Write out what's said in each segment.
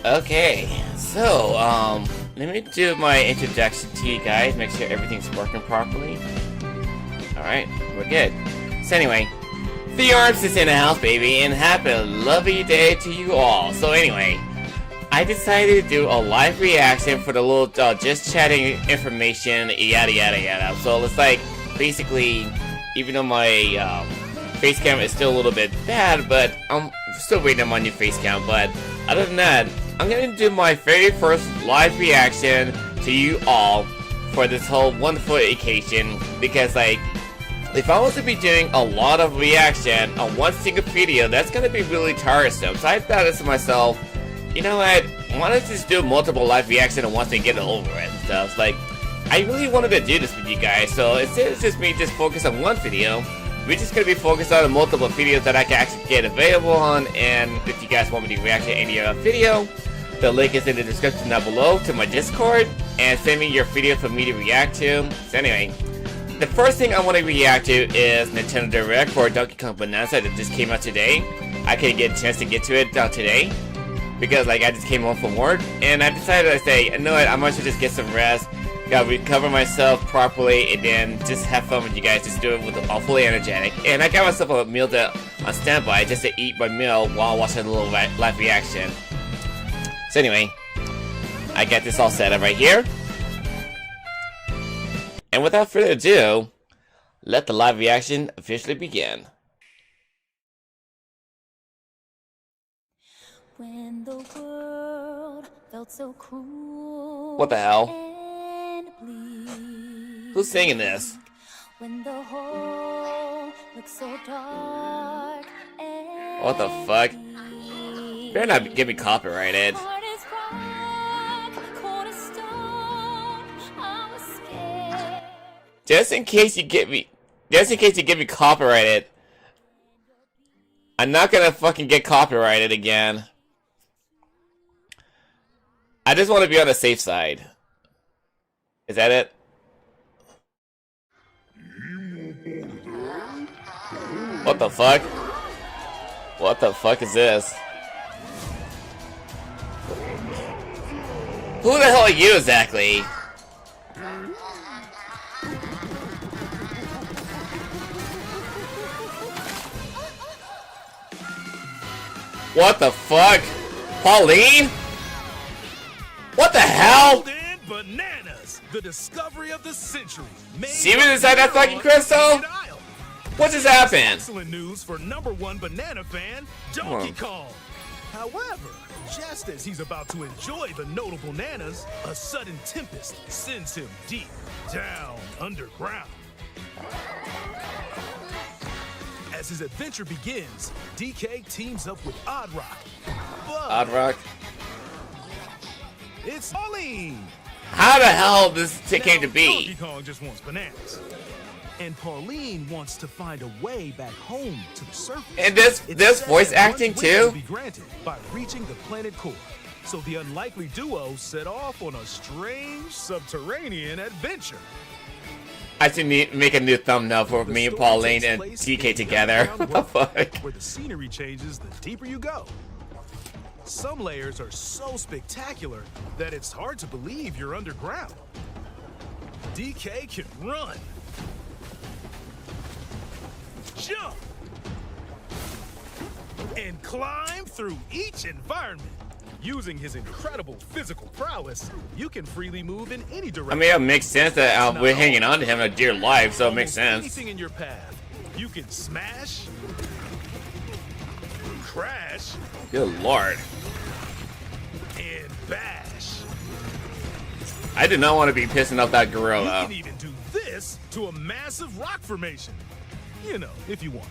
Okay, so, let me do my introduction to you guys, make sure everything's working properly. Alright, we're good. So anyway, the Arms is in the house, baby, and happy lovely day to you all. So anyway, I decided to do a live reaction for the little, just chatting information, yada yada yada. So it's like, basically, even though my, face cam is still a little bit bad, but I'm still waiting on my new face cam, but other than that, I'm gonna do my very first live reaction to you all for this whole wonderful occasion, because like, if I was to be doing a lot of reaction on one single video, that's gonna be really tiresome. So I thought to myself, you know what, why don't I just do multiple live reaction and once they get it over it and stuff. Like, I really wanted to do this with you guys, so instead of just me just focus on one video, we're just going to be focused on multiple videos that I can actually get available on, and if you guys want me to react to any video, the link is in the description down below to my Discord, and send me your video for me to react to. So anyway, the first thing I want to react to is Nintendo Direct for Donkey Kong Bonanza that just came out today. I couldn't get a chance to get to it today, because like I just came home from work, and I decided to say, you know what, I might as well just get some rest, gotta recover myself properly, and then just have fun with you guys, just do it with fully energetic. And I got myself a meal on standby just to eat my meal while watching a little live reaction. So anyway, I got this all set up right here. And without further ado, let the live reaction officially begin. When the world felt so cruel. What the hell? Who's singing this? When the whole looks so dark and What the fuck? Better not get me copyrighted. heart is rock, cold as stone. I was scared. Just in case you get me copyrighted, I'm not gonna fucking get copyrighted again. I just want to be on the safe side. Is that it? What the fuck? What the fuck is this? Who the hell are you exactly? What the fuck? Pauline? What the hell? Golden Bananas, the discovery of the century. See what's inside that fucking crystal? What just happened? Excellent news for #1 banana fan, Donkey Kong. However, just as he's about to enjoy the notable bananas, a sudden tempest sends him deep down underground. As his adventure begins, DK teams up with Oddrock. But Oddrock? it's Pauline. How the hell this came to Now, be? Donkey Kong just wants bananas. And Pauline wants to find a way back home to the surface. And this It's voice said that acting one wish will too? be granted by reaching the planet core. So the unlikely duo set off on a strange subterranean adventure. I should make a new thumbnail for The me and story Pauline takes and place TK in the together. underground What the world, fuck? where the scenery changes the deeper you go. Some layers are so spectacular that it's hard to believe you're underground. DK can run, jump, and climb through each environment. Using his incredible physical prowess, you can freely move in any I direction. mean, it makes sense that we're hanging on to him a dear life, so it makes Almost sense. Anything in your path, you can smash, crash, Good lord. and bash. I do not want to be pissing off that You gorilla. can even do this to a massive rock formation. You know, if you want.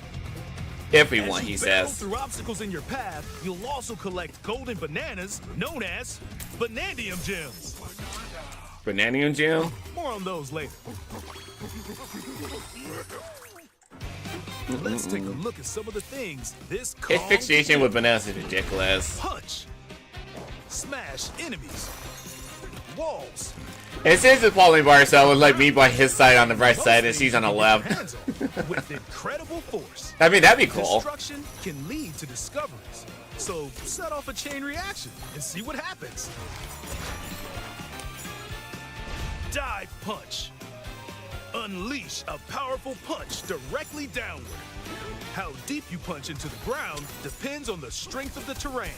If we As want, you he battle says. through obstacles in your path, you'll also collect golden bananas known as Banandium Gems. Bananium Jim? More on those later. Let's take a look at some of the things this His Kong fixation can with do. bananas is ridiculous. Punch, smash enemies, walls. And since it's Pauline by herself, it's like me by his side on the right Most side and things she's on the you can left. get your hands on with incredible force. I mean, that'd be cool. Destruction can lead to discoveries, So set off a chain reaction and see what happens. Dive punch. Unleash a powerful punch directly downward. How deep you punch into the ground depends on the strength of the terrain.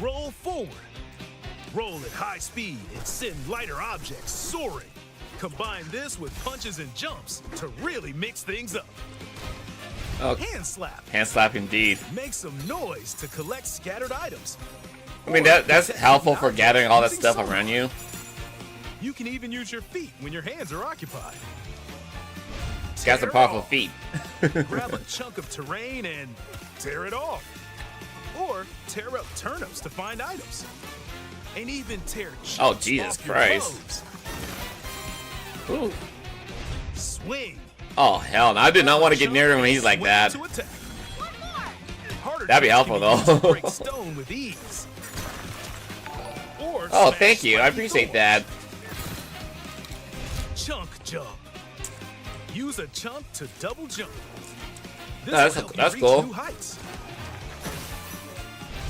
Roll forward. Roll at high speed and send lighter objects soaring. Combine this with punches and jumps to really mix things up. Oh, Hand slap. hand slap indeed. Make some noise to collect scattered items. I mean, that's helpful for gathering all that stuff around you. You can even use your feet when your hands are occupied. Got some Tear powerful off. feet. Grab a chunk of terrain and tear it off. Or tear up turnips to find items. And even tear chunks Oh, Jesus off your Christ. clothes. Ooh. Swing. Oh, hell no. I did not want to get near him when he's like Swing that. to attack. Harder That'd be chunks helpful, can be used though. to break stone with ease. Or Oh, smash thank you. I spiky appreciate thorns. that. Chunk jump. Use a chunk to double jump. This No, that's- will help you that's reach cool. new heights.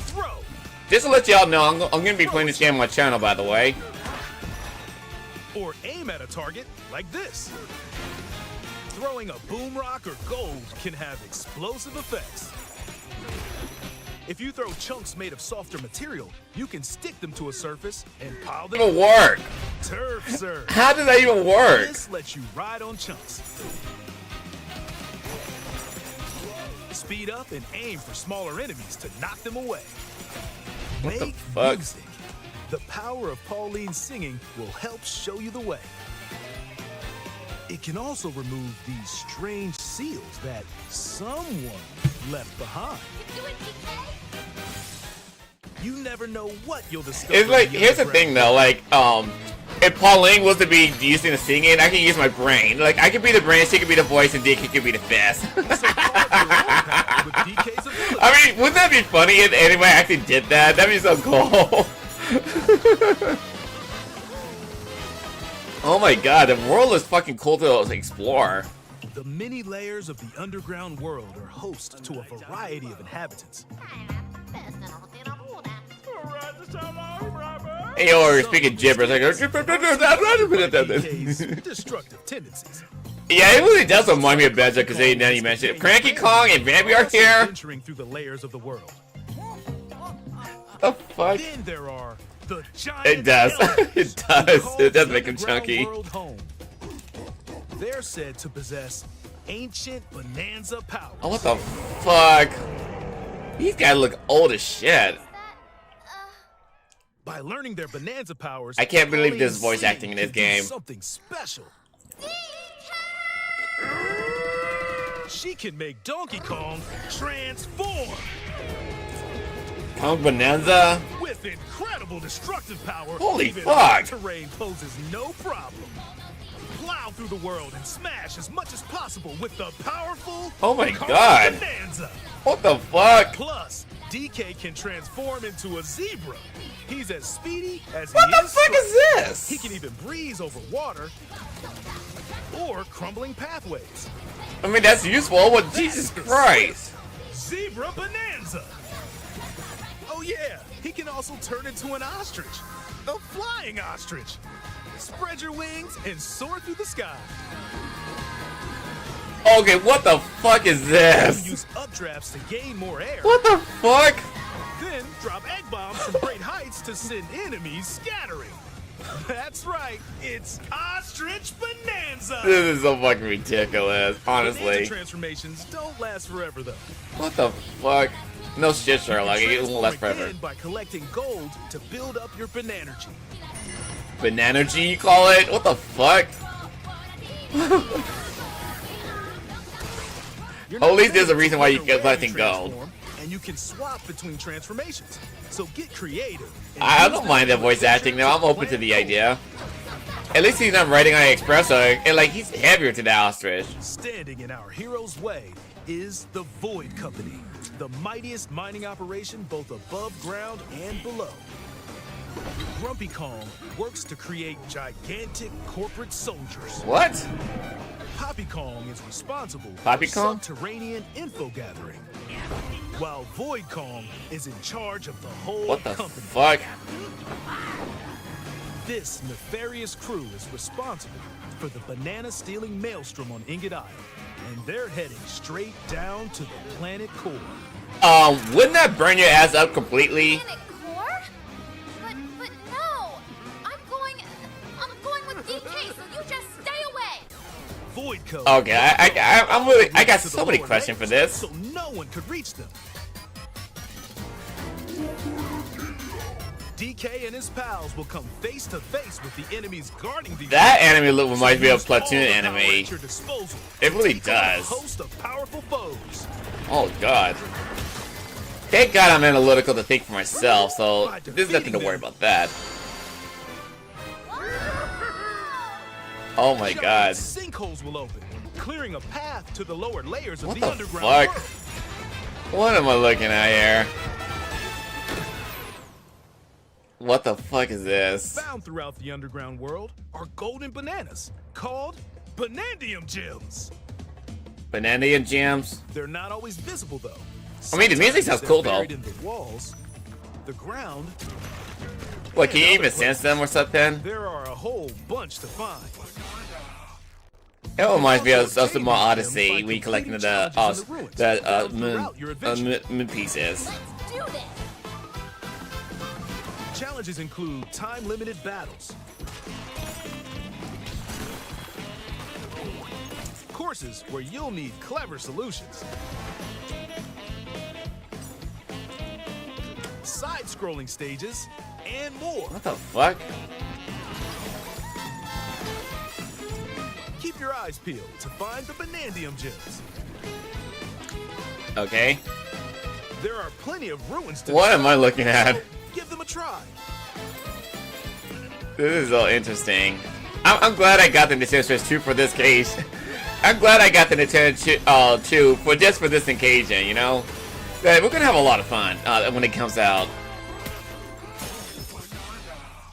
Throw. Just to let y'all know, I'm going to be playing this game on my channel, by the way. Or aim at a target like this. Throwing a boom rock or gold can have explosive effects. If you throw chunks made of softer material, you can stick them to a surface and pile them. It will work. Turf serve. How does that even work? This lets you ride on chunks. Speed up and aim for smaller enemies to knock them away. What the Make fuck? music. The power of Pauline's singing will help show you the way. It can also remove these strange seals that someone left behind. You never know what you'll discover. It's like, in the here's the thing though, like, if Pauline was to be using the singing, I can use my brain. Like, I could be the brain, she could be the voice, and DK could be the fist. underground. So carve your own path with DK's ability. I mean, wouldn't that be funny if anybody actually did that? That'd be so cool. Oh my god, the world is fucking cool to explore. The many layers of the underground world are host to a variety of inhabitants. Hey, or speaking gibberish, like, DK's destructive tendencies. yeah, it really does remind me of Benja, because now you mentioned it. Cranky Kong and Bambi are Also here. venturing through the layers of the world. The fuck? Then there are the giant It does. elders, It who does. call It does the make him underground chunky. world home. They're said to possess ancient bonanza powers. Oh, what the fuck? These guys look old as shit. By learning their bonanza powers, I can't believe this Pauline voice acting in this can do game. Something special. She can make Donkey Kong transform Kong Bonanza? with incredible destructive power. Holy even fuck. terrain poses no problem. Plow through the world and smash as much as possible with the powerful Oh my Kong god. Bonanza. What the fuck? Plus, DK can transform into a zebra. He's as speedy as What he the is fuck strong. is this? He can even breeze over water or crumbling pathways. I mean, that's useful. What? Jesus Christ. Zebra Bonanza. Oh yeah, he can also turn into an ostrich. A flying ostrich. Spread your wings and soar through the sky. Okay, what the fuck is You this? use updrafts to gain more air. What the fuck? Then drop egg bombs from great heights to send enemies scattering. That's right, it's Ostrich Bonanza. This is so fucking ridiculous, Bonanza honestly. transformations don't last forever though. What the fuck? No shit, Sherlock. It won't last Transform forever. again by collecting gold to build up your Bananergy. Bananergy, you call it? What the fuck? You're Oh, at not least there's a limited reason to why you whether get way collecting you gold. transform, and you can swap between transformations. So get creative. and I use don't that mind the for voice acting though. I'm open to the idea. At least he's not writing on espresso, and like he's heavier to the ostrich. Standing in our hero's way is the Void Company, the mightiest mining operation both above ground and below. Grumpy Kong works to create gigantic corporate soldiers. What? Poppy Kong is responsible Poppy for Kong? subterranean info gathering, while Void Kong is in charge of the whole What the company. fuck? This nefarious crew is responsible for the banana-stealing maelstrom on Ingot Isle, and they're heading straight down to the planet core. Wouldn't that burn your ass up completely? Planet Core? But no! I'm going with DK, so you just stay away! Void Code. Okay, I got so many questions for this. So no one could reach them. DK and his pals will come face to face with the enemies guarding the. That anime look reminds me of Use all Platoon the power anime. at your disposal It to really take on a does. host of powerful foes. Oh god. Thank God I'm analytical to think for myself, so there's nothing to worry about that. Oh my Giant god. Sinkholes will open, clearing a path to the lower layers of What the the underground fuck? world. What am I looking at here? What the fuck is this? Found throughout the underground world are golden bananas called Banandium Gems. Banana Gems? They're not always visible though. I mean, the music sounds Sometimes cool, they're though. buried in the walls, the ground. What, can you and even other sense places. them or something? There are a whole bunch to find. It reminds me of Also, Super Mario obtaining Odyssey, gems by we collecting the completing challenges in the ruins found throughout your adventure. moon pieces. Let's do this! Challenges include time-limited battles, courses where you'll need clever solutions, side-scrolling stages, and more. What the fuck? Keep your eyes peeled to find the Banandium Gems. Okay. There are plenty of ruins to What am I looking at? so give them a try. This is all interesting. I'm glad I got the Nintendo Switch 2 for this case. I'm glad I got the Nintendo 2 for just for this occasion, you know? We're gonna have a lot of fun when it comes out.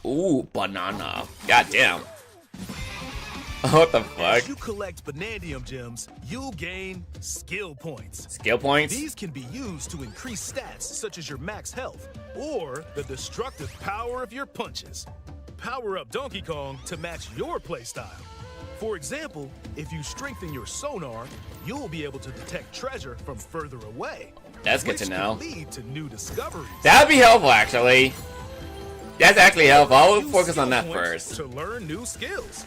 Ooh, banana. Goddamn. What the fuck? As you collect Banandium Gems, you'll gain skill points. Skill points? These can be used to increase stats such as your max health or the destructive power of your punches. Power up Donkey Kong to match your playstyle. For example, if you strengthen your sonar, you'll be able to detect treasure from further away. That's good to which know. can lead to new discoveries. That'd be helpful, actually. That's actually helpful. I will Use focus on skill that points first. to learn new skills.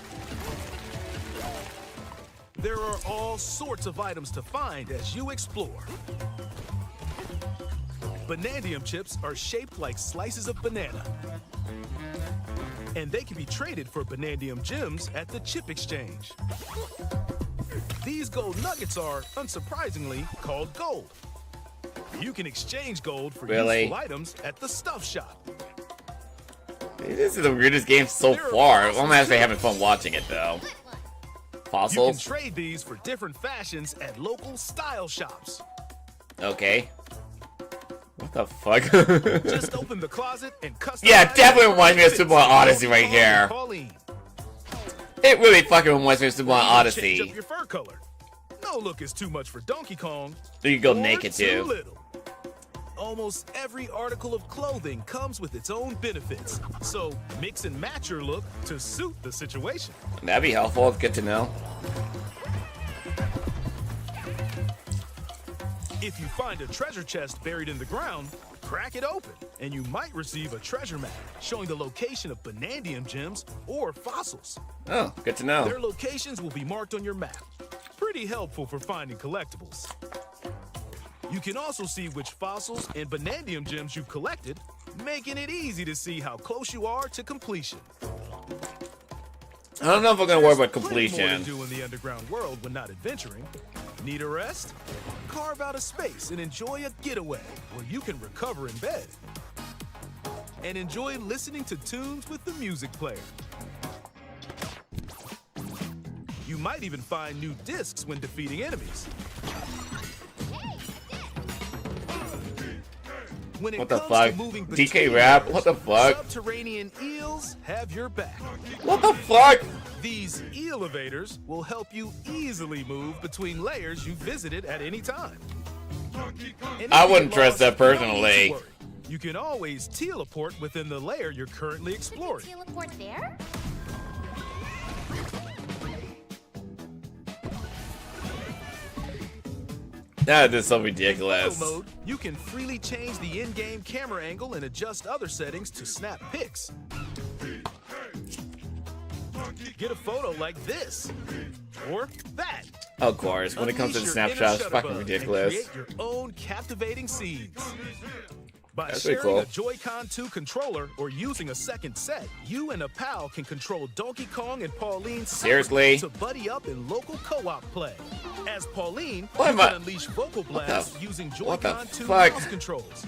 There are all sorts of items to find as you explore. Banandium chips are shaped like slices of banana. And they can be traded for Banandium Gems at the Chip Exchange. These gold nuggets are, unsurprisingly, called gold. You can exchange gold for Really? useful items at the Stuff Shop. This is the weirdest game so There are far. fossils I'm actually too. having fun watching it, though. You can Fossils? trade these for different fashions at local style shops. Okay. What the fuck? Just open the closet and customize. Yeah, definitely your reminds me of outfits Super Mario to Odyssey right Donkey Kong here. and Pauline. It really fucking reminds me of Super Mario You can change Odyssey. up your fur color. No look is too much for Donkey Kong. You can go or naked, too too. little. Almost every article of clothing comes with its own benefits, so mix and match your look to suit the situation. That'd be helpful. It's good to know. If you find a treasure chest buried in the ground, crack it open, and you might receive a treasure map showing the location of Banandium Gems or fossils. Oh, good to Their know. locations will be marked on your map. Pretty helpful for finding collectibles. You can also see which fossils and Banandium Gems you've collected, making it easy to see how close you are to completion. I don't know if I'm gonna worry about There's plenty more completion. to do in the underground world when not adventuring. Need a rest? Carve out a space and enjoy a getaway where you can recover in bed. And enjoy listening to tunes with the music player. You might even find new discs when defeating enemies. When it What the comes fuck? to moving DK between rap? layers, What the fuck? Subterranean eels have your back. What the fuck? These elevators will help you easily move between layers you visited at any time. And I if you wouldn't get trust lost, that you don't need to personally. worry. You can always teleport within the layer you're currently exploring. Teleport there? That is so In ridiculous. photo mode, you can freely change the in-game camera angle and adjust other settings to snap pics. Get a photo like this or that. Of course, when it comes to the Unleash your inner snapshots, it's fucking Shutterbug and ridiculous. create your own captivating scenes. By That's pretty sharing cool. a Joy-Con 2 controller or using a second set, you and a pal can control Donkey Kong and Pauline Seriously? to buddy up in local co-op play. As Pauline, What you am can I- unleash vocal What the blasts f- using what the Joy-Con 2 fuck? mouse controls.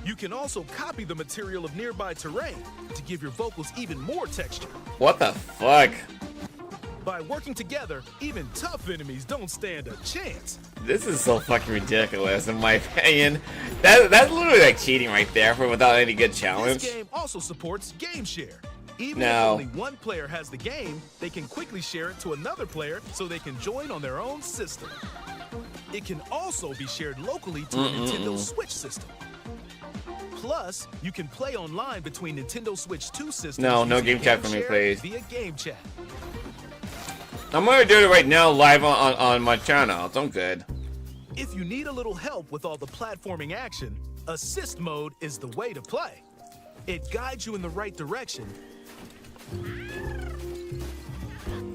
You can also copy the material of nearby terrain to give your vocals even more texture. What the fuck? By working together, even tough enemies don't stand a chance. This is so fucking ridiculous, in my opinion. That's literally like cheating right there for without any good challenge. This game also supports Game Share. Even No. if only one player has the game, they can quickly share it to another player so they can join on their own system. It can also be shared locally to a Nintendo Switch system. Plus, you can play online between Nintendo Switch 2 systems. No using game chat for me, Share please. Via Game Chat. I'm gonna do it right now live on my channel. It's all good. If you need a little help with all the platforming action, Assist Mode is the way to play. It guides you in the right direction,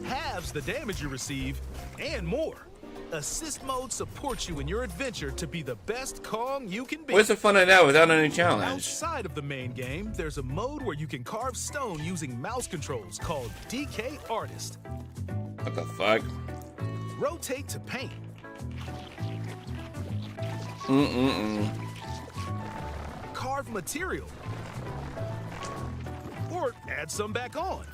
halves the damage you receive, and more. Assist Mode supports you in your adventure to be the best Kong you can be. What's the fun of that without any challenge? Outside of the main game, there's a mode where you can carve stone using mouse controls called DK Artist. What the fuck? Rotate to paint. Carve material. Or add some back on.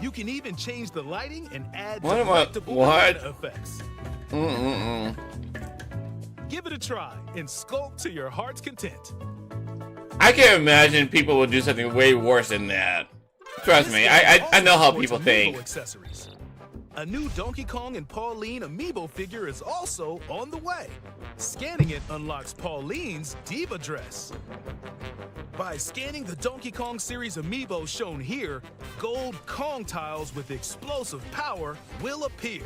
You can even change the lighting and add What am I- delectable what? banana effects. Mm-mm-mm. Give it a try and sculpt to your heart's content. I can't imagine people would do something way worse than that. Trust This me, game I also know how supports people amiibo think. Accessories. A new Donkey Kong and Pauline amiibo figure is also on the way. Scanning it unlocks Pauline's diva dress. By scanning the Donkey Kong series amiibo shown here, gold Kong tiles with explosive power will appear.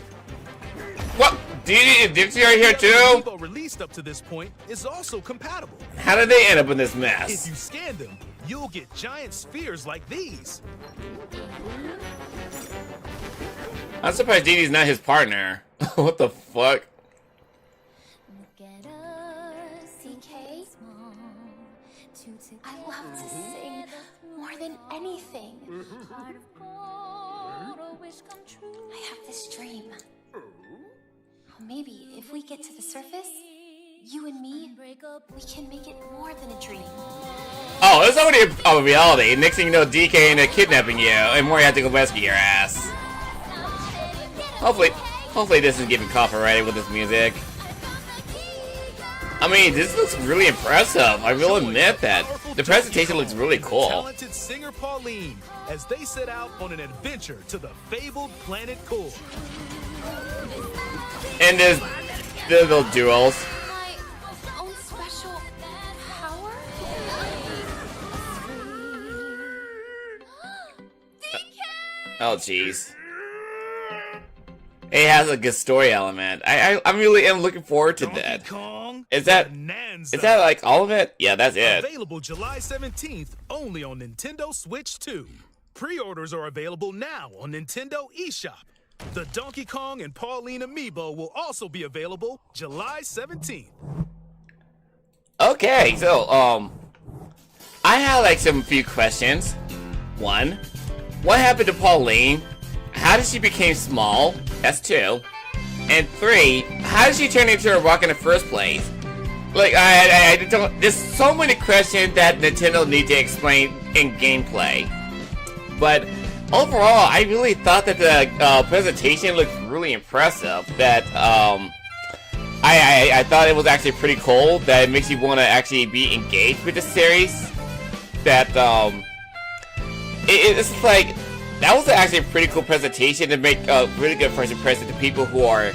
What? Dee and Dixie are here The other too? amiibo released up to this point is also compatible. How did they end up in this If mess? you scan them, you'll get giant spheres like these. I'm surprised Dee Dee's not his partner. What the fuck? Look at us, DK. I love to sing more than anything. I have this dream. Maybe if we get to the surface, you and me, we can make it more than a dream. Oh, it's already a reality. Next thing you know, DK ended up kidnapping you, and Mori had to go rescue your ass. Hopefully this is getting copyrighted with this music. I mean, this looks really impressive. I will admit that. The presentation looks really cool. Talented singer Pauline as they set out on an adventure to the fabled planet Core. And there's the little duels. My own special power? Oh, jeez. It has a good story element. I really am looking forward to Donkey that. Kong Is that- Bonanza. Is that like all of it? Yeah, that's it. Available July 17th only on Nintendo Switch 2. Pre-orders are available now on Nintendo eShop. The Donkey Kong and Pauline amiibo will also be available July 17th. Okay, so I have like some few questions. One, what happened to Pauline? How did she become small? That's two. And three, how did she turn into a rock in the first place? Like I don't. There's so many questions that Nintendo need to explain in gameplay. But overall, I really thought that the presentation looked really impressive. That I thought it was actually pretty cool that it makes you want to actually be engaged with the series. That it's just like that was actually a pretty cool presentation to make a really good first impression to people who are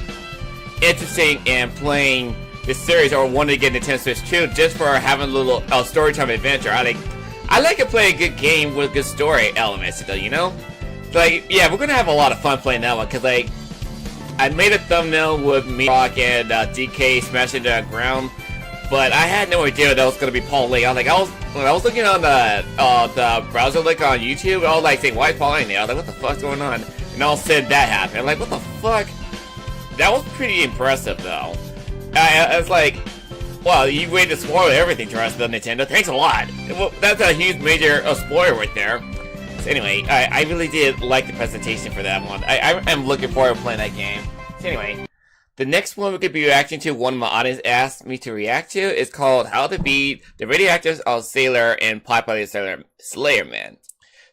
interested in playing this series or wanting to get Nintendo Switch 2 just for having a little story time adventure. I like to play a good game with good story elements, though, you know? Like, yeah, we're gonna have a lot of fun playing that one, because, like, I made a thumbnail with me, Rock, and DK smashing the ground, but I had no idea that was gonna be Paul Lee. When I was looking on the browser link on YouTube, I was like saying, why is Paul Lee there? I was like, what the fuck's going on? And all of a sudden that happened. I'm like, what the fuck? That was pretty impressive, though. I was like, well, you waited to spoil everything to us, though, Nintendo. Thanks a lot. Well, that's a huge major spoiler right there. So anyway, I really did like the presentation for that one. I am looking forward to playing that game. So anyway, the next one we could be reacting to, one of my audience asked me to react to, is called How to Beat the Radioactive Sailor and Popeye the Slayer Man.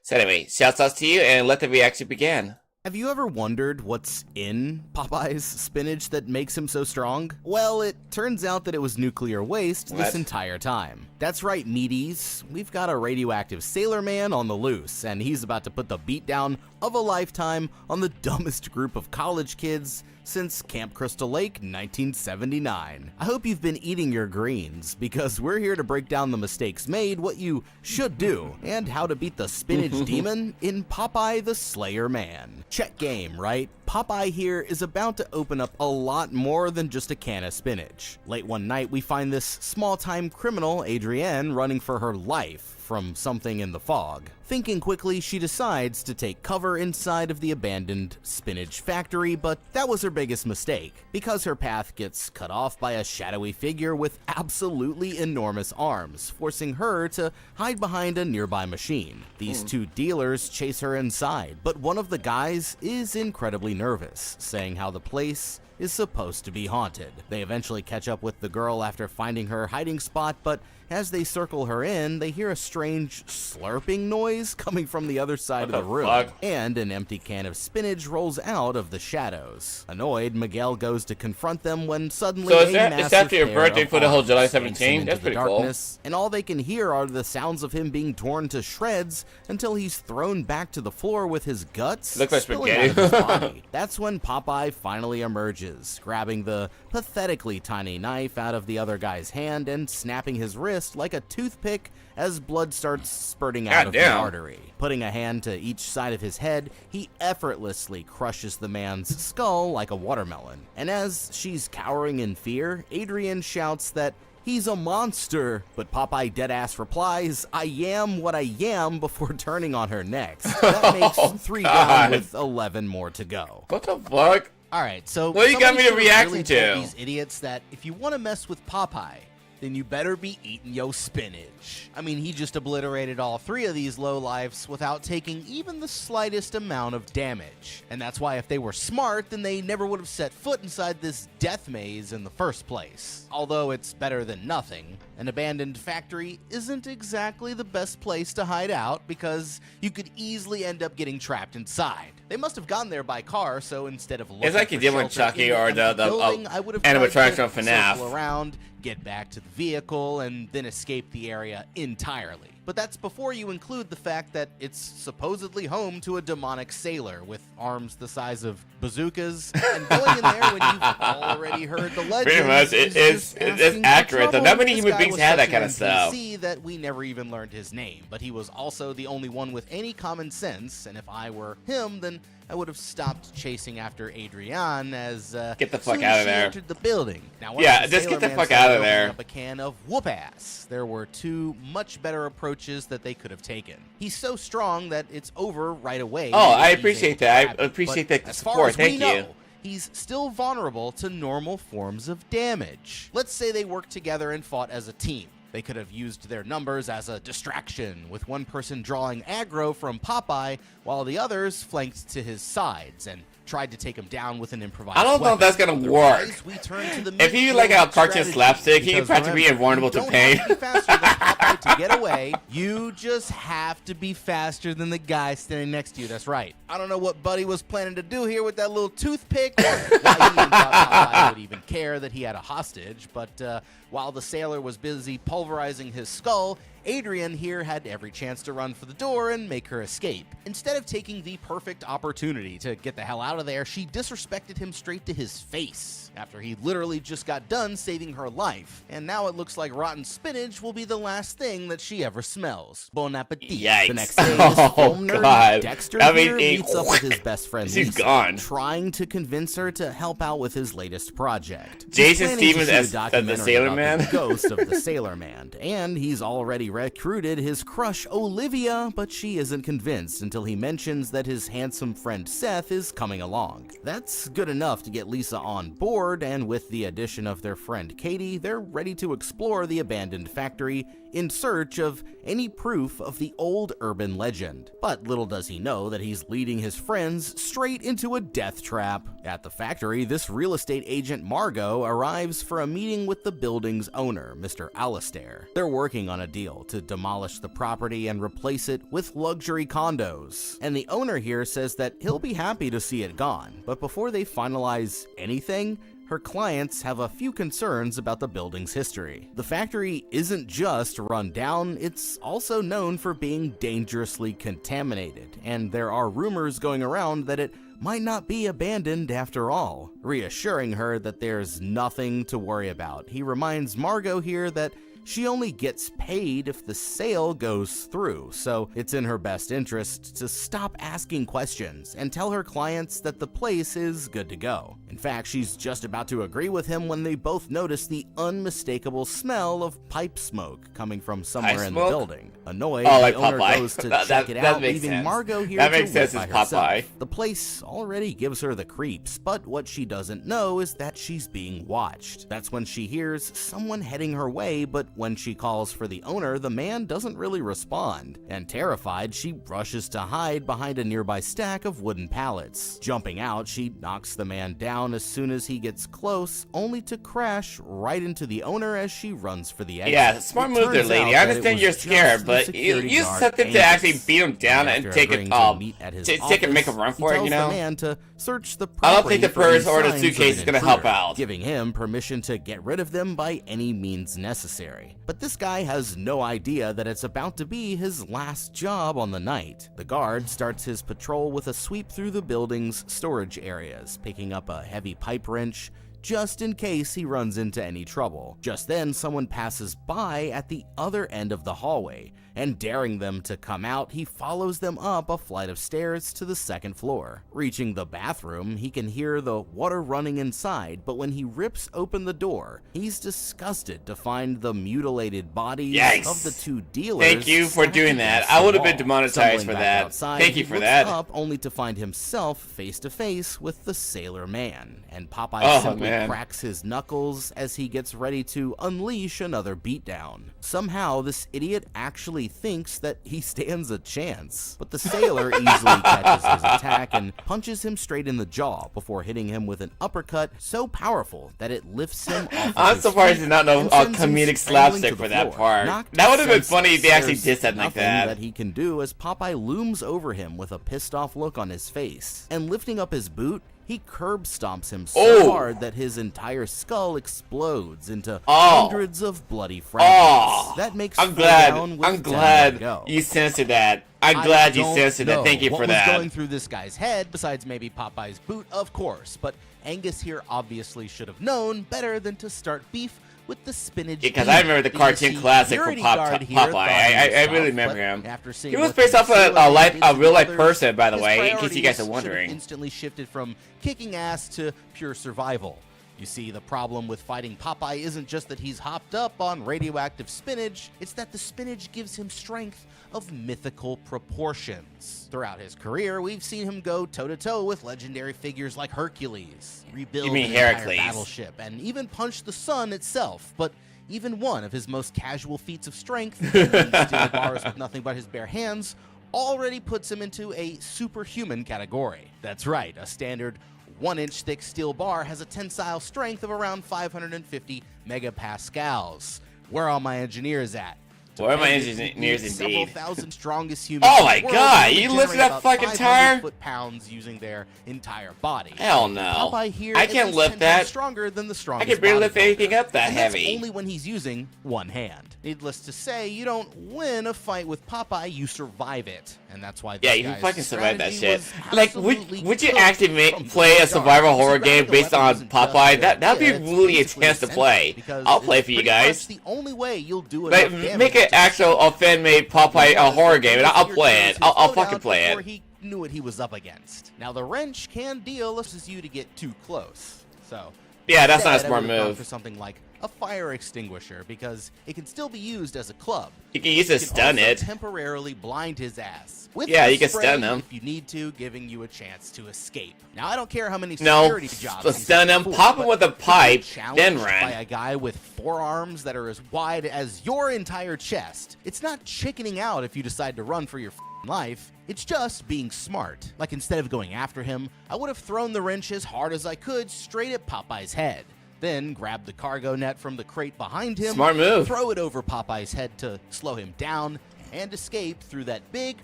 So anyway, shouts out to you, and let the reaction begin. Have you ever wondered what's in Popeye's spinach that makes him so strong? Well, it turns out that it was nuclear waste this entire time. That's right, meaties. We've got a radioactive sailor man on the loose, and he's about to put the beatdown of a lifetime on the dumbest group of college kids since Camp Crystal Lake 1979. I hope you've been eating your greens, because we're here to break down the mistakes made, what you should do, and how to beat the spinach demon in Popeye the Slayer Man. Check game, right? Popeye here is about to open up a lot more than just a can of spinach. Late one night, we find this small-time criminal, Adrienne, running for her life from something in the fog. Thinking quickly, she decides to take cover inside of the abandoned spinach factory, but that was her biggest mistake, because her path gets cut off by a shadowy figure with absolutely enormous arms, forcing her to hide behind a nearby machine. These two dealers chase her inside, but one of the guys is incredibly nervous, saying how the place is supposed to be haunted. They eventually catch up with the girl after finding her hiding spot, but as they circle her in, they hear a strange slurping noise coming from the other side of the room, and an empty can of spinach rolls out of the shadows. Annoyed, Miguel goes to confront them when suddenly is that your birthday for the whole July 17th? That's pretty cool. And all they can hear are the sounds of him being torn to shreds until he's thrown back to the floor with his guts looks like spilling out of his body. That's when Popeye finally emerges, grabbing the pathetically tiny knife out of the other guy's hand and snapping his wrist like a toothpick as blood starts spurting out of the artery. Putting a hand to each side of his head, he effortlessly crushes the man's skull like a watermelon. And as she's cowering in fear, Adrienne shouts that he's a monster, but Popeye deadass replies, I am what I am, before turning on her next. That makes 3 down with 11 more to go. What the fuck? Alright, so what you got me to react really to? These idiots that if you want to mess with Popeye, then you better be eating yo spinach. I mean, he just obliterated all 3 of these lowlifes without taking even the slightest amount of damage. And that's why if they were smart, then they never would have set foot inside this death maze in the first place. Although it's better than nothing, an abandoned factory isn't exactly the best place to hide out because you could easily end up getting trapped inside. They must have gone there by car, so instead of looking it's like you did with Chucky or the animatronics from FNAF. Circle around, get back to the vehicle, and then escape the area entirely. But that's before you include the fact that it's supposedly home to a demonic sailor with arms the size of bazookas, and going in there when you've already heard the legend. Pretty much, it's accurate. So not many human beings have that kind of stuff. See that we never even learned his name, but he was also the only one with any common sense. And if I were him, then I would have stopped chasing after Adrienne as get the fuck out of there. Entered the building. Now, yeah, just get the fuck out of there. Up a can of whoop ass. There were 2 much better approaches that they could have taken. He's so strong that it's over right away. Oh, I appreciate that. I appreciate that support. Thank you. He's still vulnerable to normal forms of damage. Let's say they worked together and fought as a team. They could have used their numbers as a distraction, with one person drawing aggro from Popeye while the others flanked to his sides, and tried to take him down with an improvised I don't know if that's gonna work. We turn to the If you like a cartoon slapstick, he would practically be invulnerable to pain. Faster than Popeye to get away. You just have to be faster than the guy standing next to you. That's right. I don't know what Buddy was planning to do here with that little toothpick. Why he even thought Popeye would even care that he had a hostage. But while the sailor was busy pulverizing his skull, Adrian here had every chance to run for the door and make her escape. Instead of taking the perfect opportunity to get the hell out of there, she disrespected him straight to his face after he literally just got done saving her life. And now it looks like rotten spinach will be the last thing that she ever smells. Bon appetit. Yikes. The next day, this film nerd, God. Dexter I mean, here meets up with his best friend She's Lisa, gone. trying to convince her to help out with his latest project. He's Jason planning to Stevens shoot a as the documentary Sailor about Man? the ghost of the Sailor Man, and he's already recruited his crush Olivia, but she isn't convinced until he mentions that his handsome friend Seth is coming along. That's good enough to get Lisa on board, and with the addition of their friend Katie, they're ready to explore the abandoned factory in search of any proof of the old urban legend. But little does he know that he's leading his friends straight into a death trap. At the factory, this real estate agent Margot arrives for a meeting with the building's owner, Mr. Alistair. They're working on a deal to demolish the property and replace it with luxury condos. And the owner here says that he'll be happy to see it gone, but before they finalize anything, her clients have a few concerns about the building's history. The factory isn't just run down, it's also known for being dangerously contaminated, and there are rumors going around that it might not be abandoned after all. Reassuring her that there's nothing to worry about, he reminds Margot here that she only gets paid if the sale goes through, so it's in her best interest to stop asking questions and tell her clients that the place is good to go. In fact, she's just about to agree with him when they both notice the unmistakable smell of pipe smoke coming from somewhere in the building. Annoyed, like the owner Popeye. goes to That check it makes out, leaving sense. Margot here That to makes sense live as by herself. Popeye. The place already gives her the creeps, but what she doesn't know is that she's being watched. That's when she hears someone heading her way, but when she calls for the owner, the man doesn't really respond. And terrified, she rushes to hide behind a nearby stack of wooden pallets. Jumping out, she knocks the man down as soon as he gets close, only to crash right into the owner as she runs for the exit. Yeah, smart It move there, turns lady. out I that it understand was you're just scared, the but security you guard, something to Angus. actually beat him down and After take agreeing it, to meet at his take and make a office, run for he it, you tells know? the man to search the I don't think property the for any purse or the signs suitcase of is an gonna help intruder, out. giving him permission to get rid of them by any means necessary. But this guy has no idea that it's about to be his last job on the night. The guard starts his patrol with a sweep through the building's storage areas, picking up a heavy pipe wrench, just in case he runs into any trouble. Just then, someone passes by at the other end of the hallway, and daring them to come out, he follows them up a flight of stairs to the second floor. Reaching the bathroom, he can hear the water running inside, but when he rips open the door, he's disgusted to find the mutilated bodies Yikes. of the two dealers. Thank you for stacked doing that. against I the would have been wall. demonetized Stumbling for back that. outside, Thank you he for looks that. up only to find himself face to face with the Sailor Man, and Popeye Oh, simply man. cracks his knuckles as he gets ready to unleash another beatdown. Somehow, this idiot actually thinks that he stands a chance, but the sailor easily catches his attack and punches him straight in the jaw before hitting him with an uppercut so powerful that it lifts him off of I'm his surprised feet he did not know and sends him comedic scrambling slapstick to the for that floor. part. Knocked That would have been senseless, funny if they actually there's did something like nothing that. he can do as Popeye looms over him with a pissed off look on his face, and lifting up his boot, he curb stomps him so Oh. hard that his entire skull explodes into Oh. hundreds of bloody fragments. Oh, That makes I'm four glad. down with I'm 10 more to glad go. you censored that. I'm glad you don't censored that. know Thank you what for was that. going through this guy's head, besides maybe Popeye's boot, of course. But Angus here obviously should have known better than to start beef with the spinach. Because I remember the You cartoon see, classic from security guard here Popeye. thought he I was really tough, remember but him. after seeing He was what based the off Sailor Man did to real life others, person, by the his way, in case you priorities guys are should have wondering. instantly shifted from kicking ass to pure survival. You see, the problem with fighting Popeye isn't just that he's hopped up on radioactive spinach, it's that the spinach gives him strength of mythical proportions. Throughout his career, we've seen him go toe-to-toe with legendary figures like Hercules, rebuild You mean an entire Heracles. battleship, and even punch the sun itself. But even one of his most casual feats of strength, stealing bars with nothing but his bare hands, already puts him into a superhuman category. That's right, a standard 1-inch thick steel bar has a tensile strength of around 550 megapascals. Where are all my engineers at? Where are my engineers Several indeed? thousand strongest humans. Oh in my the world God, only you lifted generate that about fucking 500 tire? foot-pounds using their entire body. Hell no. Popeye here I is can't at least lift 10 that. times stronger than the I strongest. can barely lift bodybuilder. anything up that And that's heavy. only when he's using one hand. Needless to say, you don't win a fight with Popeye, you survive it. And that's why Yeah, this you guy's fucking survive that strategy shit. was Like, absolutely would you cooked actually from play a the survival start. horror See, game grabbing based a on weapon isn't just Popeye? a good That'd be idea, it's really a basically chance to essential play. because I'll play it's for you pretty guys. much the only way you'll do Make, enough damage make an to actual fan-made Popeye horror game, and I'll play it. I'll fucking play before it. he knew what he was up against. Now the wrench can deal if you to get too close. So Yeah, that's not a instead, I smart would've gone move. for something like a fire extinguisher because it can still be used as a club. You can use it to You can stun also it. temporarily blind his ass. With Yeah, the you can spray stun him. if you need to, giving you a chance to escape. Now I don't care how many No, security jobs he's stun him, before, pop him but with a if you're pipe, challenged then by run. a guy with forearms that are as wide as your entire chest, it's not chickening out if you decide to run for your life. It's just being smart. Like instead of going after him, I would have thrown the wrench as hard as I could straight at Popeye's head. Then grab the cargo net from the crate behind him, Smart move. throw it over Popeye's head to slow him down, and escape through that big,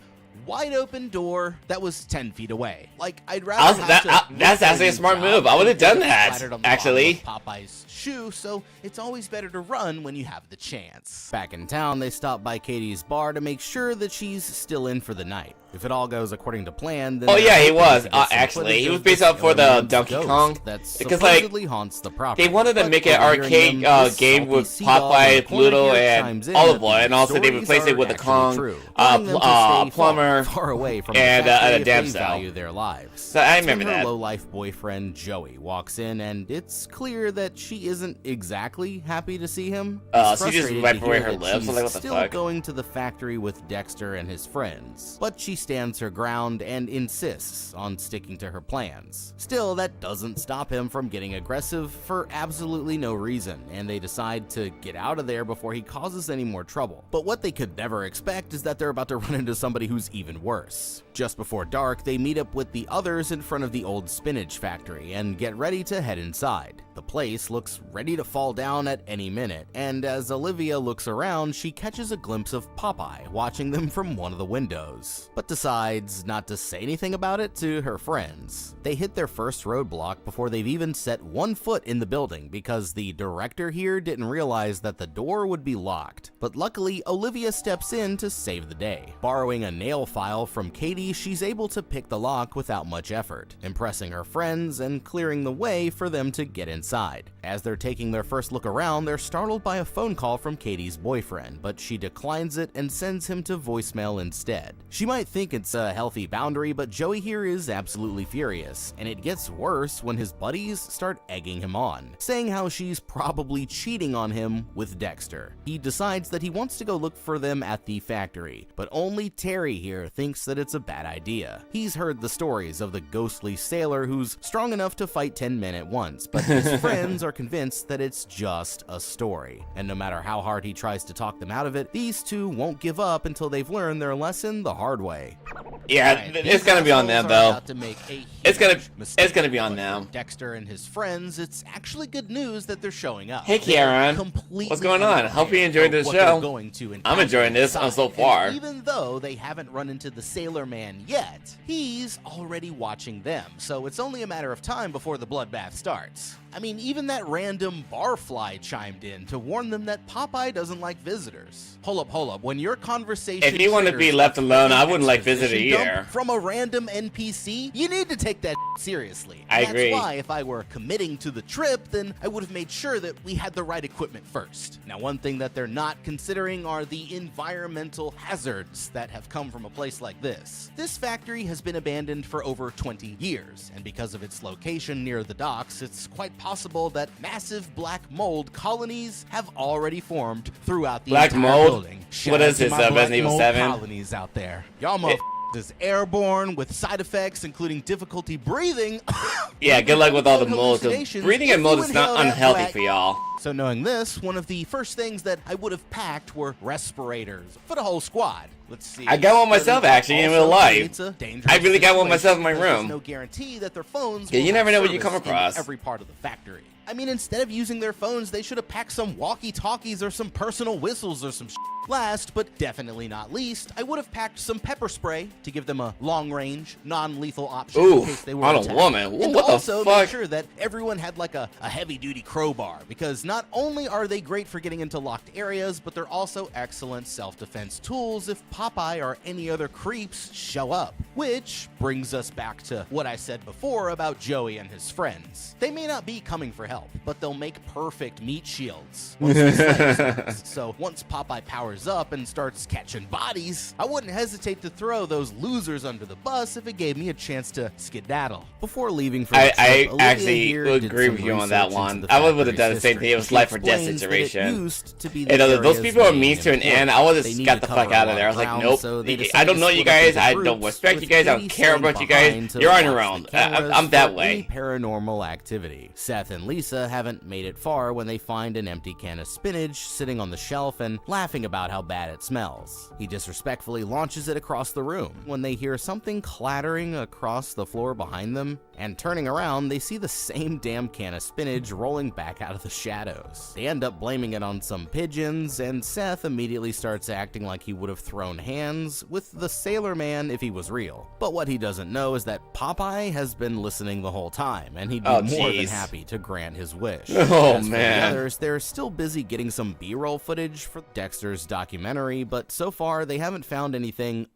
wide open door that was 10 feet away. Like, I'd rather That's actually a smart move. I would have done that, actually. Popeye's shoe, so it's always better to run when you have the chance. Back in town, they stop by Katie's bar to make sure that she's still in for the night. If it all goes according to plan, then Oh they're yeah, he hoping was. to get some Actually, footage he of was based this off for the alien Donkey ghost Kong. that Because like supposedly haunts the property. they wanted to But make an overhearing arcade them, this game salty with seagull in Popeye, the corner Pluto, here and chimes in Olive that Oil, the and also they stories replaced it are with the actually Kong, true, warning them to stay plumber, far away from and the factory a if they damsel. value their lives. So I That's remember when her that. low-life boyfriend Joey walks in, and it's clear that she isn't exactly happy to see him. He's So she just frustrated wiped to away hear her that lips? she's Like, what the still fuck? going to the factory with Dexter and his friends, but she stands her ground and insists on sticking to her plans. Still, that doesn't stop him from getting aggressive for absolutely no reason, and they decide to get out of there before he causes any more trouble. But what they could never expect is that they're about to run into somebody who's even worse. Just before dark, they meet up with the others in front of the old spinach factory and get ready to head inside. The place looks ready to fall down at any minute, and as Olivia looks around, she catches a glimpse of Popeye watching them from one of the windows, but decides not to say anything about it to her friends. They hit their first roadblock before they've even set one foot in the building because the director here didn't realize that the door would be locked. But luckily, Olivia steps in to save the day. Borrowing a nail file from Katie, she's able to pick the lock without much effort, impressing her friends and clearing the way for them to get inside. As they're taking their first look around, they're startled by a phone call from Katie's boyfriend, but she declines it and sends him to voicemail instead. She might think it's a healthy boundary, but Joey here is absolutely furious, and it gets worse when his buddies start egging him on, saying how she's probably cheating on him with Dexter. He decides that he wants to go look for them at the factory, but only Terry here thinks that it's a bad idea. He's heard the stories of the ghostly sailor who's strong enough to fight 10 men at once, but his friends are convinced that it's just a story. And no matter how hard he tries to talk them out of it, these two won't give up until they've learned their lesson the hard way. Yeah, Right, it's these gonna be on them assholes are though. about to make a It's gonna huge mistake. it's gonna be on But them. for Dexter and his friends, it's actually good news that they're showing up. Hey, They're Kieran. completely What's going on? Hope you unaware enjoyed of the what show. they're going to I'm enjoying this encounter so inside. far. And even though they haven't run into the Sailor Man yet, he's already watching them. So it's only a matter of time before the bloodbath starts. I mean, even that random barfly chimed in to warn them that Popeye doesn't like visitors. Hold up. When your conversation If you want to be triggers left a alone, I fucking wouldn't like visitor exposition dump either. from a random NPC, you need to take that seriously. I And agree. That's why if I were committing to the trip, then I would have made sure that we had the right equipment first. Now, one thing that they're not considering are the environmental hazards that have come from a place like this. This factory has been abandoned for over 20 years, and because of its location near the docks, it's quite possible that massive black mold colonies have already formed throughout the Black entire mold? building. Shout What out is to this, my black Resident Evil mold 7? colonies out there. Y'all motherfuckers is airborne with side effects including difficulty breathing. Yeah, good luck with all the and mold. 'Cause hallucinations breathing in if mold you is not inhale that unhealthy black- for y'all. So knowing this, one of the first things that I would have packed were respirators for the whole squad. Let's see. I got one myself, actually, in real Also life. creates a dangerous I really got one myself in my situation because room. There's no guarantee that their phones. Yeah, will you never have know what you come service in across. every part of the factory. I mean, instead of using their phones, they should have packed some walkie-talkies or some personal whistles or some shit. Last, but definitely not least, I would have packed some pepper spray to give them a long-range, non-lethal option Ooh, in case they were on a attacked. woman. And What the also fuck? make sure that everyone had like a heavy-duty crowbar, because not only are they great for getting into locked areas, but they're also excellent self-defense tools if Popeye or any other creeps show up. Which brings us back to what I said before about Joey and his friends. They may not be coming for help, but they'll make perfect meat shields. once the sleigh starts. So once Popeye powers up and starts catching bodies, I wouldn't hesitate to throw those losers under the bus if it gave me a chance to skedaddle. Before leaving for the trip, I Olivia actually here would did agree some with you on research that into one. the I would have factory's done the same history. thing. It was She life or death explains that it situation. used to be And the those area's people are main mean to an employer. end. I would have They just need got to the cover fuck a out lot of there. I was like, ground, nope. so they I decided don't to know you split up guys. into I don't groups, respect with you guys. I don't Katie care staying about you guys. behind to You're on your watch own. the cameras I'm that for way. any paranormal activity. Seth and Lisa haven't made it far when they find an empty can of spinach sitting on the shelf and laughing about how bad it smells. He disrespectfully launches it across the room when they hear something clattering across the floor behind them, and turning around, they see the same damn can of spinach rolling back out of the shadows. They end up blaming it on some pigeons, and Seth immediately starts acting like he would have thrown hands with the Sailor Man if he was real. But what he doesn't know is that Popeye has been listening the whole time, and he'd be Oh, more than jeez. happy to grant his wish. Oh, As for man. the others, they're still busy getting some B-roll footage for Dexter's documentary, but so far they haven't found anything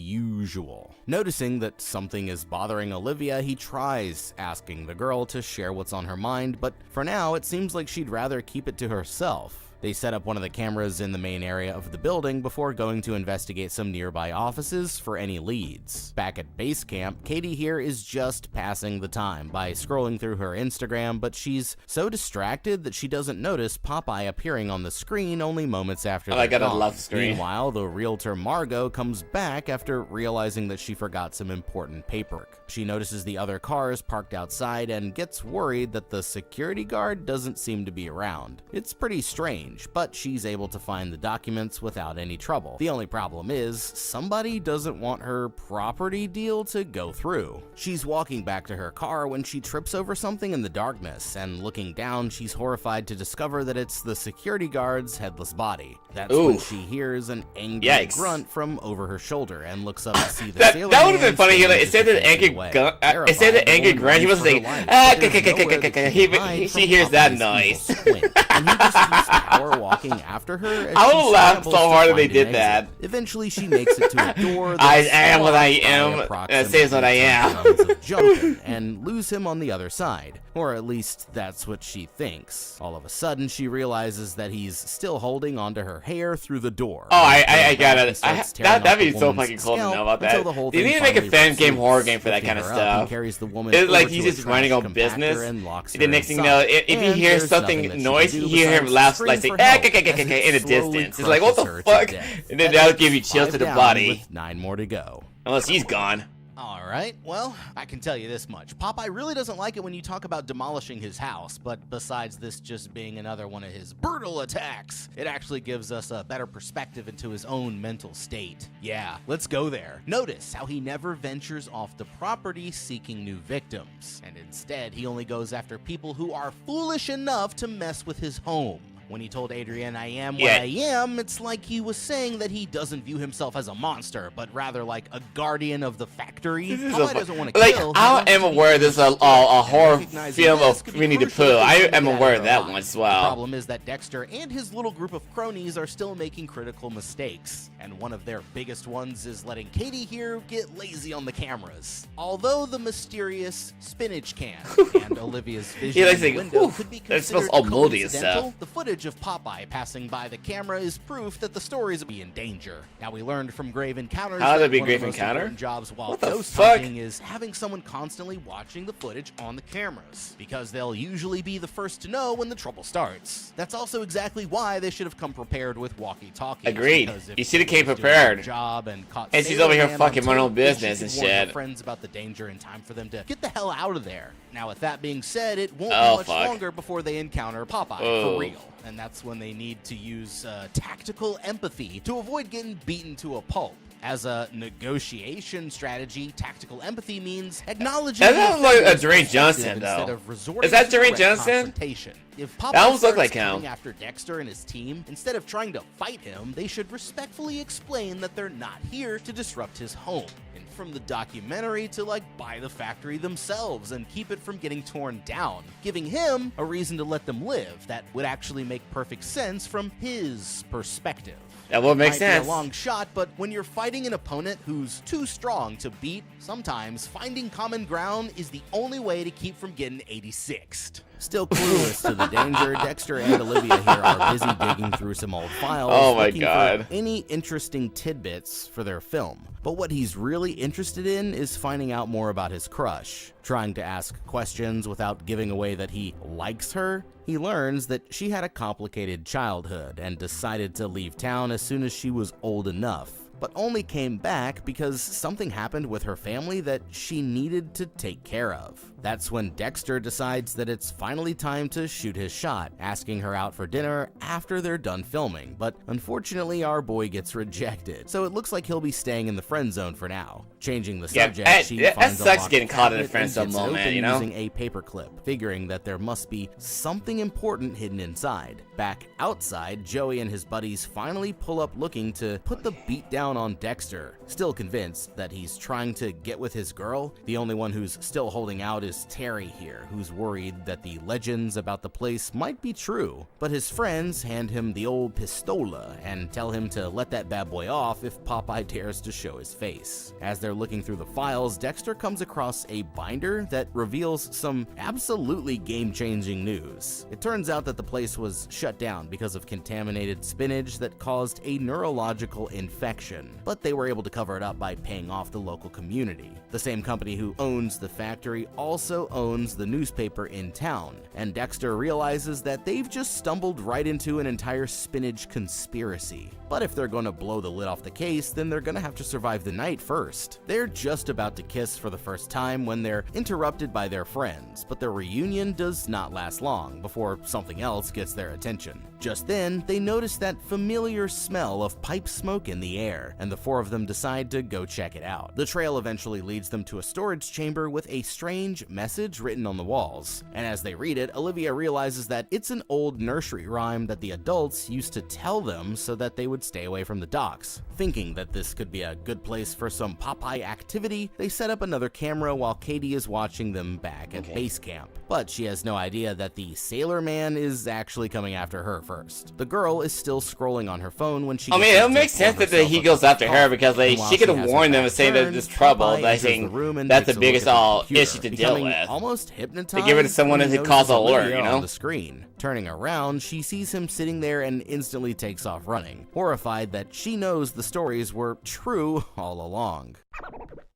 unusual. Noticing that something is bothering Olivia, he tries asking the girl to share what's on her mind, but for now it seems like she'd rather keep it to herself. They set up one of the cameras in the main area of the building before going to investigate some nearby offices for any leads. Back at base camp, Katie here is just passing the time by scrolling through her Instagram, but she's so distracted that she doesn't notice Popeye appearing on the screen only moments after Oh, I they're got a gone. love screen. Meanwhile, the realtor Margot comes back after realizing that she forgot some important paperwork. She notices the other cars parked outside and gets worried that the security guard doesn't seem to be around. It's pretty strange, but she's able to find the documents without any trouble. The only problem is, somebody doesn't want her property deal to go through. She's walking back to her car when she trips over something in the darkness, and looking down, she's horrified to discover that it's the security guard's headless body. That's when Oof. she hears an angry Yikes. grunt from over her shoulder and looks up to see the That Sailor would have Man been funny. He standing like, it said just that a few angry feet away. gun. It said that Terrified, angry the grunt. He woman was runs like, for her life, ah, but there's nowhere that she can hide from he hears that Popeye's noise. evil squint, and he just keeps power walking after her. As I she would've laughed scrambles so to hard if find they an did exit. that. Eventually, she makes it to a door. I that's am what I blocked by am, approximately says what I 10 am. rounds of jumping, and lose him on the other side. Or at least that's what she thinks. All of a sudden, she realizes that he's still holding onto her hair through the door. Oh, I got He it. starts tearing That'd off be the so woman's fucking cool to scalp know about until that. the whole They thing need to make a finally fan game, resumes. horror game for that Lifting kind of her up, he stuff. carries the woman It's like over he's to a just minding trash on business. compactor and locks her The next thing you inside. know, if he And hears there's nothing something that she noise, can do he hear him besides laugh scream like say, for ah, help as in it the slowly distance. It's like, what crushes the her to fuck? death. And then That that'll give you makes chills 5 to the down body. with 9 more to go. Unless he's gone. All right, well, I can tell you this much. Popeye really doesn't like it when you talk about demolishing his house, but besides this just being another one of his brutal attacks, it actually gives us a better perspective into his own mental state. Yeah, let's go there. Notice how he never ventures off the property seeking new victims, and instead he only goes after people who are foolish enough to mess with his home. When he told Adrian, I am what Yeah. I am, it's like he was saying that he doesn't view himself as a monster, but rather like a guardian of the factory. This is Popeye so doesn't want to like, kill. he I wants am to be aware there's a used. horror Recognizing film this of could be Winnie the crucial Pooh. if I they want am to get aware out of of that their one lives. as The well. problem is that Dexter and his little group of cronies are still making critical mistakes, and one of their biggest ones is letting Katie here get lazy on the cameras. Although the mysterious spinach can and Olivia's vision He likes in the to- window whew, could be that smells considered all moldy and coincidental, stuff. the footage footage of Popeye passing by the camera is proof that the stories will be in danger. Now, we learned from Grave Encounters How would that that be one of Grave the most Encounter? important jobs while What the ghost fuck? hunting is having someone constantly watching the footage on the cameras, because they'll usually be the first to know when the trouble starts. That's also exactly why they should have come prepared with walkie-talkies. Agreed. because if You should have came someone's doing their prepared. Job and caught And she's Sailor over here Man on fucking minding her own tape, she business could and warn her shit. friends about the danger in time for them to get the hell out of there. Now, with that being said, it won't Oh, be much fuck. longer before they encounter Popeye Oh. for real. And that's when they need to use tactical empathy to avoid getting beaten to a pulp. As a negotiation strategy, tactical empathy means acknowledging That the sounds like a offender's Dwayne perspective Johnson, instead though. of resorting Is that to Dwayne direct Johnson? confrontation. If Popeye That almost looked starts like him. coming after Dexter and his team, instead of trying to fight him, they should respectfully explain that they're not here to disrupt his home. And from the documentary to buy the factory themselves and keep it from getting torn down, giving him a reason to let them live that would actually make perfect sense from his perspective. That would make Might sense. be a long shot, but when you're fighting an opponent who's too strong to beat, sometimes finding common ground is the only way to keep from getting 86'd. Still clueless to the danger, Dexter and Olivia here are busy digging through some old files, Oh my looking God. for any interesting tidbits for their film. But what he's really interested in is finding out more about his crush. Trying to ask questions without giving away that he likes her, he learns that she had a complicated childhood and decided to leave town as soon as she was old enough, but only came back because something happened with her family that she needed to take care of. That's when Dexter decides that it's finally time to shoot his shot, asking her out for dinner after they're done filming, but unfortunately our boy gets rejected, so it looks like he'll be staying in the friend zone for now. Changing the Yeah, subject, that- she that finds a sucks locked getting caught in a cabinet friend and zone gets it moment, open you know? using a paperclip, figuring that there must be something important hidden inside. Back outside, Joey and his buddies finally pull up looking to put the beat down on Dexter. Still convinced that he's trying to get with his girl, the only one who's still holding out is Terry here, who's worried that the legends about the place might be true. But his friends hand him the old pistola and tell him to let that bad boy off if Popeye dares to show his face. As they're looking through the files, Dexter comes across a binder that reveals some absolutely game-changing news. It turns out that the place was shut down because of contaminated spinach that caused a neurological infection, but they were able to cover it up by paying off the local community. The same company who owns the factory also owns the newspaper in town, and Dexter realizes that they've just stumbled right into an entire spinach conspiracy. But if they're going to blow the lid off the case, then they're going to have to survive the night first. They're just about to kiss for the first time when they're interrupted by their friends, but their reunion does not last long before something else gets their attention. Just then, they notice that familiar smell of pipe smoke in the air, and the four of them decide to go check it out. The trail eventually leads them to a storage chamber with a strange message written on the walls, and as they read it, Olivia realizes that it's an old nursery rhyme that the adults used to tell them so that they would stay away from the docks. Thinking that this could be a good place for some Popeye activity, they set up another camera while Katie is watching them back at base camp. But she has no idea that the Sailor Man is actually coming after her first. The girl is still scrolling on her phone when she I mean, gets it sent to makes sense pour that herself he a goes cup of after her coffee. because And while she could she have has her warned them and back saying that turned, there's trouble. Popeye I enters think the room and that's takes the a look biggest at the all computer, issue to deal becoming with. almost hypnotized. give it to someone when he who calls notices alert, Olivia you know? on the screen. Turning around, she sees him sitting there and instantly takes off running, horrified that she knows the stories were true all along.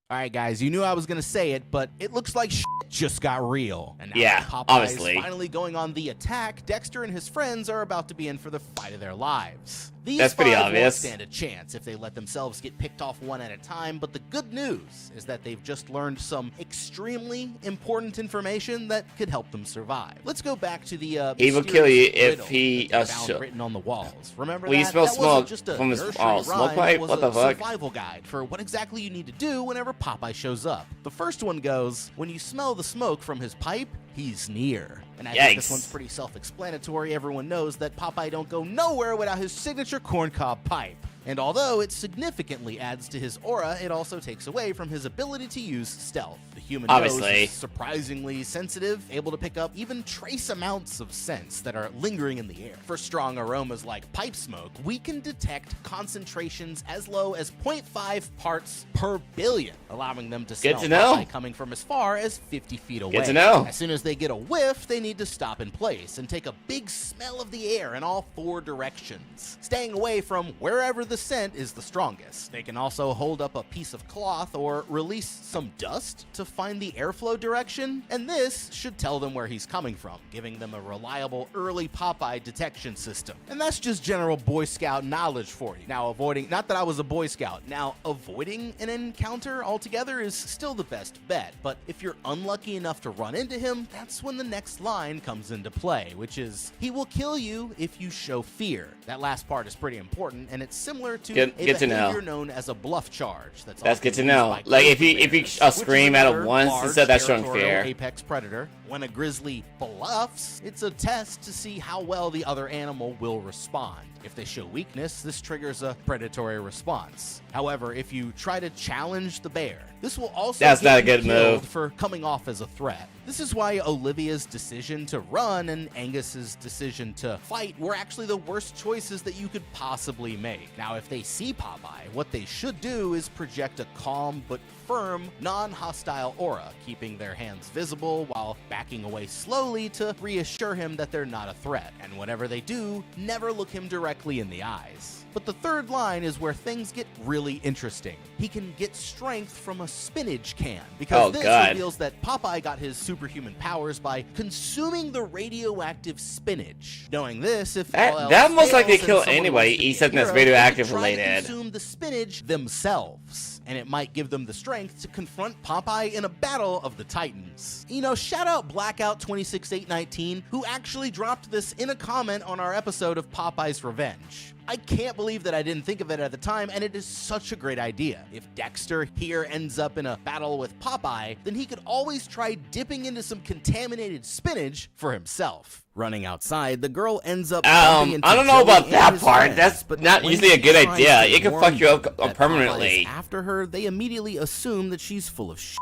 Alright guys, you knew I was gonna say it, but it looks like shit just got real. And now Yeah, that Popeye obviously. is finally going on the attack, Dexter and his friends are about to be in for the fight of their lives. These That's pretty five won't obvious. stand a chance if they let themselves get picked off one at a time, but the good news is that they've just learned some extremely important information that could help them survive. Let's go back to the He will kill you mysterious if riddle he- that they found sure. written on the walls. Remember Will you that? smell That wasn't smoke just a from his- nursery smoke rhyme, pipe? it was What the a fuck? survival guide for what exactly you need to do whenever Popeye shows up. The first one goes, when you smell the smoke from his pipe, he's near. And I think this Yikes. one's pretty self-explanatory. Everyone knows that Popeye don't go nowhere without his signature corncob pipe. And although it significantly adds to his aura, it also takes away from his ability to use stealth. The human nose Obviously. is surprisingly sensitive, able to pick up even trace amounts of scents that are lingering in the air. For strong aromas like pipe smoke, we can detect concentrations as low as 0.5 parts per billion, allowing them to smell to know. Popeye coming from as far as 50 feet away. Good to know. As soon as they get a whiff, they need to stop in place and take a big smell of the air in all 4 directions, staying away from wherever the scent is the strongest. They can also hold up a piece of cloth or release some dust to find the airflow direction, and this should tell them where he's coming from, giving them a reliable early Popeye detection system. And that's just general Boy Scout knowledge for you. Now, not that I was a Boy Scout, now avoiding an encounter altogether is still the best bet, but if you're unlucky enough to run into him, that's when the next line comes into play, which is, he will kill you if you show fear. That last part is pretty important, and it's similar to Good a to know. behavior known as a bluff charge. That's That's often good to used know. by Like, if grizzly you bears, scream which is at it another once large instead of that showing territorial fear. apex predator. When a grizzly bluffs, it's a test to see how well the other animal will respond. If they show weakness, this triggers a predatory response. However, if you try to challenge the bear, this will also That's get not a you good killed move. for coming off as a threat. This is why Olivia's decision to run and Angus's decision to fight were actually the worst choices that you could possibly make. Now, if they see Popeye, what they should do is project a calm but firm, non-hostile aura, keeping their hands visible while backing away slowly to reassure him that they're not a threat. And whatever they do, never look him directly in the eyes. But the third line is where things get really interesting. He can get strength from a spinach can, because this reveals that Popeye got his superhuman powers by consuming the radioactive spinach. Knowing this, if all else that most likely fails and kill someone anybody wants to be except a that's hero, they could radioactive try to related. consume the spinach themselves, and it might give them the strength to confront Popeye in a battle of the Titans. You know, shout out Blackout 26819, who actually dropped this in a comment on our episode of Popeye's Revenge. I can't believe that I didn't think of it at the time, and it is such a great idea. If Dexter here ends up in a battle with Popeye, then he could always try dipping into some contaminated spinach for himself. Running outside, the girl ends up bumping into I don't know Joey about and that his part. friends, That's but not when usually a she good tries idea. to It can warn fuck you up them that permanently. Popeye is after her, they immediately assume that she's full of shit.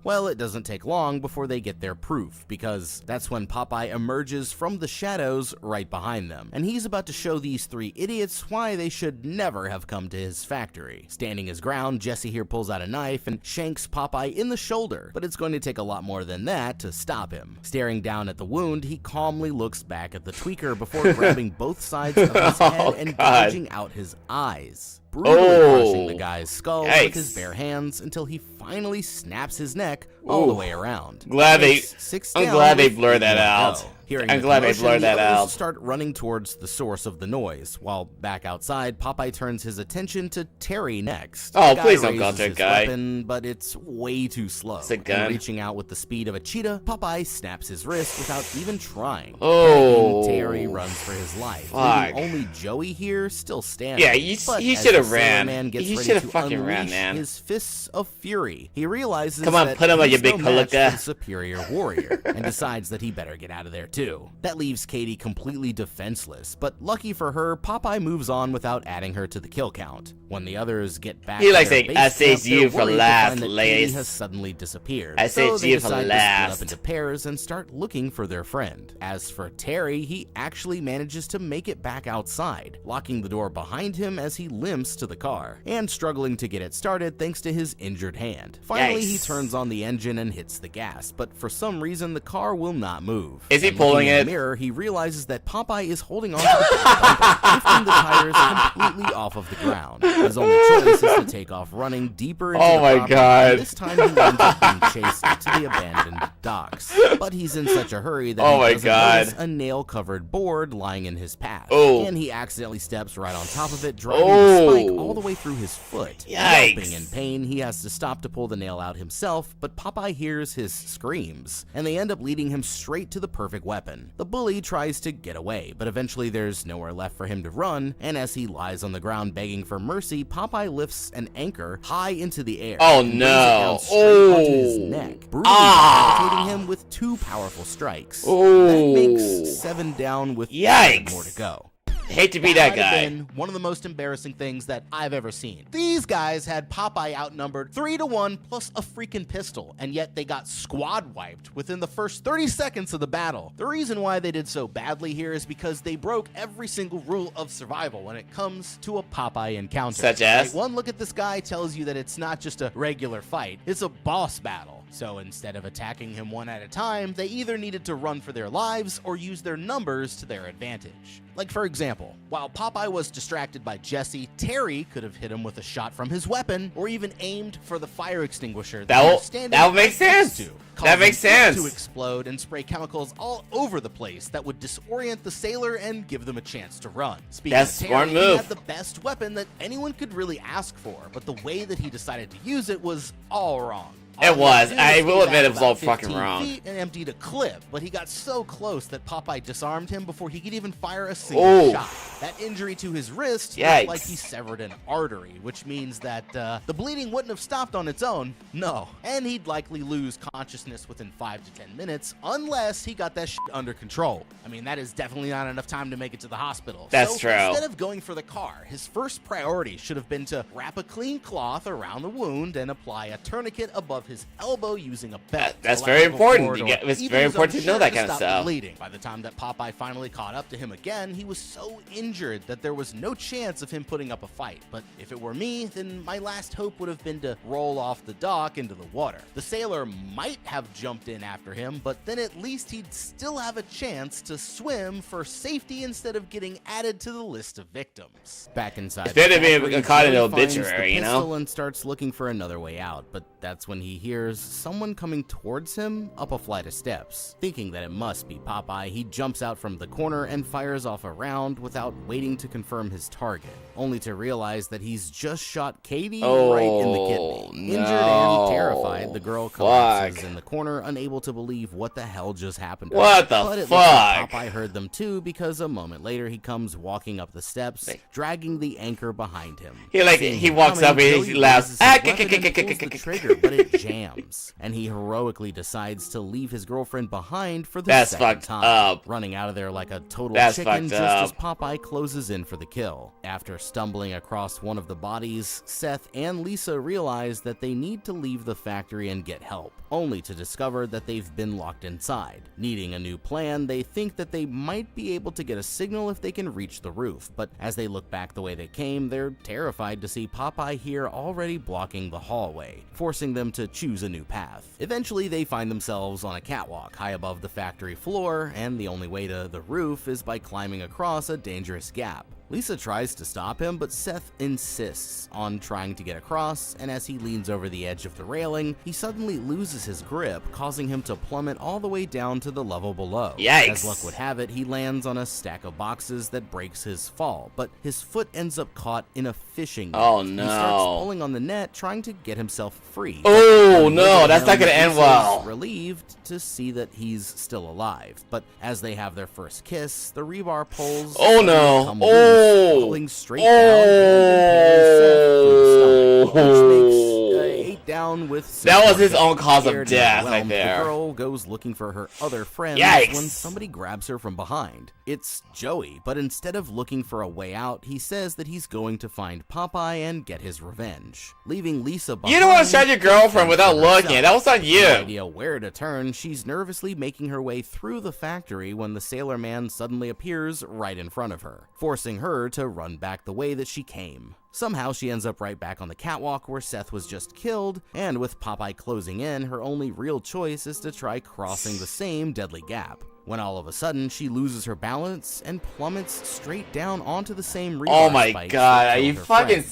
Well, it doesn't take long before they get their proof, because that's when Popeye emerges from the shadows right behind them, and he's about to show these 3 idiots why they should never have come to his factory. Standing his ground, Jesse here pulls out a knife and shanks Popeye in the shoulder, but it's going to take a lot more than that to stop him. Staring down at the wound, he calmly looks back at the tweaker before grabbing both sides of his head and gouging out his eyes, brutally crushing the guy's skull with his bare hands until he finally snaps his neck all the way around. I'm glad they with blurred that 8 more to out. go. Hearing I'm the glad they commotion, blurred the that others out. start running towards the source of the noise, while back outside, Popeye turns his attention to Terry next. Oh, The guy please don't go raises to a his guy. weapon, but it's way too slow. It's a And gun. reaching out with the speed of a cheetah, Popeye snaps his wrist without even trying. Oh. Terry runs for his life, Fuck. leaving only Joey here still standing. Yeah, But he as should the have Sailor ran. Man gets He ready should have to fucking ran, unleash man. his fists of fury, he realizes Come on, that put him on he's your big no match for palooka. the superior warrior, and decides that he better get out of there too. That leaves Katie completely defenseless, but lucky for her, Popeye moves on without adding her to the kill count. When the others get back He to likes their to base camp, SA's you they're for worried to last, find that Lace. Katie has suddenly disappeared. SA's So they you for decide to split last. up into pairs and start looking for their friend. As for Terry, he actually manages to make it back outside, locking the door behind him as he limps to the car, and struggling to get it started thanks to his injured hand. Finally, he Yikes. turns on the engine and hits the gas, but for some reason the car will not move. Is he And pulling looking in it? the mirror, he realizes that Popeye is holding on to the bumper, lifting the tires completely off of the ground. His only choice is to take off running deeper into Oh the my property, God. and this time he ends up being chased to the abandoned docks. But he's in such a hurry that Oh he my doesn't God. notice a nail-covered board lying in his path. Oh. And he accidentally steps right on top of it, driving the spike Oh. all the way through his foot. Yikes. Yelping in pain, he has to stop to pull the nail out himself, but Popeye hears his screams, and they end up leading him straight to the perfect weapon. The bully tries to get away, but eventually there's nowhere left for him to run, and as he lies on the ground begging for mercy, Popeye lifts an anchor high into the air. Oh, and brings it no. down straight onto his Oh. neck, brutally Ah. decapitating him with 2 powerful strikes. Oh. That makes 7 down with 5 Yikes. more to go. Hate to be that might have guy. been one of the most embarrassing things that I've ever seen. These guys had Popeye outnumbered 3-1 plus a freaking pistol, and yet they got squad wiped within the first 30 seconds of the battle. The reason why they did so badly here is because they broke every single rule of survival when it comes to a Popeye encounter. Such as? Right, one look at this guy tells you that it's not just a regular fight, it's a boss battle. So instead of attacking him one at a time, they either needed to run for their lives or use their numbers to their advantage. Like for example, while Popeye was distracted by Jesse, Terry could have hit him with a shot from his weapon or even aimed for the fire extinguisher That he will- was standing that would make right next sense. to, That makes causing it sense. to explode and spray chemicals all over the place that would disorient the sailor and give them a chance to run. Speaking That's of smart Terry, he move. had the best weapon that anyone could really ask for, but the way that he decided to use it was all wrong. It All he was. did I stay will admit back it was all about fucking 15 wrong. feet and emptied a clip, but he got so close that Popeye disarmed him before he could even fire a single Oh. shot. That injury to his wrist Yikes. looked like he severed an artery, which means that the bleeding wouldn't have stopped on its own. No. And he'd likely lose consciousness within 5 to 10 minutes unless he got that shit under control. I mean, that is definitely not enough time to make it to the hospital. That's so true. Instead of going for the car, his first priority should have been to wrap a clean cloth around the wound and apply a tourniquet above his elbow using a belt. That's to very allow him important. forward You or get- it's even very his own important to know shirt that kind of stop the stuff. bleeding. By the time that Popeye finally caught up to him again, he was so injured that there was no chance of him putting up a fight. But if it were me, then my last hope would have been to roll off the dock into the water. The sailor might have jumped in after him, but then at least he'd still have a chance to swim for safety instead of getting added to the list of victims. Back inside. It's better to be the factory, caught in Joey an finds the obituary, you know? pistol and starts looking for another way out, but that's when he hears someone coming towards him up a flight of steps. Thinking that it must be Popeye, he jumps out from the corner and fires off a round without waiting to confirm his target, only to realize that he's just shot Katie right in the kidney. Injured no. and terrified, the girl Fuck. collapses in the corner, unable to believe what the hell just happened to her. What the But it looks like fuck? Popeye heard them too, because a moment later he comes walking up the steps, dragging the anchor behind him. He Seeing walks him up and coming, he Joey laughs. raises his weapon and pulls the trigger, but it jams, and he heroically decides to leave his girlfriend behind for the That's second fucked time, up. running out of there like a total That's chicken fucked just up. as Popeye closes in for the kill. After stumbling across one of the bodies, Seth and Lisa realize that they need to leave the factory and get help, only to discover that they've been locked inside. Needing a new plan, they think that they might be able to get a signal if they can reach the roof, but as they look back the way they came, they're terrified to see Popeye here already blocking the hallway, forcing them to choose a new path. Eventually, they find themselves on a catwalk high above the factory floor, and the only way to the roof is by climbing across a dangerous gap. Lisa tries to stop him, but Seth insists on trying to get across, and as he leans over the edge of the railing, he suddenly loses his grip, causing him to plummet all the way down to the level below. Yikes. As luck would have it, he lands on a stack of boxes that breaks his fall, but his foot ends up caught in a fishing net. Oh, He starts no. pulling on the net, trying to get himself free. Oh, When he no, looks at that's not him, gonna end Lisa's well. Relieved to see that he's still alive, but as they have their first kiss, the rebar pulls. Oh, no. come loose, Oh. falling straight down and impaling Seth through the stomach, which makes 8 down with. 6 That was more his dead. own cause of Scared and death right overwhelmed, there. The girl goes looking for her other friends Yikes. when somebody grabs her from behind. It's Joey, but instead of looking for a way out, he says that he's going to find Popeye and get his revenge, leaving Lisa behind. You don't want to shot your girlfriend without for looking. herself. That was on No you. idea where to turn, she's nervously making her way through the factory when the sailor man suddenly appears right in front of her, forcing her to run back the way that she came. Somehow she ends up right back on the catwalk where Seth was just killed, and with Popeye closing in, her only real choice is to try crossing the same deadly gap. When all of a sudden she loses her balance and plummets straight down onto the same rebar Oh my spikes god, that are you killed her fucking friend.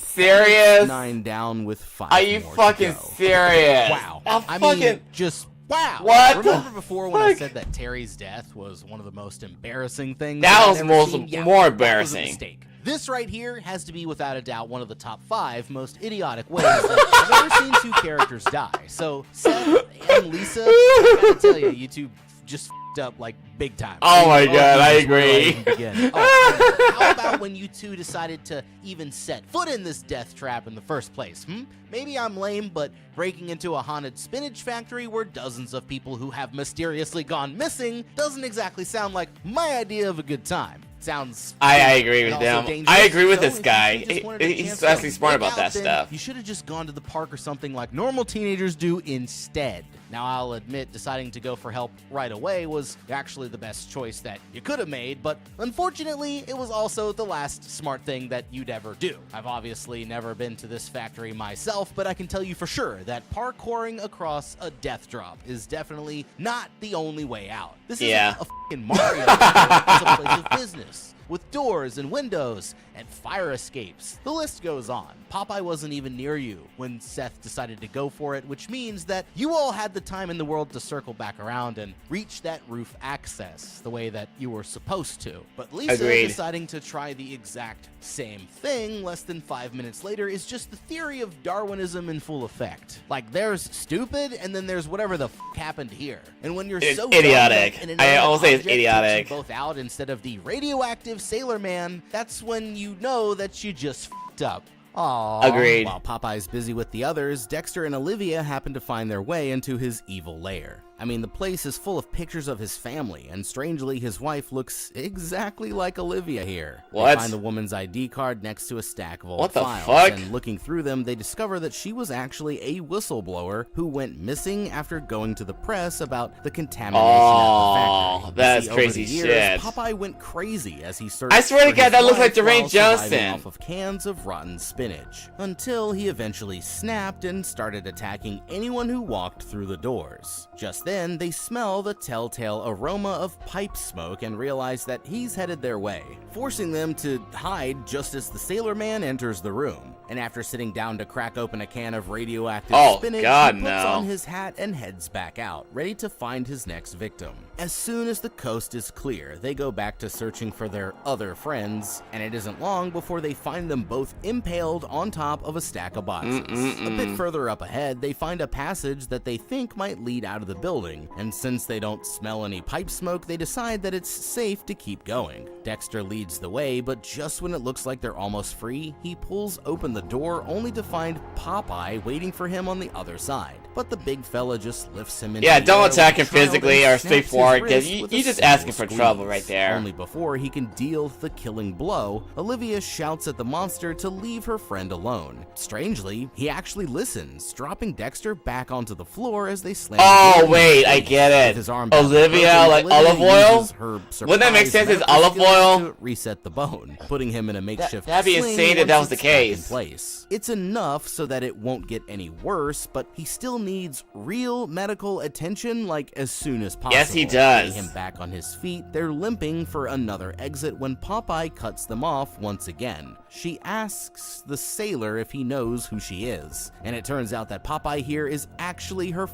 serious? 9 down with 5 Are you more to fucking go. serious? Wow. I'm I fucking. mean, just wow. What Remember the before when I fuck? said that Terry's death was one of the most embarrassing things That I've was ever most- seen? Yeah, more that was a embarrassing. mistake. This right here has to be without a doubt one of the top 5 most idiotic ways that I've ever seen two characters die. So Seth and Lisa, I gotta tell you, you two just f***ed up like big time. Oh my God, I Jesus, where do agree. even begin? Oh, how about when you two decided to even set foot in this death trap in the first place? Maybe I'm lame, but breaking into a haunted spinach factory where dozens of people who have mysteriously gone missing doesn't exactly sound like my idea of a good time. sounds. I agree with and also him. dangerous. I agree with So this if guy. you just wanted a He's chance to actually smart make about out, that then stuff. You should have just gone to the park or something like normal teenagers do instead. Now, I'll admit deciding to go for help right away was actually the best choice that you could have made, but unfortunately, it was also the last smart thing that you'd ever do. I've obviously never been to this factory myself, but I can tell you for sure that parkouring across a death drop is definitely not the only way out. This isn't a fucking Mario. It's a place of business with doors and windows and fire escapes. The list goes on. Popeye wasn't even near you when Seth decided to go for it, which means that you all had the time in the world to circle back around and reach that roof access the way that you were supposed to. But Lisa deciding to try the exact same thing less than 5 minutes later is just the theory of Darwinism in full effect. Like, there's stupid, and then there's whatever the happened here. And when you're so idiotic. I always say it's object idiotic. takes you both out instead of the radioactive Sailor Man, that's when you know that you just f***ed up. Aww. Agreed. While Popeye's busy with the others, Dexter and Olivia happen to find their way into his evil lair. I mean, the place is full of pictures of his family, and strangely, his wife looks exactly like Olivia here. What? They find the woman's ID card next to a stack of old What the files, fuck? and looking through them, they discover that she was actually a whistleblower who went missing after going to the press about the contamination at the factory. You that's see, over crazy the years, shit. Popeye went crazy as he searched I swear to for God, his that looks wife like Dwayne while surviving Johnson. off of cans of rotten spinach, until he eventually snapped and started attacking anyone who walked through the doors. Just then, they smell the telltale aroma of pipe smoke and realize that he's headed their way, forcing them to hide just as the Sailor Man enters the room. And after sitting down to crack open a can of radioactive spinach, God, he puts no. on his hat and heads back out, ready to find his next victim. As soon as the coast is clear, they go back to searching for their other friends, and it isn't long before they find them both impaled on top of a stack of boxes. A bit further up ahead, they find a passage that they think might lead out of the building, and since they don't smell any pipe smoke, they decide that it's safe to keep going. Dexter leads the way, but just when it looks like they're almost free, he pulls open the door only to find Popeye waiting for him on the other side. But the big fella just lifts him into the don't air attack with him a child physically and or snaps his straightforward, because wrist with you're a just single asking for trouble squeeze. right there. Only before he can deal the killing blow, Olivia shouts at the monster to leave her friend alone. Strangely, he actually listens, dropping Dexter back onto the floor as they slam Oh, him in the wait, I face. get it. With his arm back Olivia, broken, like Olivia olive oil? uses her Wouldn't that make surprise sense as medical olive skills oil? to reset the bone, putting him in a makeshift That'd be sling insane if that once was the it's back in case. place. It's enough so that it won't get any worse, but he still needs real medical attention, like as soon as possible. Yes, he does. Getting him back on his feet, they're limping for another exit when Popeye cuts them off once again. She asks the sailor if he knows who she is, and it turns out that Popeye here is actually her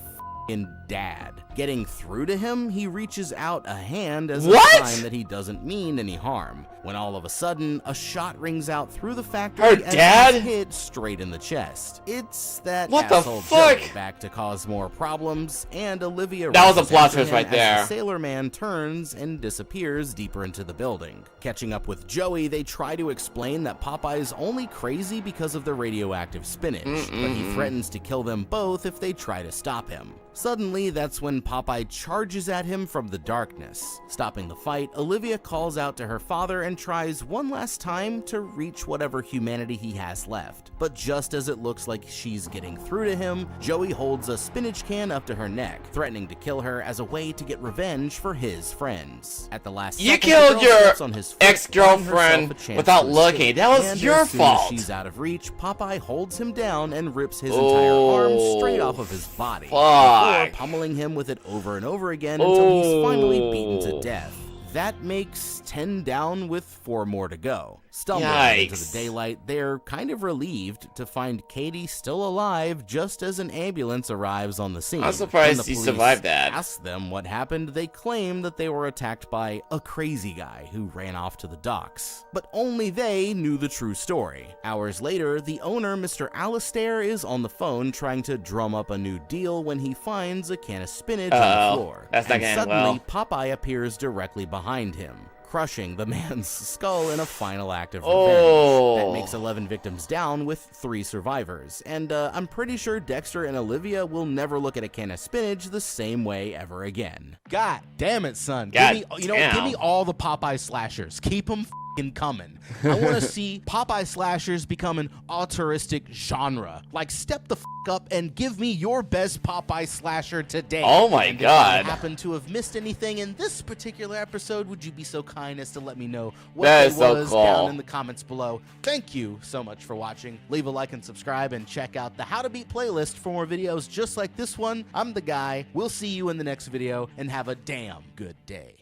dad. Getting through to him, he reaches out a hand as a sign that he doesn't mean any harm, when all of a sudden, a shot rings out through the factory Her and dad? he's hit straight in the chest. It's that What the asshole fuck? Joe back to cause more problems, and Olivia That was a rushes plot after twist him right as there. the Sailor Man turns and disappears deeper into the building. Catching up with Joey, they try to explain that Popeye's only crazy because of the radioactive spinach, but he threatens to kill them both if they try to stop him. Suddenly, that's when Popeye charges at him from the darkness. Stopping the fight, Olivia calls out to her father and tries one last time to reach whatever humanity he has left. But just as it looks like she's getting through to him, Joey holds a spinach can up to her neck, threatening to kill her as a way to get revenge for his friends. At the last You second, killed the girl your slips on his foot, ex-girlfriend buying herself a chance without to looking. escape. That was And your as soon as fault. she's out of reach, Popeye holds him down and rips his entire arm straight off of his body, Fuck. before pummeling him with it over and over again until he's finally beaten to death. That makes 10 down with 4 more to go. Stumbling into Yikes. the daylight, they're kind of relieved to find Katie still alive just as an ambulance arrives on the scene. I'm surprised When the he police survived that. ask them what happened, they claim that they were attacked by a crazy guy who ran off to the docks. But only they knew the true story. Hours later, the owner, Mr. Alistair, is on the phone trying to drum up a new deal when he finds a can of spinach on the floor. That's not And gonna end suddenly, well. Popeye appears directly behind him. crushing the man's skull in a final act of revenge. Oh. That makes 11 victims down with 3 survivors, and I'm pretty sure Dexter and Olivia will never look at a can of spinach the same way ever again. God damn it, son. God Give me all the Popeye slashers. Keep them coming. I want to see Popeye slashers become an altruistic genre. Like, step the up and give me your best Popeye slasher today. Oh my and God. If I happen to have missed anything in this particular episode, would you be so kind as to let me know what That it is so was cool. down in the comments below. Thank you so much for watching. Leave a like and subscribe, and check out the How to Beat playlist for more videos just like this one. I'm the guy. We'll see you in the next video, and have a damn good day.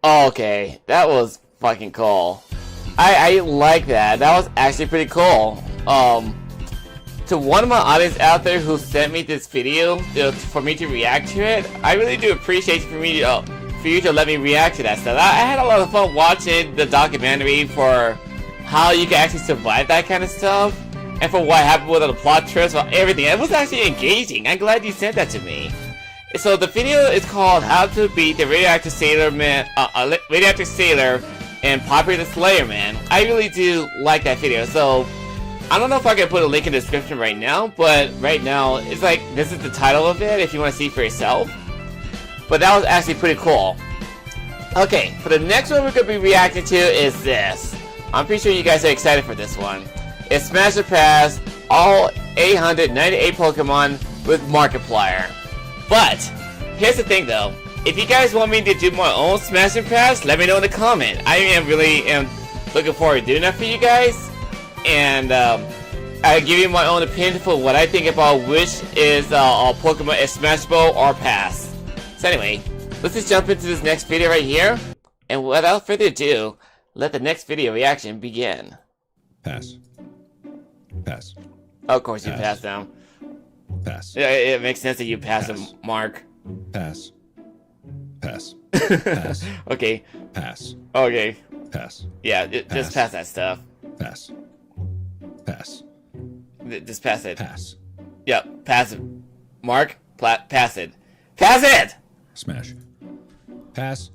Okay, that was fucking cool. I like that. That was actually pretty cool. To one of my audience out there who sent me this video for me to react to it, I really do appreciate for you to let me react to that stuff. I had a lot of fun watching the documentary for how you can actually survive that kind of stuff, and for what happened with the plot twist, everything. It was actually engaging. I'm glad you sent that to me. So the video is called "How to Beat the Radioactive Sailor Man," Radioactive Sailor, and Poppy the Slayer Man. I really do like that video. So I don't know if I can put a link in the description right now, but right now it's like this is the title of it if you want to see for yourself. But that was actually pretty cool. Okay, for the next one we're gonna be reacting to is this. I'm pretty sure you guys are excited for this one. It's Smash or Pass all 898 Pokemon with Markiplier. But here's the thing though, if you guys want me to do my own Smash and Pass, let me know in the comment. I really am looking forward to doing that for you guys, and I'll give you my own opinion for what I think about which is Pokemon is Smashable or Pass. So anyway, let's just jump into this next video right here, and without further ado, let the next video reaction begin. Pass. Pass. Of course you Pass. pass them. Pass. Yeah, it makes sense that you pass Pass. them, Mark. Pass. Pass. Pass. Okay. Pass. Okay. Pass. Yeah, just Pass. pass that stuff. Pass. Pass. Just pass it. Pass. Yep, pass it. Mark, pass it. Pass it! Smash. Pass.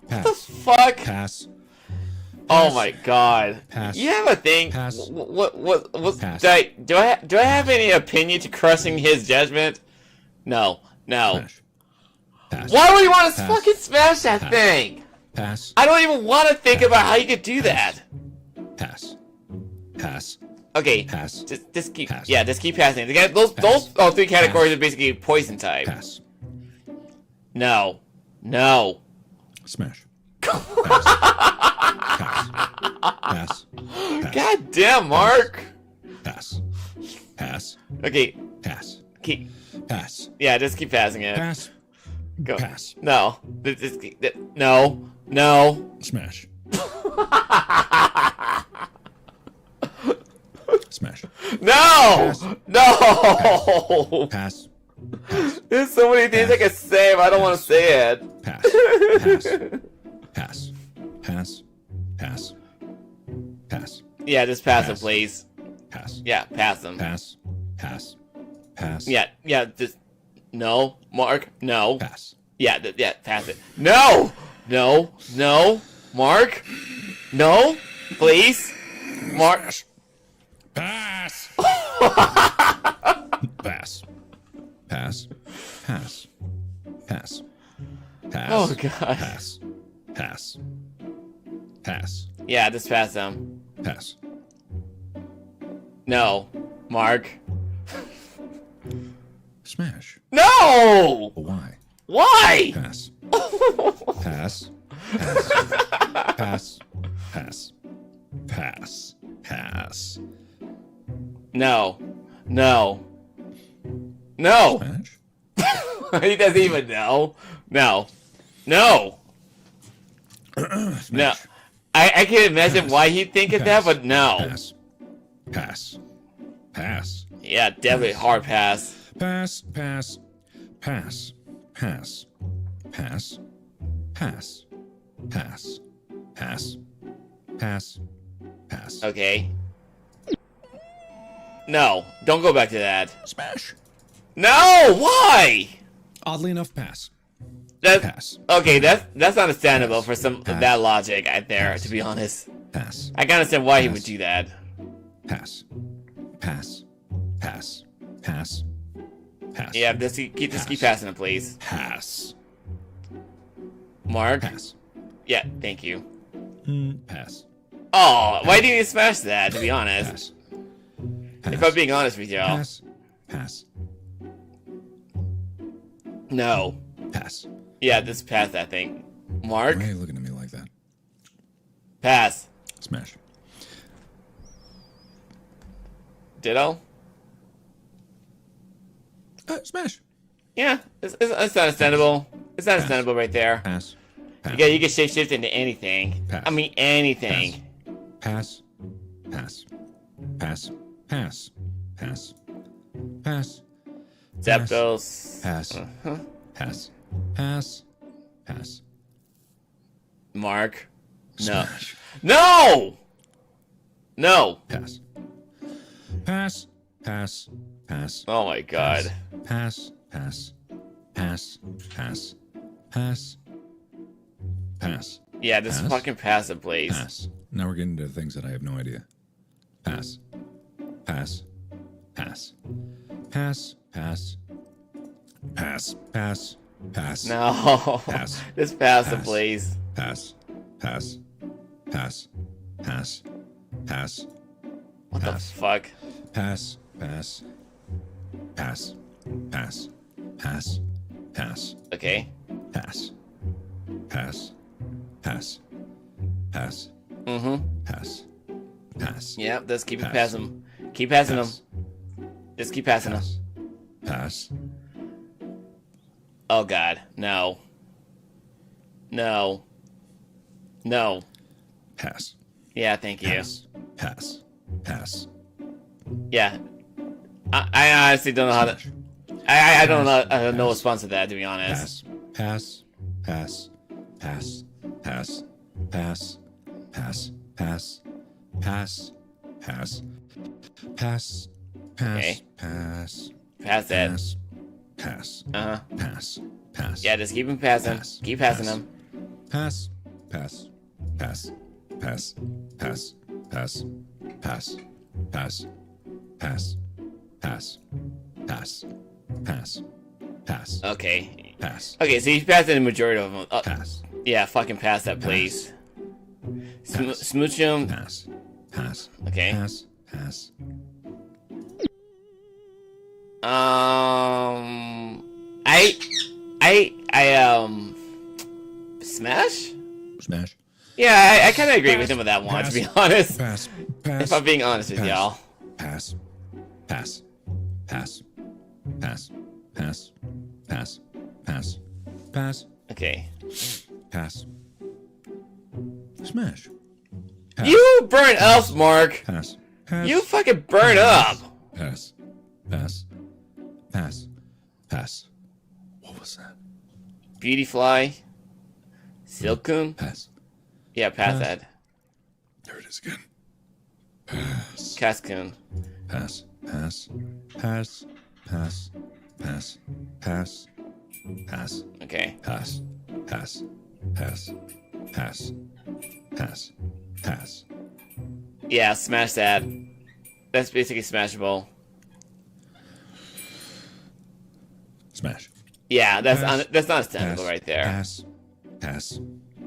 The Pass. fuck? Pass. Oh my god. Pass. You have a thing? Pass. What Pass. do I have any opinion to crushing his judgment? No. No. Smash. Pass. Why would you want to Pass. fucking smash that Pass. thing? Pass. I don't even want to think about how you could do that. Pass. Pass. Okay. Pass. Just keep Pass. Yeah, just keep passing. Those Pass. three categories Pass. are basically poison type. Pass. No. No. Smash. Pass. Pass. Pass. Pass. God damn, Mark. Pass. Pass. Okay. Pass. Keep Pass. Yeah, just keep passing it. Pass. Go. Pass. No. No. No. Smash. Smash. No! Pass. No! Pass. There's so many things I can say, but I don't want to say it. Pass. Pass. Pass. Pass. Pass. Pass. Yeah, just pass them, Pass. please. Pass. Yeah, pass them. Pass. Pass. Pass. Yeah, just... No, Mark, no. Pass. Yeah, pass it. No! No, no, Mark, no, please, Mark. Pass. Pass. Pass. Pass. Pass. Pass. Oh, God. Pass. Pass. Pass. Yeah, just pass them. Pass. No, Mark. Smash. No! Why? Why? Pass. Pass. Pass. Pass. Pass. Pass. Pass. No, no, no. Smash. He doesn't even know. No, no, no. Smash. I can imagine why he'd think of that, but no. Pass. Pass. Pass. Yeah, definitely hard pass. Pass. Pass. Pass. Pass. Pass. Pass. Pass. Pass. Pass. Pass. Okay. No, don't go back to that. Smash. No, why? Oddly enough, pass. That's Pass. okay. That's understandable for some Pass. that logic out there. Pass. To be honest, Pass. I can understand why he Pass. would do that. Pass. Pass. Pass. Pass. Pass. Yeah, just keep Pass. passing him, please. Pass. Mark. Pass. Yeah, thank you. Pass. Oh, why didn't you smash that? To be honest, Pass. if I'm being honest with y'all, Pass. Pass. no. Pass. Yeah, just pass that thing. Mark, Why are you looking at me like that? pass. Smash. Ditto. Smash. Yeah, it's understandable. It's understandable right there. Pass. Pass. Yeah, you can shapeshift into anything. Pass. I mean, anything. Pass. Pass. Pass. Pass. Pass. Pass. Zapdos. Pass. Pass. Pass. Pass. Mark. No. Smash. No! No! Pass. Pass. Pass. Pass. Oh my god. Pass. Pass. Pass. Pass. Pass. Pass. Yeah, just Pass. fucking pass it, please. Pass. Now we're getting into things that I have no idea. Pass. Pass. Pass. Pass. Pass. Pass. Pass. Pass. No. Pass. Just pass it, Pass. please. Pass. Pass. Pass. Pass. Pass. What Pass. the fuck? Pass. Pass. Pass. Pass. Pass. Pass. Okay. Pass. Pass. Pass. Pass. Mm-hmm. Pass. Pass. Yep, just keep Pass. passing him. Keep passing him. Pass. Just keep passing him. Pass. Pass. Oh god. No. No. No. Pass. Yeah, thank you. Pass. Pass. Pass. Yeah. I honestly don't know how to... I don't know. I have no response to that, to be honest. Pass. Pass. Pass. Pass. Pass. Pass. Pass. Pass. Pass. Pass. Pass. Okay. Pass. Pass that. Pass. Pass. Uh-huh. Pass. Pass. Yeah, just keep him passing. Pass. Keep passing Pass. him. Pass. Pass. Pass. Pass. Pass. Pass. Pass. Pass. Pass. Pass. Pass. Pass. Pass. Okay. Pass. Okay, so he's passing the majority of them. Pass. Yeah, fucking pass that, please. Pass. Smooch him. Pass. Pass. Okay. Pass. Pass. Smash? Smash. Yeah, I kind of agree with him with that one, to be honest. Pass. Pass. If I'm being honest with Pass. y'all. Pass. Pass. Pass. Pass. Pass. Pass. Pass. Pass. Okay. Pass. Smash. Pass. You burn up, Mark. Pass. Pass. You fucking burn up. Pass. Pass. Pass. Pass. What was that? Beautyfly. Silcoon. Pass. Yeah, pass Pass. that. There it is again. Pass. Cascoon. Pass. Pass. Pass. Pass. Pass. Pass. Pass. Okay. Pass. Pass. Pass. Pass. Pass. Pass. Yeah, smash that. That's basically smashable. Smash. Yeah, that's Pass. that's not understandable Pass. right there. Pass. Pass.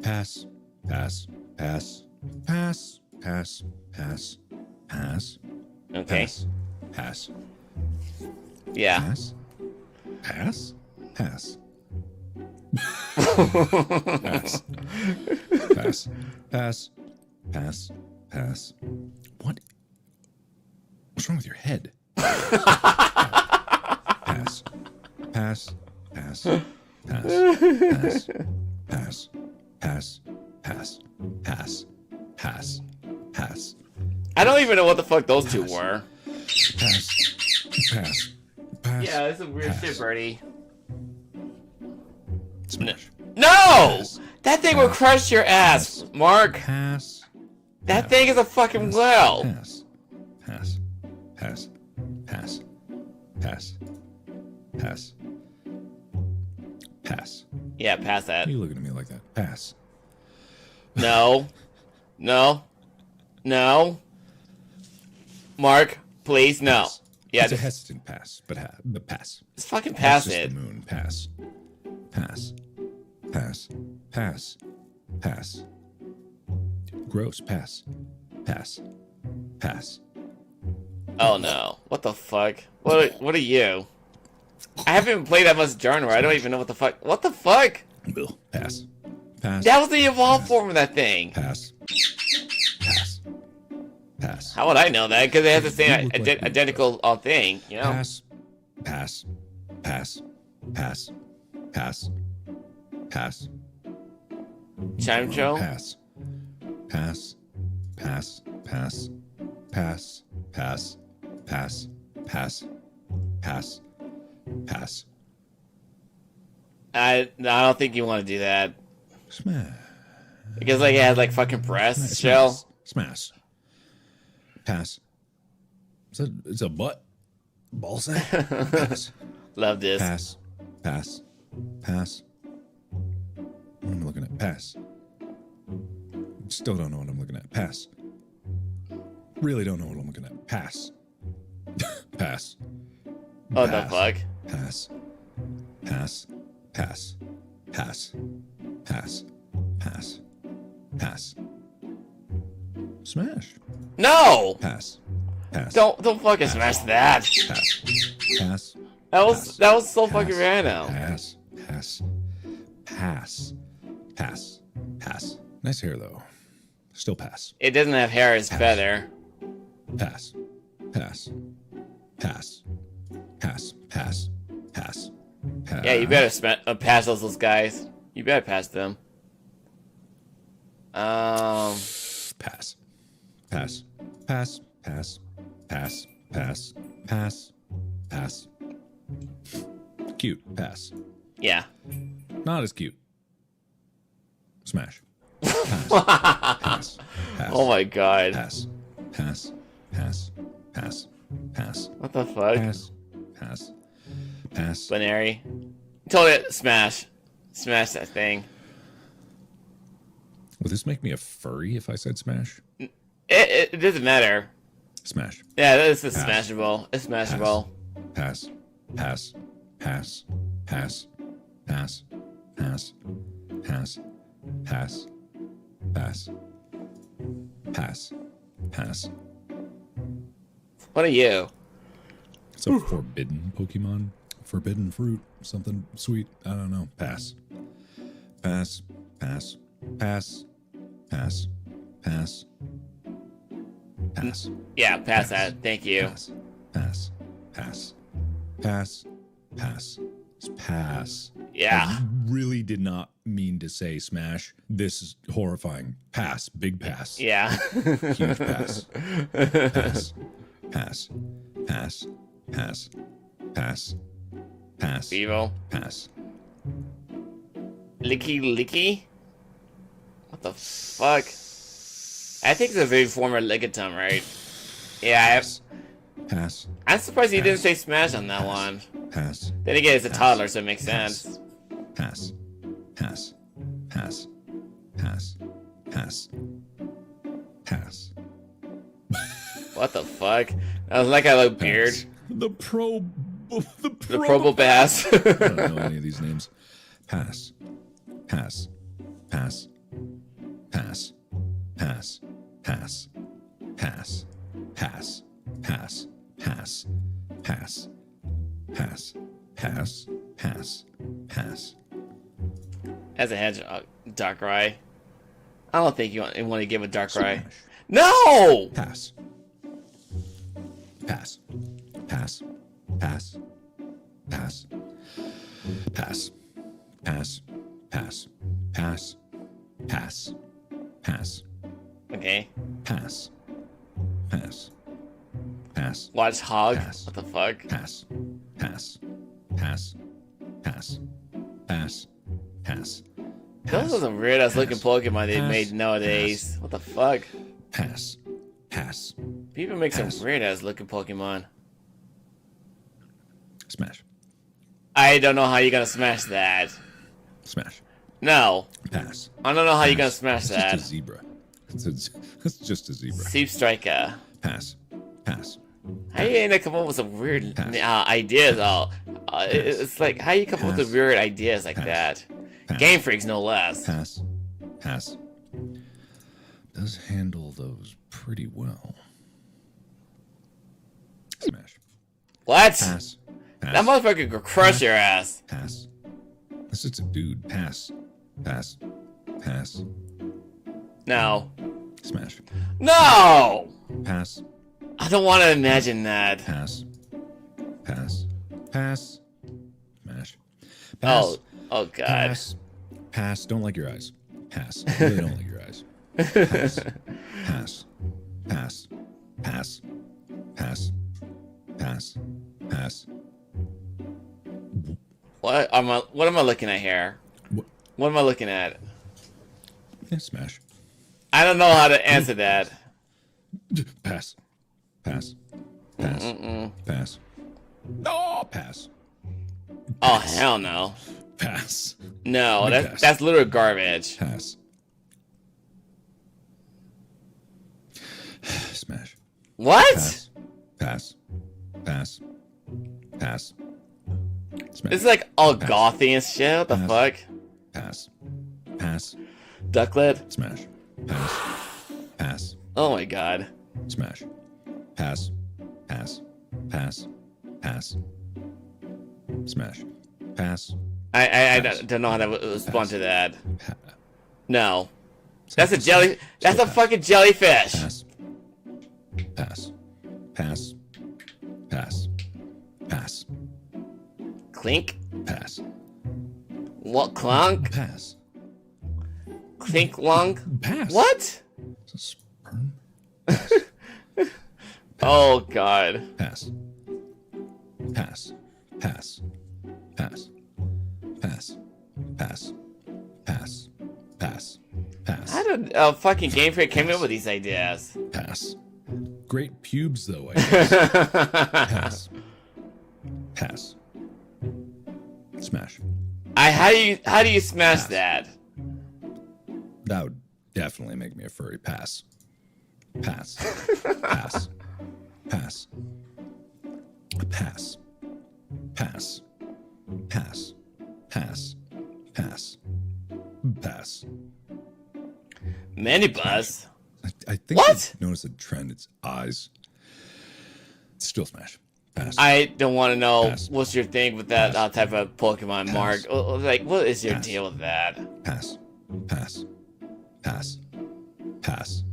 Pass. Pass. Pass. Pass. Pass. Pass. Pass. Okay. Pass. Pass. Yeah. Pass. Pass. Pass. Pass. Pass. Pass. Pass. Pass. What? What's wrong with your head? Pass. Pass. Pass. Pass. Pass. Pass. Pass. Pass. Pass. Pass. Pass. I don't even know what the fuck those two were. Pass. Pass. Pass. Yeah, that's some weird Pass. shit, Birdie. Smash. No! Pass. That thing will crush your ass, Mark. Pass. That thing is a fucking well. Pass. Pass. Pass. Pass. Pass. Pass. Pass. Yeah, pass Why that. are you looking at me like that? Pass. No. No. No. Mark, please, no. Pass. Yeah, It's a just, hesitant pass, but pass. just fucking That's pass just it. the moon. Pass. Pass. Pass. Pass. Pass. Gross. Pass. Pass. Pass. Oh no. What the fuck? What are you? I haven't even played that much Jarnor. I don't even know what the fuck. What the fuck? Bill. Pass. Pass. That was the evolved form of that thing. Pass. Pass. Pass. How would I know that? Because it has the You same look like me, identical thing, you know? Pass. Pass. Pass. Pass. Pass. Pass. Chime Joe? Pass. Pass. Pass. Pass. Pass. Pass. Pass. Pass. Pass. Pass. I don't think you want to do that. Smash. Because like it has like fucking breasts, shell. Smash. Pass. It's a butt. Ball sack. Pass. Love this. Pass. Pass. Pass. What am I looking at? Pass. Still don't know what I'm looking at. Pass. Really don't know what I'm looking at. Pass. Pass. What the Pass. fuck? Pass. Pass. Pass. Pass. Pass. Pass. Pass. Smash. No! Pass. Pass. Don't fucking smash that. Pass. Pass. That was so Pass. fucking random. Pass. Pass. Pass. Pass. Pass. Nice hair though. Still pass. It doesn't have hair, it's feather. Pass. Pass. Pass. Pass. Pass. Pass. Pass. Yeah, you better pass those guys. You better pass them. Pass. Pass. Pass. Pass. Pass. Pass. Pass. Pass. Cute. Pass. Yeah. Not as cute. Smash. Pass. Pass. Pass. Oh my god. Pass. Pass. Pass. Pass. Pass. What the fuck? Pass. Pass. Pass. Binary. Told it, smash. Smash that thing. Would this make me a furry if I said smash? It doesn't matter. Smash. Yeah, this is Pass. smashable. It's smashable. Pass. Pass. Pass. Pass. Pass. Pass. Pass. Pass. Pass. Pass. Pass. What are you? It's a forbidden Pokemon. Forbidden fruit. Something sweet. I don't know. Pass. Pass. Pass. Pass. Pass. Pass. Pass. Yeah, pass that. Thank you. Pass. Pass. Pass. Pass. Pass. Pass. Yeah. I really did not mean to say smash. This is horrifying. Pass. Big pass. Yeah. Huge pass. Pass. Pass. Pass. Pass. Pass. Pass. Bevo. Pass. Licky? What the fuck? I think it's a very former Lickitung, right? Yeah, Pass. I'm surprised he didn't say smash on that one. Pass. Then again, it's a toddler, so it makes sense. Pass. Pass. Pass. Pass. Pass. Pass. What the fuck? That was like a little beard. Pass. The The Probo Bass. I don't know any of these names. Pass. Pass. Pass. Pass. Pass. Pass. Pass. Pass. Pass. Pass. Pass. Pass. Pass. Pass. Pass. As a hedgehog, Darkrai. I don't think you want to give a Darkrai. Smash. No! Pass. Pass. Pass. Pass. Pass. Pass. Pass. Pass. Pass. Pass. Pass. Okay. Pass. Pass. Pass. Watch Hog. Pass. What the fuck? Pass. Pass. Pass. Pass. Pass. Pass. Those are some weird ass looking Pokemon they Pass. made nowadays. What the fuck? Pass. Pass. People make some Pass. weird ass looking Pokemon. Smash. I don't know how you're gonna smash that. Smash. No. Pass. I don't know how you're gonna Pass. smash It's that. just a zebra. It's just a zebra. Soup Striker. Pass. Pass. How you gonna come up with some weird Pass. ideas? It's like, how you come up with Pass. the weird ideas like Pass. that? Pass. Game Freaks, no less. Pass. Pass. Does handle those pretty well. Smash. What? Pass. Pass. That motherfucker could crush your ass. Pass. That's just a dude. Pass. Pass. Pass. No. Smash. No! Pass. I don't want to imagine that. Pass. Pass. Pass. Smash. Pass. Oh god. Pass. Pass. Don't like your eyes. Pass. I really don't like your eyes. Pass. Pass. Pass. Pass. Pass. Pass. Pass. What am I looking at here? What am I looking at? Yeah, smash. I don't know how to answer that. Pass. Pass. Pass. Pass. No. Pass. Oh hell no. Pass. No, Pass. that's literal garbage. Pass. Smash. What? Pass. Pass. Pass. Pass. Smash. This is like all Pass. gothy and shit. What the Pass. fuck? Pass. Pass. Ducklet? Smash. Pass. Pass. Oh my god. Smash. Pass. Pass. Pass. Pass. Smash. Pass. I Pass. don't know how to respond Pass. to that. Pa- No. That's a jelly. That's a Pass. fucking jellyfish. Pass. Pass. Pass. Pass. Pass. Clink? Pass. What? Clunk? Pass. Clink lung? Pass. What? Is it sperm? Oh god. Pass. Pass. Pass. Pass. Pass. Pass. Pass. Pass. Pass. How did fucking Game Freak came up with these ideas? Pass. Great pubes, though, I guess. Pass. Pass. Smash. How do you smash Pass. that? That would definitely make me a furry. Pass. Pass. Pass. Pass. Pass. Pass. Pass. Pass. Pass. Pass. Minibus? I think What? I've noticed a trend. It's eyes. Still smash. Pass. I don't want to know Pass. what's your thing with that Pass. type of Pokemon, Pass. Mark. Like, what is your Pass. deal with that? Pass. Pass. Pass. Pass.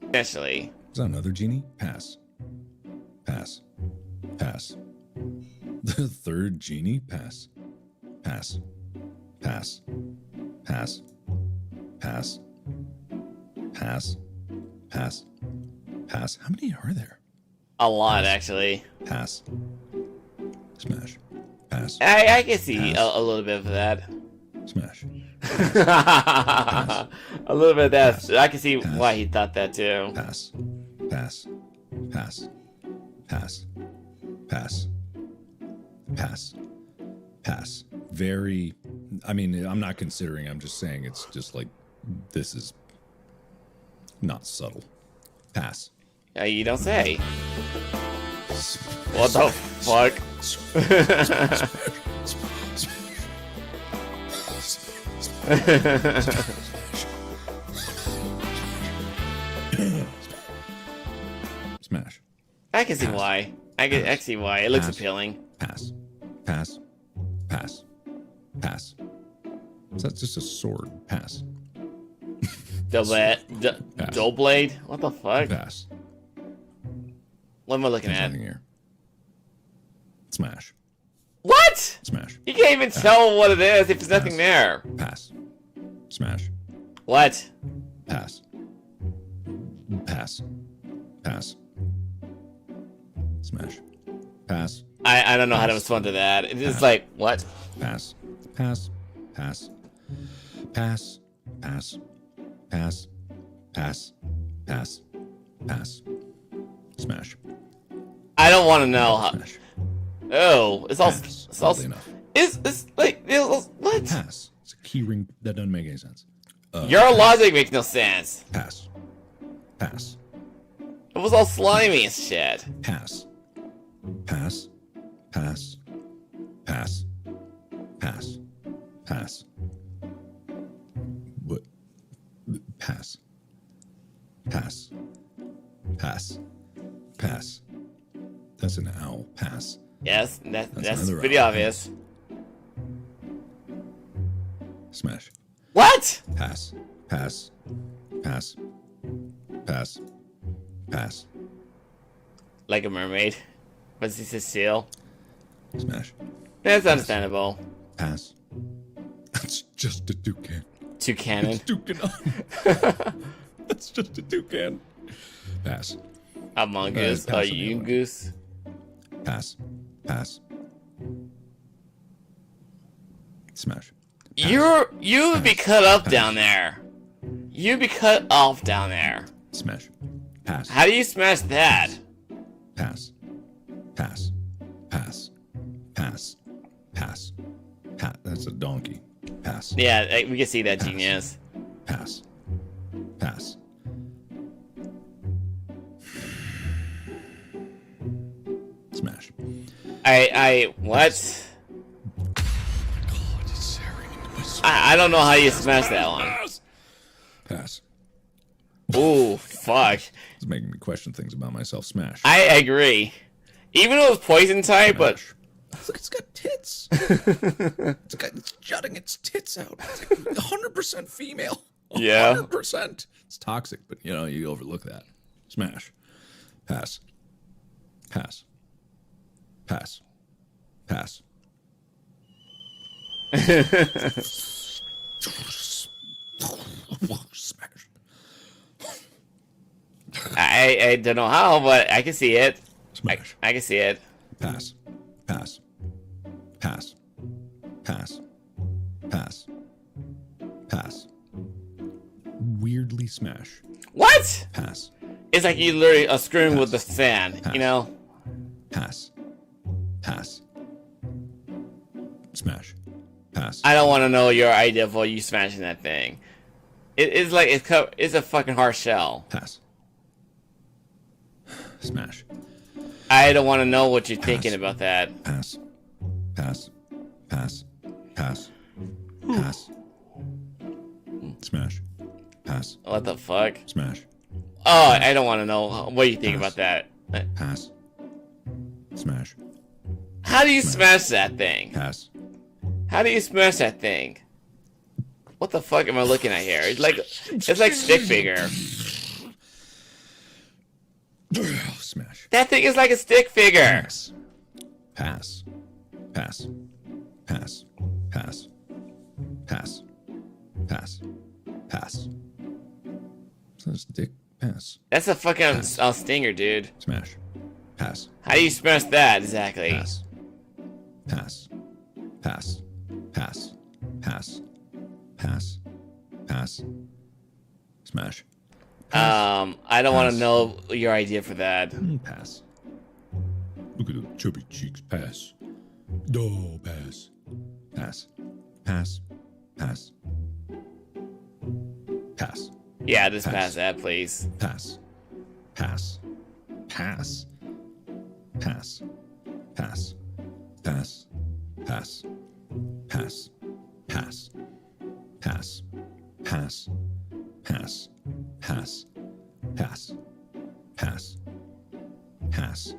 Essentially. Is that another genie? Pass. Pass. Pass. The third genie? Pass. Pass. Pass. Pass. Pass. Pass. Pass. Pass. How many are there? A lot, actually. Pass. Smash. Pass. I can see Pass. a little bit of that. Smash. A little bit of that. Pass. I can see Pass. why he thought that too. Pass. Pass. Pass. Pass. Pass. Pass. Pass. Very. I mean, I'm not considering. I'm just saying it's just like this is not subtle. Pass. You don't say. What the fuck? Smash. I can see Pass. why. I can Pass. see why. It looks Pass. appealing. Pass. Pass. Pass. Pass. Is that just a sword? Pass. Pass. Pass. Doublade? What the fuck? Pass. What am I looking There's at? nothing here. Smash. What? Smash. You can't even tell what it is if there's nothing there. Pass. Smash. What? Pass. Pass. Pass. Smash. Pass. I don't know how to Pass. respond to that. It's just Pass. like, what? Pass. Pass. Pass. Pass. Pass. Pass. Pass. Pass. Pass. Smash. I don't want to know how. Smash. Oh, it's all. Pass. It's all. Oddly enough. It's like what? Pass. It's a keyring. That doesn't make any sense. Your logic makes no sense. Pass. Pass. It was all slimy and shit. Pass. Pass. Pass. Pass. Pass. Pass. What? Pass. Pass. Pass. Pass. That's an owl. Pass. Yes, that's another pretty owl. obvious. Smash. What? Pass. Pass. Pass. Pass. Pass. Like a mermaid. Was this a seal? Smash. That's understandable. Pass. That's just a toucan. Toucan. It's toucan. That's just a toucan. Pass. A mongoose. A pass on the other one. yungoose. Pass. Pass. Smash. You would be cut up down there. You'd be cut off down there. Smash. Pass. How do you smash that? Pass. Pass. Pass. Pass. Pass. That's a donkey. Pass. Yeah, we can see that, Pass. genius. Pass. Pass. Smash. What? I don't know how you smash that one. Pass. Ooh, fuck. It's making me question things about myself. Smash. I agree. Even though it's poison type, but Look, it's got tits. It's jutting its tits out. It's like 100% female. Yeah. 100%. It's toxic, but you know, you overlook that. Smash. Pass. Pass. Pass. Pass. Smash. I don't know how, but I can see it. Smash. I can see it. Pass. Pass. Pass. Pass. Pass. Pass. Weirdly smash. What? Pass. It's like you literally are screwing with the sand, Pass. you know? Pass. Pass. Smash. Pass. I don't want to know your idea of what you smashing that thing. It's like it's a fucking hard shell. Pass. Smash. I don't want to know what you're Pass. thinking about that. Pass. Pass. Pass. Pass. Pass. Smash. Pass. What the fuck? Smash. Oh, I don't want to know what you think about that. Pass. Smash. How do you smash that thing? Pass. How do you smash that thing? What the fuck am I looking at here? It's like stick figure. Smash. That thing is like a stick figure. Pass. Pass. Pass. Pass. Pass. Pass. Pass. Pass. Says dick. Pass. That's a fucking Pass. stinger, dude. Smash. Pass. How do you smash that exactly? Pass. Pass. Pass. Pass. Pass. Pass. Pass. Smash. I don't want Pass. to know your idea for that. Pass. Look at the chubby cheeks. Pass. No, pass. Pass. Pass. Pass. Pass. Yeah, just Pass. pass that, please. Pass. Pass. Pass. Pass. Pass. Pass. Pass. Pass. Pass. Pass. Pass. Pass. Pass. Pass. Pass. Pass.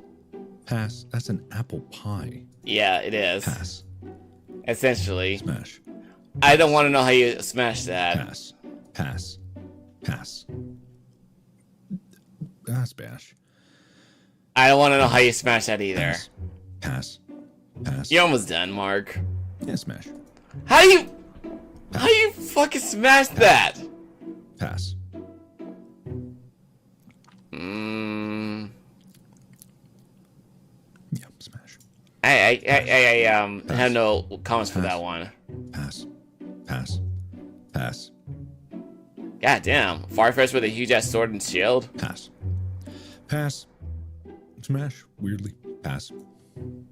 Pass. That's an apple pie. Yeah, it is. Pass. Essentially. Smash. I don't want to know how you smash that. Pass. Pass. Pass. Bash. I don't want to know how you smash that either. Pass. Pass. Pass. You're almost done, Mark. Yeah, smash. How do you fucking smash that? Pass. Yeah, smash. I have no comments for that one. Pass. Pass. Pass. God damn. Farfetch with a huge ass sword and shield? Pass. Pass. Smash. Weirdly. Pass.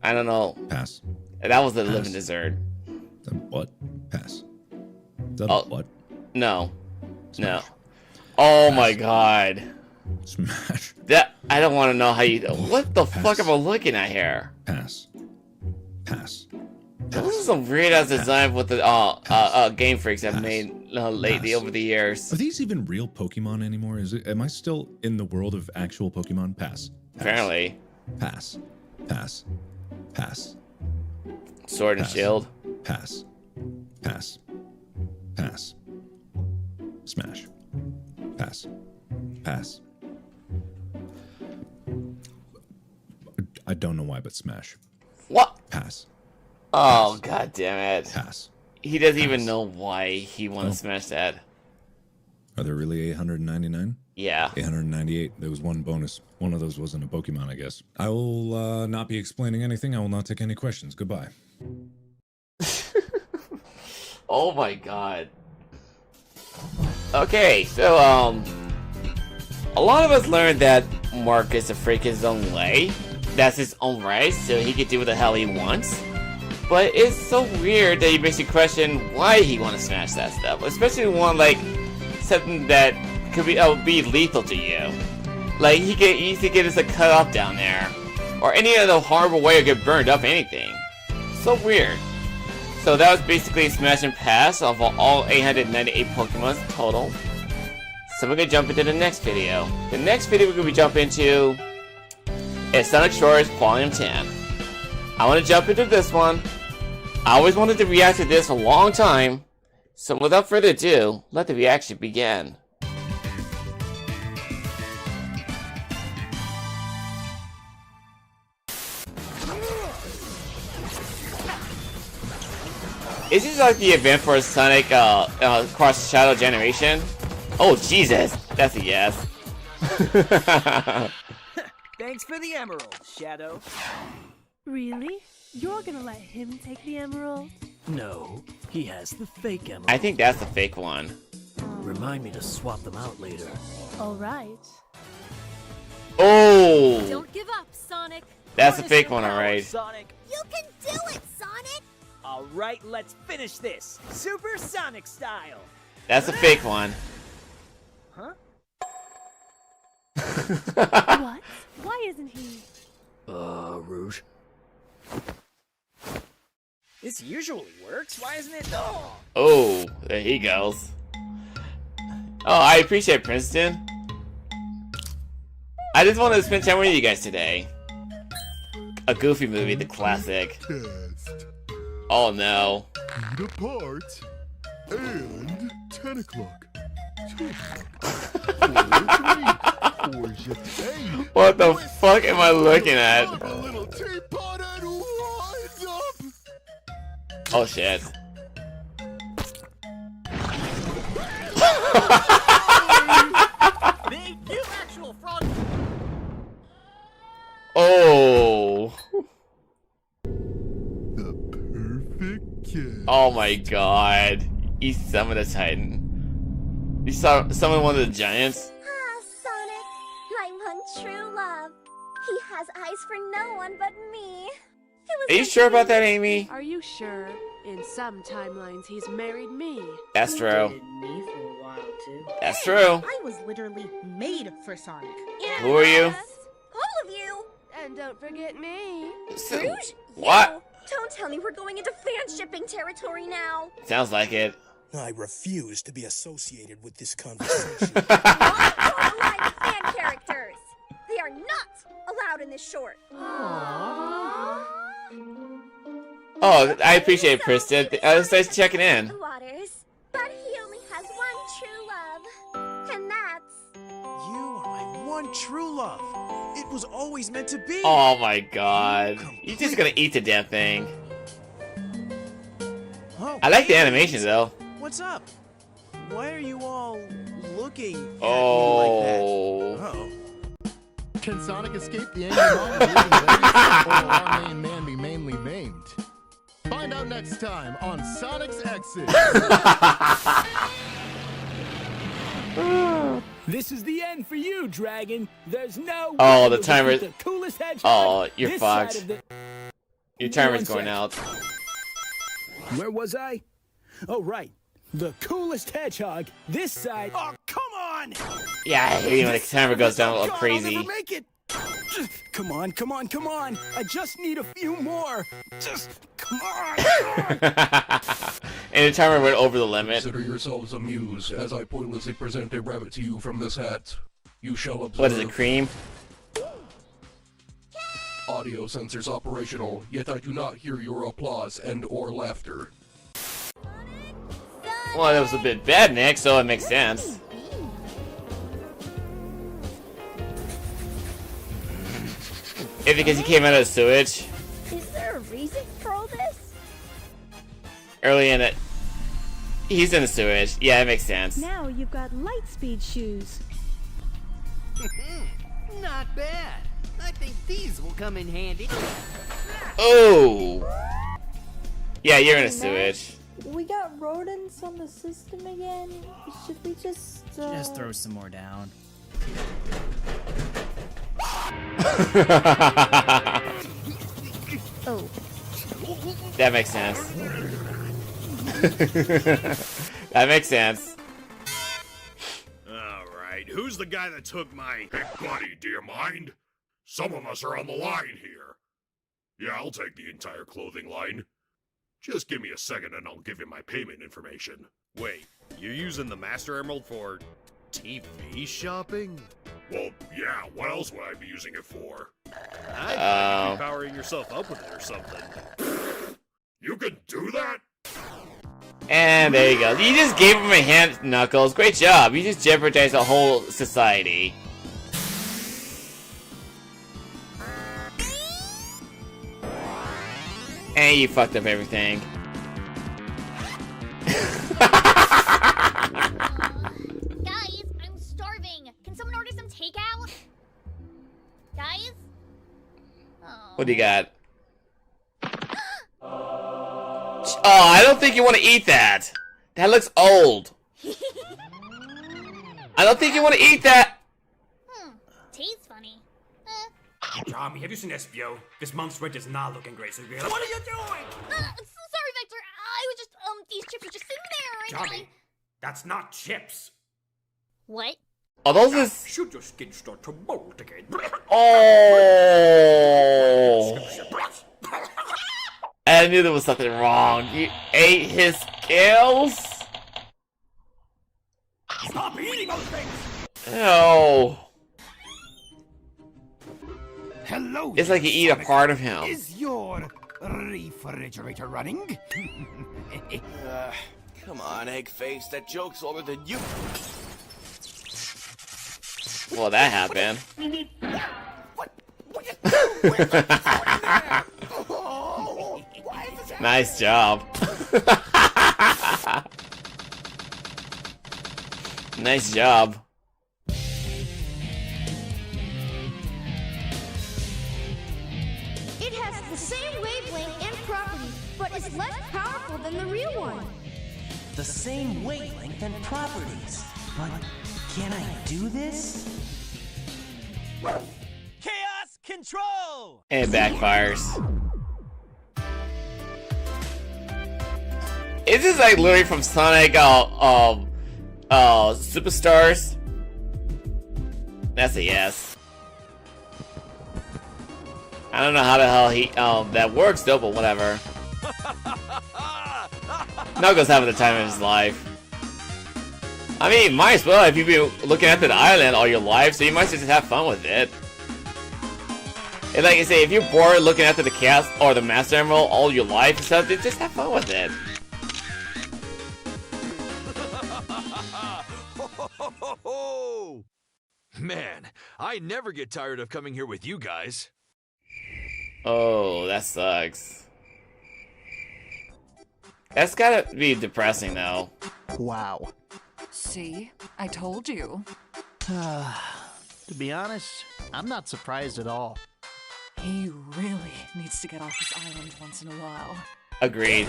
I don't know. Pass. That was the living dessert. What? Pass. Is that a what? No. No. Oh my god. Smash. That I don't want to know how you. What the Pass. fuck am I looking at here? Pass. Pass. This is some weird ass design with the Game Freaks have made lately over the years. Are these even real Pokemon anymore? Am I still in the world of actual Pokemon? Pass. Apparently. Pass. Pass. Pass. Sword and Pass. Shield. Pass. Pass. Pass. Smash. Pass. Pass. I don't know why, but smash. What? Pass. Oh god damn it. Pass. He doesn't even know why he wants Oh. to smash that. Are there really 899? Yeah. 898. There was one bonus. One of those wasn't a Pokemon, I guess. I will not be explaining anything. I will not take any questions. Goodbye. Oh my god. Okay, so a lot of us learned that Mark is a freak his own way. That's his own right, so he can do what the hell he wants. But it's so weird that he makes you question why he wants to smash that stuff, especially one like something that could be lethal to you. Like he could easily get us a cut off down there, or any other horrible way to get burned up. Anything. So weird. So that was basically Smash and Pass of all 898 Pokemon total. So we're gonna jump into the next video. The next video we're gonna be jumping into is Sonic Shores Volume 10. I want to jump into this one. I always wanted to react to this for a long time. So without further ado, let the reaction begin. Is this like the event for Sonic Cross Shadow Generation? Oh Jesus, that's a yes. Thanks for the emerald, Shadow. Really? You're gonna let him take the emerald? No, he has the fake emerald. I think that's the fake one. Remind me to swap them out later. Alright. Oh, Don't give up, Sonic. that's the Harness fake your one, power, alright. Sonic. You can do it, Sonic. All right, let's finish this. Super Sonic style. That's the fake one. Huh? What? Why isn't he? Rouge. This usually works. Why isn't it? Oh. Oh, there he goes. Oh, I appreciate Princeton. I just wanted to spend time with you guys today. A Goofy movie, the classic. Test. Oh no. Eat apart. And 10 o'clock. 2 o'clock. 4 8. What the fuck am I looking at? A little teapot and wind up. Oh shit. You actual frog. Oh. The perfect kiss. Oh my god. He summoned a Titan. You saw summon one of the giants? Ah, Sonic, my one true love. He has eyes for no one but me. Are you sure about that, Amy? Are you sure? In some timelines, he's married me. That's true. Me for a while too. That's true. I was literally made for Sonic. Who are you? All of you. And don't forget me. Rouge? What? You. Don't tell me we're going into fan shipping territory now. Sounds like it. I refuse to be associated with this conversation. Not alive fan characters. They are not allowed in this short. Oh, I appreciate it, Kristen. Thanks for checking in. Waters, but he only has one true love, and that's You are my one true love. It was always meant to be. Oh my god. You're just gonna eat the damn thing. Oh, I like the hey, animation though. What's up? Why are you all looking at me like Oh. that? Uh-oh. Can Sonic escape the angry mom of living legends, or will our main man be mainly maimed? Find out next time on Sonic's Exit. This is the end for you, Dragon. There's no. Oh, way the you'll timer- defeat the coolest hedgehog Oh, you're this side fucked. of the- Your timer's One going sec. out. Where was I? Oh, right. The coolest hedgehog. This side. Oh, come on! Yeah, I hate when the camera goes down a little crazy. I'll never make it. Come on, come on, come on. I just need a few more. Just come on. And the timer went over the limit. Consider yourselves amused as I pointlessly present a rabbit to you from this hat. You shall observe. What is it, cream? Audio sensors operational, yet I do not hear your applause and or laughter. Well, that was a bit bad, Nick, so it makes sense. If because he came out of sewage. Is there a reason for all this? Early in it. He's in the sewage. Yeah, it makes sense. Now you've got Lightspeed shoes. Not bad. I think these will come in handy. Oh! Yeah, you're in a sewage. We got rodents on the system again. Should we just Just throw some more down. Oh. That makes sense. That makes sense. Alright, who's the guy that took my... Hey, buddy, do you mind? Some of us are on the line here. Yeah, I'll take the entire clothing line. Just give me a second and I'll give you my payment information. Wait, you're using the Master Emerald for TV shopping? Well, yeah, what else would I be using it for? I thought you'd be powering yourself up with it or something. You could do that? And there you go. You just gave him a hand, Knuckles. Great job. You just jeopardized the whole society. And you fucked up everything. Guys, I'm starving. Can someone order some takeout? Guys? Oh. What do you got? Oh, I don't think you want to eat that. That looks old. I don't think you want to eat that. Tastes funny. Tommy, have you seen SBO? This month's rent is not looking great, so you're like, what are you doing? Sorry, Victor. I was just, these chips were just sitting there. Tommy, that's not chips. What? Are those his... Should your skin start to mold again? Oh! I knew there was something wrong. You ate his scales? Stop eating those things! No. Hello. It's like you eat a part of him. Is your refrigerator running? Come on, Eggface. That joke's older than you. Well, that happened. Nice job. Nice job. It has the same wavelength and properties, but is less powerful than the real one. The same wavelength and properties. But can I do this? Chaos control! And it backfires. Is this like literally from Sonic Superstars? That's a yes. I don't know how the hell he that works though, but whatever. Knuckles having the time of his life. I mean, might as well if you've been looking after the island all your life, so you might just have fun with it. And like I say, if you're bored looking after the cast or the Master Emerald all your life and stuff, then just have fun with it. Man, I never get tired of coming here with you guys. Oh, that sucks. That's gotta be depressing though. Wow. See? I told you. To be honest, I'm not surprised at all. He really needs to get off this island once in a while. Agreed.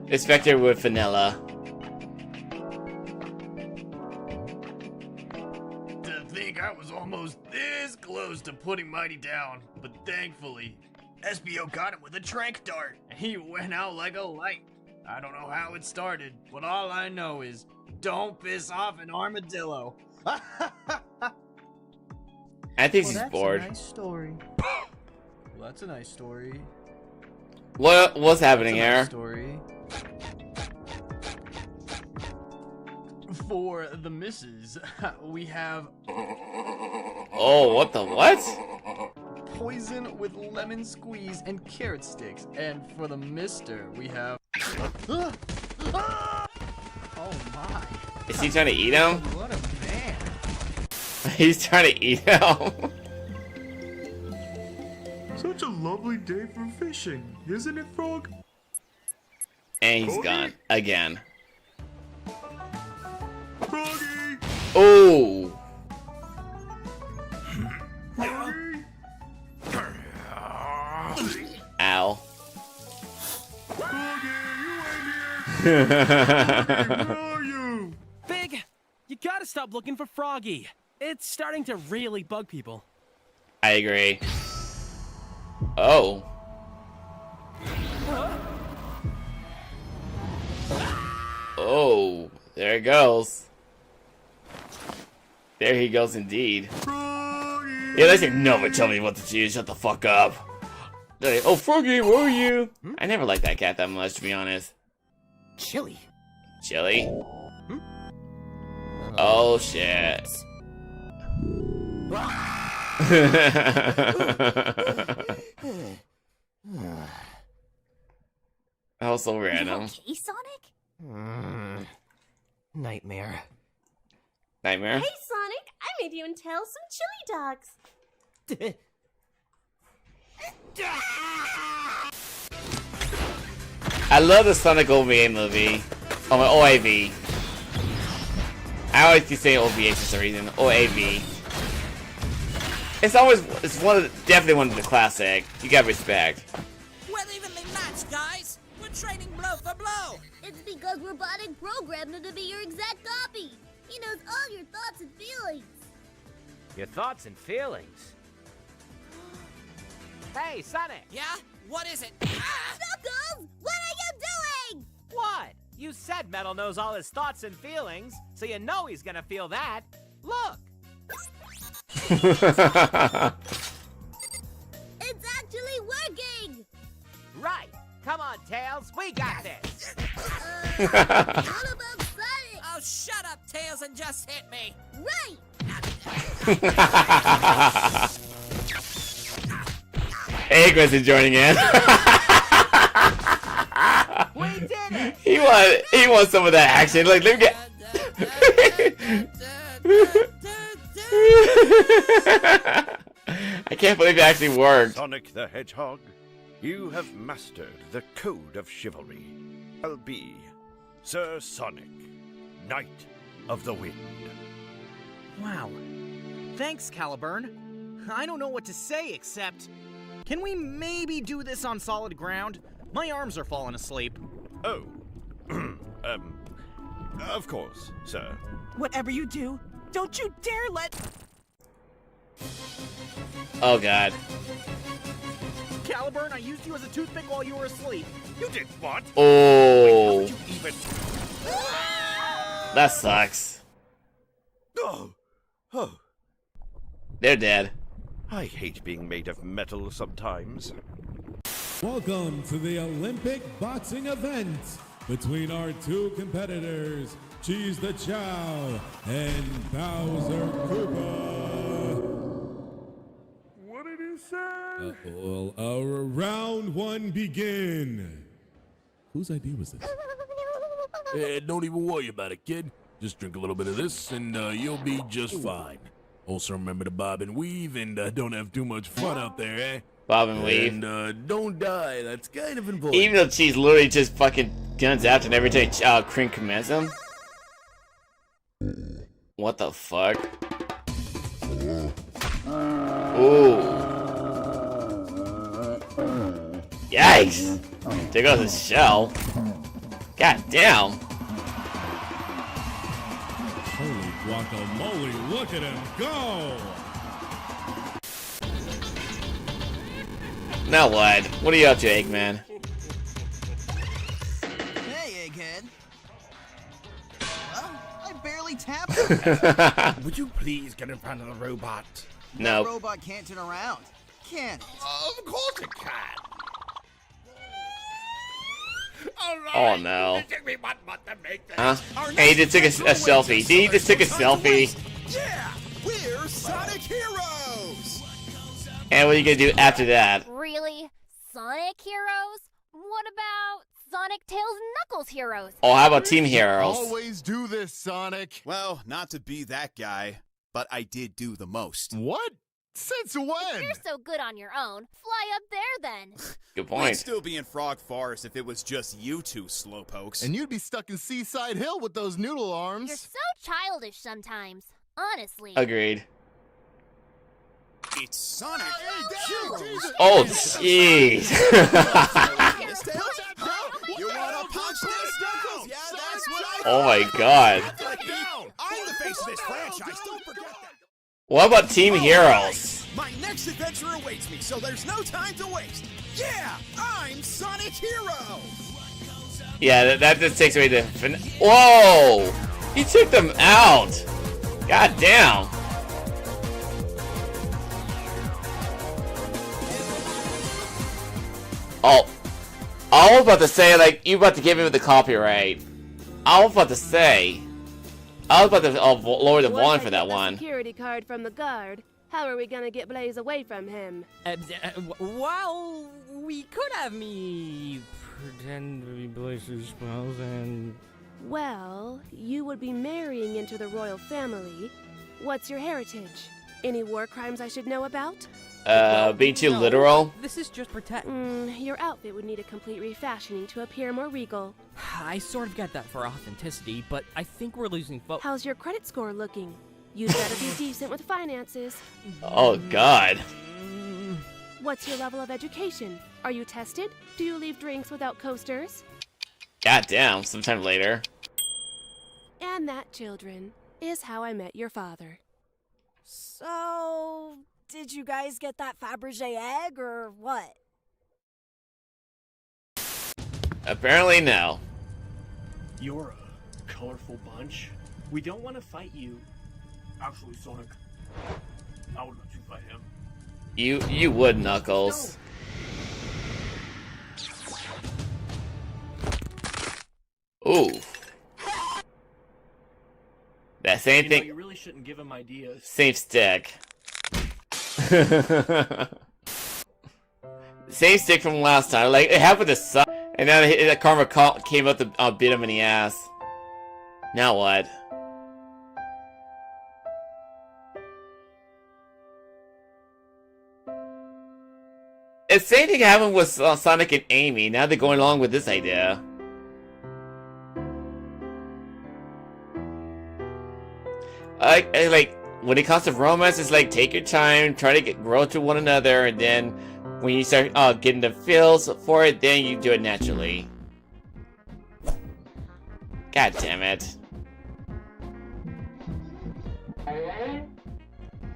It's Vector with vanilla. To think I was almost this close to putting Mighty down, but thankfully, SBO got him with a trank dart. He went out like a light. I don't know how it started, but all I know is don't piss off an armadillo. I think she's bored. That's a nice story. Well, that's a nice story. What's happening That's a here? nice story. For the missus, we have Oh, what the what? poison with lemon squeeze and carrot sticks. And for the mister, we have oh my. Is he trying to eat him? What a man. He's trying to eat him. Such a lovely day for fishing, isn't it, Frog? And he's gone again. Froggy! Oh. Ow. Big, you gotta stop looking for Froggy. It's starting to really bug people. I agree. Oh. Oh, there it goes. There he goes indeed. Yeah, they say, no, but tell me what to choose. Shut the fuck up. They're like, oh, Froggy, where are you? I never liked that cat that much, to be honest. Chili. Chili? Oh, shit. That was so random. Okay, Sonic? Nightmare. Nightmare? Hey, Sonic, I made you and Tails some chili dogs. I love the Sonic OVA movie. Oh, my OAV. I always keep saying OVA for some reason. OAV. It's definitely one of the classic. You gotta respect. We're evenly matched, guys. We're trading blow for blow. It's because Robotic programmed him to be your exact copy. He knows all your thoughts and feelings. Your thoughts and feelings? Hey, Sonic! Yeah? What is it? Knuckles! What are you doing? What? You said Metal knows all his thoughts and feelings, so you know he's gonna feel that. Look! It's actually working! Right! Come on, Tails, we got this! What about Sonic? Oh, shut up, Tails, and just hit me! Right! Eggman's joining in. We did it! He wants some of that action. Like, let me get. I can't believe it actually worked. Sonic the Hedgehog, you have mastered the code of chivalry. I'll be Sir Sonic, Knight of the Wind. Wow. Thanks, Caliburn. I don't know what to say except... Can we maybe do this on solid ground? My arms are falling asleep. Oh. Of course, sir. Whatever you do, don't you dare let... Oh, God. Caliburn, I used you as a toothpick while you were asleep. You did what? Oh. Wait, how would you even... That sucks. Oh. Oh. They're dead. I hate being made of metal sometimes. Welcome to the Olympic boxing event between our two competitors, Cheese the Chow and Bowser Koopa. What did he say? Will our round one begin? Whose idea was this? Don't even worry about it, kid. Just drink a little bit of this and you'll be just fine. Also remember to bob and weave and don't have too much fun out there, eh? Bob and weave. And don't die. That's kind of important. Even though Cheese literally just fucking guns out and every time Cream commands him. What the fuck? Ooh. Yikes! There goes his shell. God damn. Holy guacamole, look at him go! Now what? What are you up to, Eggman? Hey, Egghead. Well, I barely tapped him. Would you please get in front of the robot? No. The robot can't turn around, can it? Of course it can. Oh no. Huh? Hey, he just took a selfie. He just took a selfie. Yeah, we're Sonic Heroes. And what are you gonna do after that? Really? Sonic Heroes? What about Sonic, Tails, and Knuckles Heroes? Oh, how about Team Heroes? Always do this, Sonic. Well, not to be that guy, but I did do the most. What? Since when? If you're so good on your own, fly up there then. Good point. We'd still be in Frog Forest if it was just you two slowpokes. And you'd be stuck in Seaside Hill with those noodle arms. You're so childish sometimes. Honestly. Agreed. It's Sonic Heroes. Oh, jeez. You wanna punch this, Knuckles? Yeah, that's what I Oh my god. I'm the face of this franchise. Don't forget that. What about Team Heroes? My next adventure awaits me, so there's no time to waste. Yeah, I'm Sonic Hero. Yeah, that just takes away the. Whoa! He took them out. God damn. Oh, I was about to say, like, you about to give him the copyright. I was about to say. I was about to lower the volume for that one. Security card from the guard. How are we gonna get Blaze away from him? Well, we could have me pretend to be Blaze's spouse and... Well, you would be marrying into the royal family. What's your heritage? Any war crimes I should know about? Being too literal? This is just protect... Your outfit would need a complete refashioning to appear more regal. I sort of get that for authenticity, but I think we're losing focus. How's your credit score looking? You'd better be decent with finances. Oh, God. What's your level of education? Are you tested? Do you leave drinks without coasters? God damn, sometime later. And that, children, is how I met your father. So, did you guys get that Fabergé egg or what? Apparently no. You're a colorful bunch. We don't want to fight you. Actually, Sonic, I would let you fight him. You would, Knuckles. Ooh. That same thing. You really shouldn't give him ideas. Same stick. Same stick from last time. Like, it happened to suck. And then that Karma came up to beat him in the ass. Now what? The same thing happened with Sonic and Amy. Now they're going along with this idea. Like when it comes to romance, it's like take your time, try to grow to one another, and then when you start getting the feels for it, then you do it naturally. God damn it!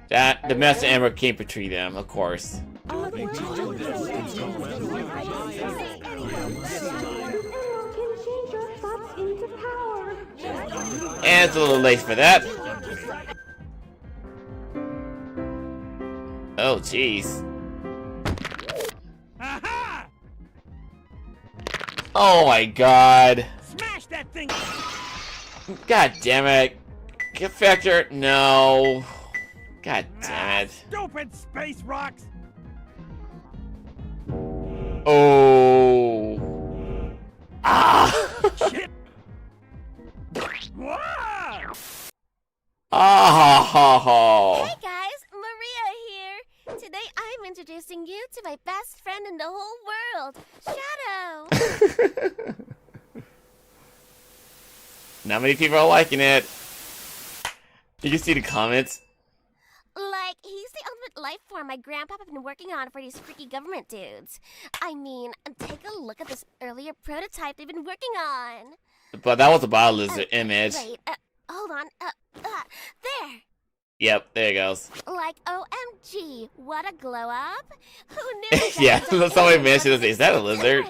That the Master Emerald can't betray them, of course. And it's a little late for that. Oh, jeez. Oh my god. Smash that thing! God damn it. Get Factor. No. God damn it. Stupid space rocks! Oh. Ah. Shit! Oh. Hey guys, Maria here. Today I'm introducing you to my best friend in the whole world, Shadow. Not many people are liking it. You can see the comments. Like, he's the ultimate life form my grandpa have been working on for these freaky government dudes. I mean, take a look at this earlier prototype they've been working on. But that was a Bio Lizard image. Wait, hold on. There. Yep, there it goes. Like, OMG, what a glow up. Who knew? Yeah, somebody mentioned this. Is that a lizard?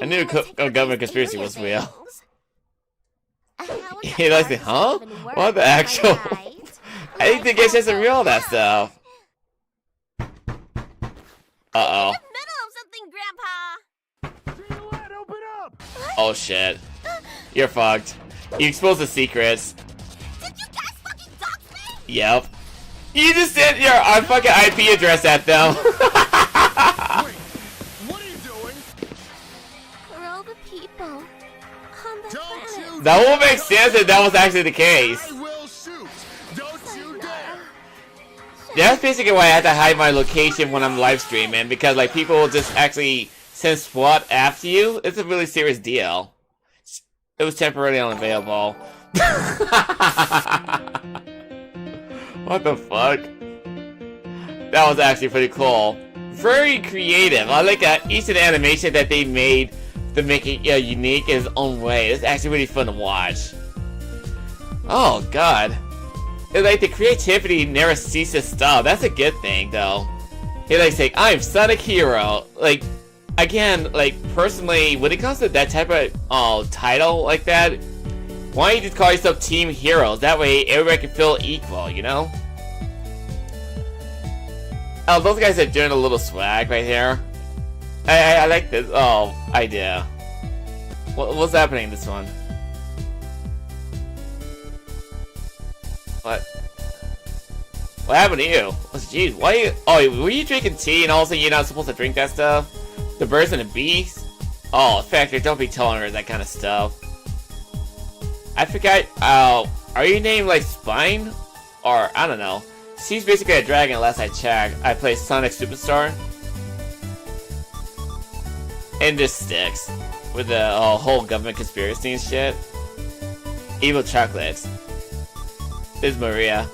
I knew government conspiracy was real. He likes it, huh? What the actual? I didn't think it's just a real that stuff. Uh-oh. Oh shit. You're fucked. You exposed the secrets. Did you guys fucking dox me? Yep. You just sent your fucking IP address at them. Wait, what are you doing? For all the people on the planet. That would make sense if that was actually the case. I will shoot. Don't you dare. That's basically why I have to hide my location when I'm live streaming, because like people will just actually send SWAT after you. It's a really serious deal. It was temporarily unavailable. What the fuck? That was actually pretty cool. Very creative. I like each of the animation that they made to make it unique in its own way. It's actually really fun to watch. Oh god. It's like the creativity never ceases to stop. That's a good thing though. He like saying, I'm Sonic Hero. Like, again, like personally, when it comes to that type of title like that, why don't you just call yourself Team Heroes? That way everybody can feel equal, you know? Oh, those guys are doing a little swag right here. I like this idea. What's happening in this one? What? What happened to you? Jeez, why you? Oh, were you drinking tea and all of a sudden you're not supposed to drink that stuff? The birds and the bees? Oh, Factor, don't be telling her that kind of stuff. I forgot, are you named like Spine? Or, I don't know. She's basically a dragon last I checked. I play Sonic Superstar. And this sticks. With the whole government conspiracy and shit. Evil chocolates. This is Maria.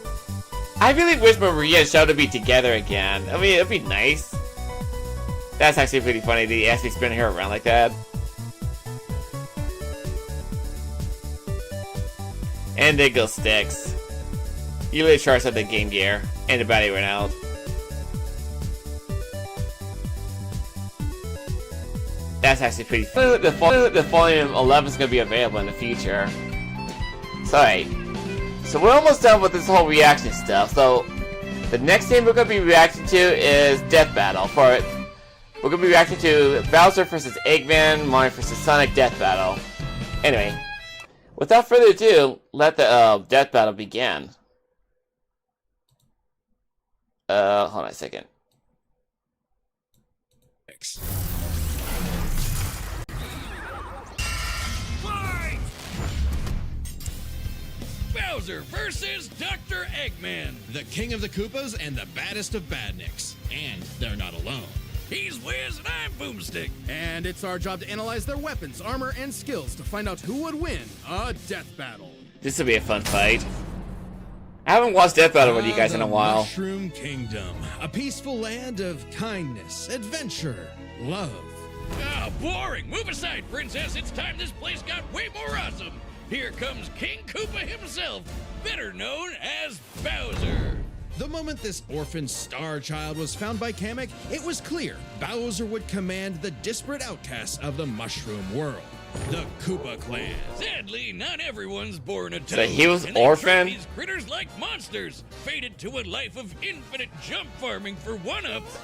I really wish Maria and Sheldon would be together again. I mean, it'd be nice. That's actually pretty funny. They actually spin her around like that. And there goes Sticks. You really charged up the Game Gear. And the battery went out. That's actually pretty fun. The Volume 11 is going to be available in the future. Sorry. So we're almost done with this whole reaction stuff. So the next thing we're going to be reacting to is Death Battle. We're going to be reacting to Bowser vs. Eggman, Mario vs. Sonic Death Battle. Anyway, without further ado, let the Death Battle begin. Hold on a second. Bowser versus Dr. Eggman, the king of the Koopas and the baddest of badniks. And they're not alone. He's Wiz and I'm Boomstick. And it's our job to analyze their weapons, armor, and skills to find out who would win a death battle. This will be a fun fight. I haven't watched Death Battle with you guys in a while. Mushroom Kingdom, a peaceful land of kindness, adventure, love. Ah, boring! Move aside, princess. It's time this place got way more awesome. Here comes King Koopa himself, better known as Bowser. The moment this orphan star child was found by Kamek, it was clear Bowser would command the disparate outcasts of the Mushroom world. The Koopa Clan. Sadly, not everyone's born a toad. So he was and they orphan? treat these critters like monsters, fated to a life of infinite jump farming for one-ups.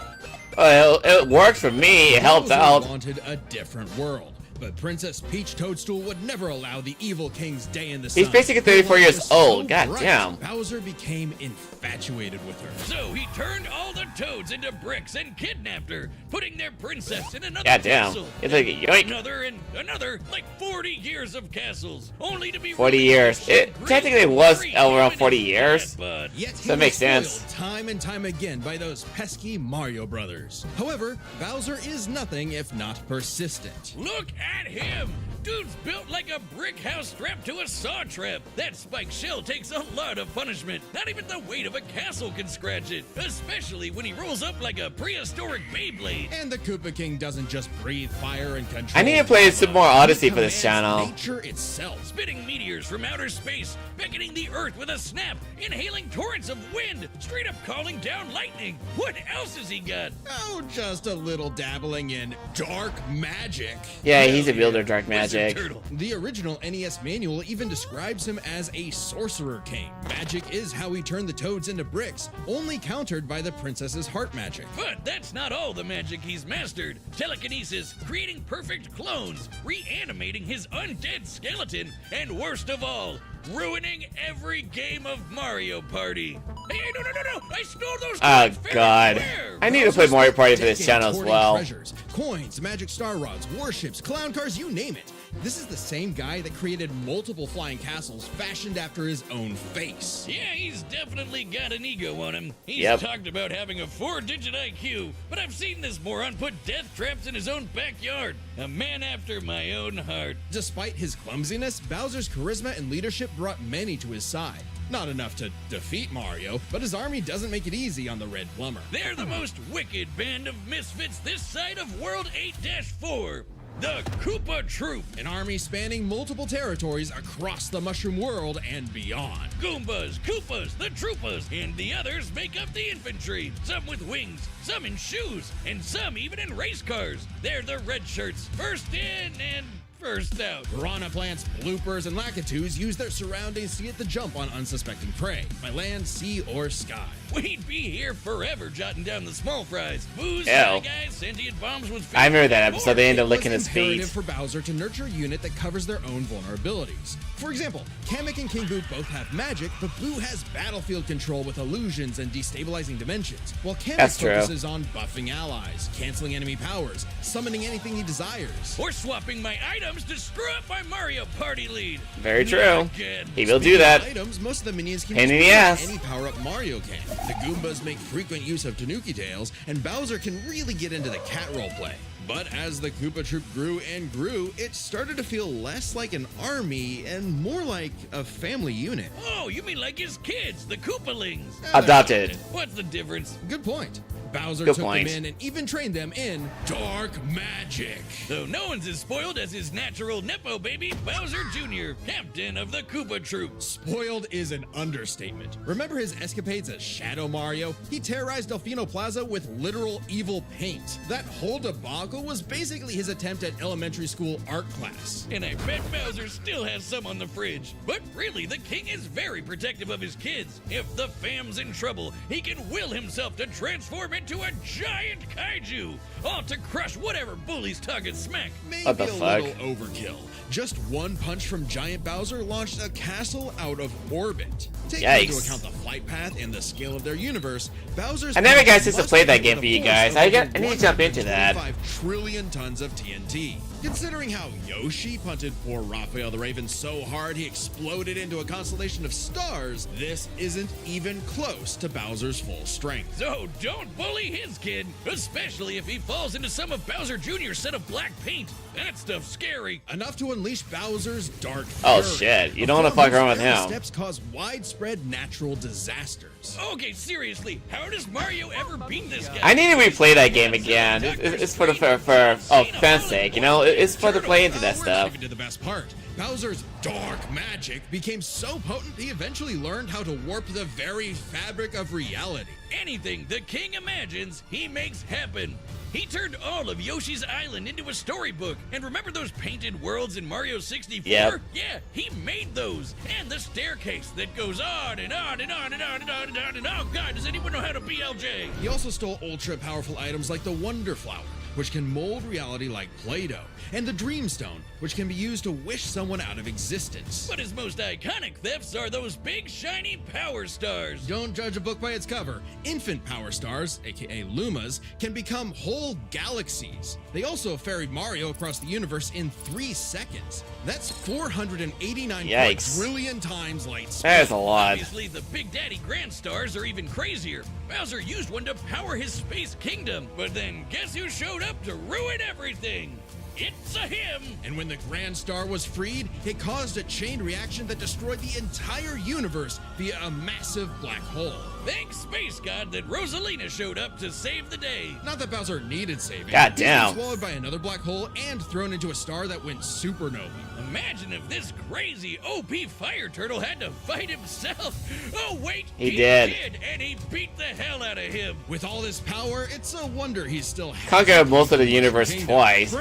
Well, it works for me. It helps Bowser out. wanted a different world, but Princess Peach Toadstool would never allow the evil king's day in the sun. He's basically 34 years old. God damn. Bowser became infatuated with her. So he turned all the toads into bricks and kidnapped her, putting their princess in another God damn. castle. It's like, yoink. Another and another, like 40 years of castles, only to be 40 years. It technically was around 40 years. But yet So that makes sense. time and time again by those pesky Mario brothers. However, Bowser is nothing if not persistent. Look at him! Dude's built like a brick house strapped to a saw trap. That spiked shell takes a lot of punishment. Not even the weight of a castle can scratch it, especially when he rolls up like a prehistoric Beyblade. And the Koopa King doesn't just breathe fire and control. I need to play some more Odyssey for this channel. Nature itself. Spitting meteors from outer space, beckoning the earth with a snap, inhaling torrents of wind, straight up calling down lightning. What else has he got? Oh, just a little dabbling in dark magic. Yeah, he's a wielder of dark magic. The original NES manual even describes him as a sorcerer king. Magic is how he turned the toads into bricks, only countered by the princess's heart magic. But that's not all the magic he's mastered. Telekinesis, creating perfect clones, reanimating his undead skeleton, and worst of all, ruining every game of Mario Party. Hey, no, I stole those coins fair God. and square. I need to play Mario Party for this channel as well. Treasures, coins, magic star rods, warships, clown cars, you name it. This is the same guy that created multiple flying castles fashioned after his own face. Yeah, he's definitely got an ego on him. He's Yep. talked about having a 4-digit IQ, but I've seen this moron put death traps in his own backyard. A man after my own heart. Despite his clumsiness, Bowser's charisma and leadership brought many to his side. Not enough to defeat Mario, but his army doesn't make it easy on the Red Plumber. They're the most wicked band of misfits this side of World 8-4. The Koopa Troop. An army spanning multiple territories across the Mushroom World and beyond. Goombas, Koopas, the Troopas, and the others make up the infantry. Some with wings, some in shoes, and some even in race cars. They're the red shirts, first in and first out. Piranha plants, bloopers, and lakitus use their surroundings to get the jump on unsuspecting prey, by land, sea, or sky. We'd be here forever jotting down the small fries. Booze, Ew. guys, sentient bombs with I remember that episode. They ended up It was licking his imperative feet. for Bowser to nurture a unit that covers their own vulnerabilities. For example, Kamek and King Boo both have magic, but Boo has battlefield control with illusions and destabilizing dimensions, while Kamek That's true. focuses on buffing allies, canceling enemy powers, summoning anything he desires. Or swapping my items to screw up my Mario Party lead. Very Not true. again. He will do Speaking that. of items, most of the minions can Pain in use the ass. any power-up Mario can. The Goombas make frequent use of Tanuki tails, and Bowser can really get into the cat roleplay. But as the Koopa Troop grew and grew, it started to feel less like an army and more like a family unit. Oh, you mean like his kids, the Koopalings? Adopted. What's the difference? Good point. Bowser Good took point. them in and even trained them in dark magic. Though no one's as spoiled as his natural Nepo baby, Bowser Jr., captain of the Koopa Troop. Spoiled is an understatement. Remember his escapades as Shadow Mario? He terrorized Delfino Plaza with literal evil paint. That whole debacle was basically his attempt at elementary school art class. And I bet Bowser still has some on the fridge. But really, the king is very protective of his kids. If the fam's in trouble, he can will himself to transform into a giant kaiju, all to crush whatever bully's target smack. Maybe What the a fuck? little overkill. Just one punch from Giant Bowser launched a castle out of orbit. Taking into Yikes. account the flight path and the scale of their universe, Bowser's I never got a punch chance to must play have that hit game the for you force guys. of I over need to jump into that. 125 trillion tons of TNT. Considering how Yoshi punted poor Raphael the Raven so hard he exploded into a constellation of stars, this isn't even close to Bowser's full strength. So don't bully his kid, especially if he falls into some of Bowser Jr.'s set of black paint. That stuff's scary. Enough to unleash Bowser's dark Oh, fury. shit. You don't want to fuck around with Early him. Steps cause widespread natural disasters. Okay, seriously, how does Mario ever beat this guy? I need to replay that game again. It's for fan's sake, you know? It's for the play into that stuff. Even to the best part. Bowser's dark magic became so potent he eventually learned how to warp the very fabric of reality. Anything the king imagines, he makes happen. He turned all of Yoshi's Island into a storybook. And remember those painted worlds in Mario 64? Yep. Yeah, he made those. And the staircase that goes on and on and on and on and on and on and on. Oh, God, does anyone know how to BLJ? He also stole ultra-powerful items like the Wonder Flower, which can mold reality like Play-Doh, and the Dream Stone, which can be used to wish someone out of existence. But his most iconic thefts are those big shiny power stars. Don't judge a book by its cover. Infant power stars, aka Lumas, can become whole galaxies. They also ferried Mario across the universe in 3 seconds. That's 489 Yikes. quadrillion times light speed. That is a lot. Obviously, the Big Daddy Grand Stars are even crazier. Bowser used one to power his space kingdom, but then guess who showed up to ruin everything? It's a him! And when the Grand Star was freed, it caused a chain reaction that destroyed the entire universe via a massive black hole. Thanks, Space God, that Rosalina showed up to save the day. Not that Bowser needed saving. God He damn. was swallowed by another black hole and thrown into a star that went supernova. Imagine if this crazy OP fire turtle had to fight himself. Oh, wait, He did. and he beat the hell out of him. With all this power, it's a wonder he's still Conquered most of the universe twice.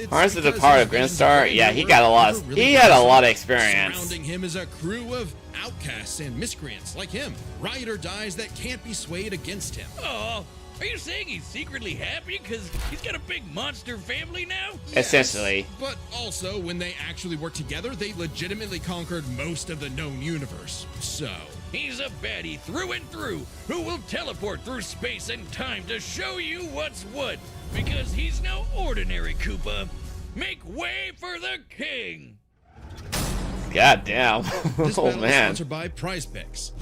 Harness the power of Grand Star. Yeah, he got a lot. He had a lot of experience. Surrounding him is a crew of outcasts and miscreants like him. Ride or dies that can't be swayed against him. Oh, are you saying he's secretly happy because he's got a big monster family now? Essentially. But also, when they actually worked together, they legitimately conquered most of the known universe. So, He's a baddie through and through who will teleport through space and time to show you what's what. Because he's no ordinary Koopa. Make way for the king! God damn. this Oh battle is man. sponsored by Prize Picks.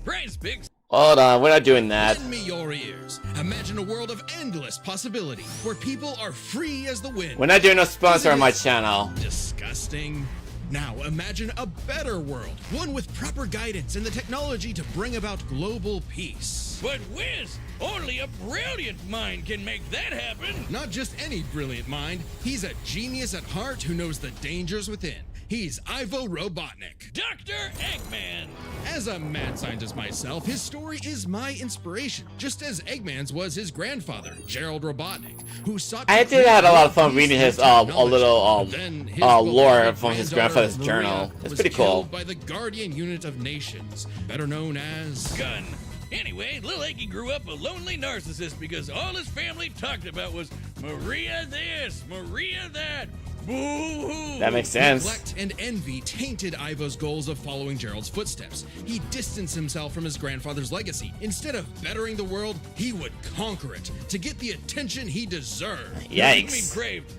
Prize Picks? Hold on, we're not doing that. Lend me your ears. Imagine a world of endless possibility where people are free as the wind. We're not doing no sponsor on my channel. Disgusting. Now imagine a better world, one with proper guidance and the technology to bring about global peace. But Wiz, only a brilliant mind can make that happen. Not just any brilliant mind, he's a genius at heart who knows the dangers within. He's Ivo Robotnik. Dr. Eggman! As a mad scientist myself, his story is my inspiration, just as Eggman's was his grandfather, Gerald Robotnik, who sought I to did have a lot of fun create reading his peace a through little Then his lore beloved from his granddaughter, grandfather's Maria, journal. It's was pretty cool. killed by the Guardian Unit of Nations, better known as Gun. Anyway, Lil Eggy grew up a lonely narcissist because all his family talked about was Maria this, Maria that. Boo-hoo. That makes sense. Neglect and envy tainted Ivo's goals of following Gerald's footsteps. He distanced himself from his grandfather's legacy. Instead of bettering the world, he would conquer it to get the attention he deserved. Yikes.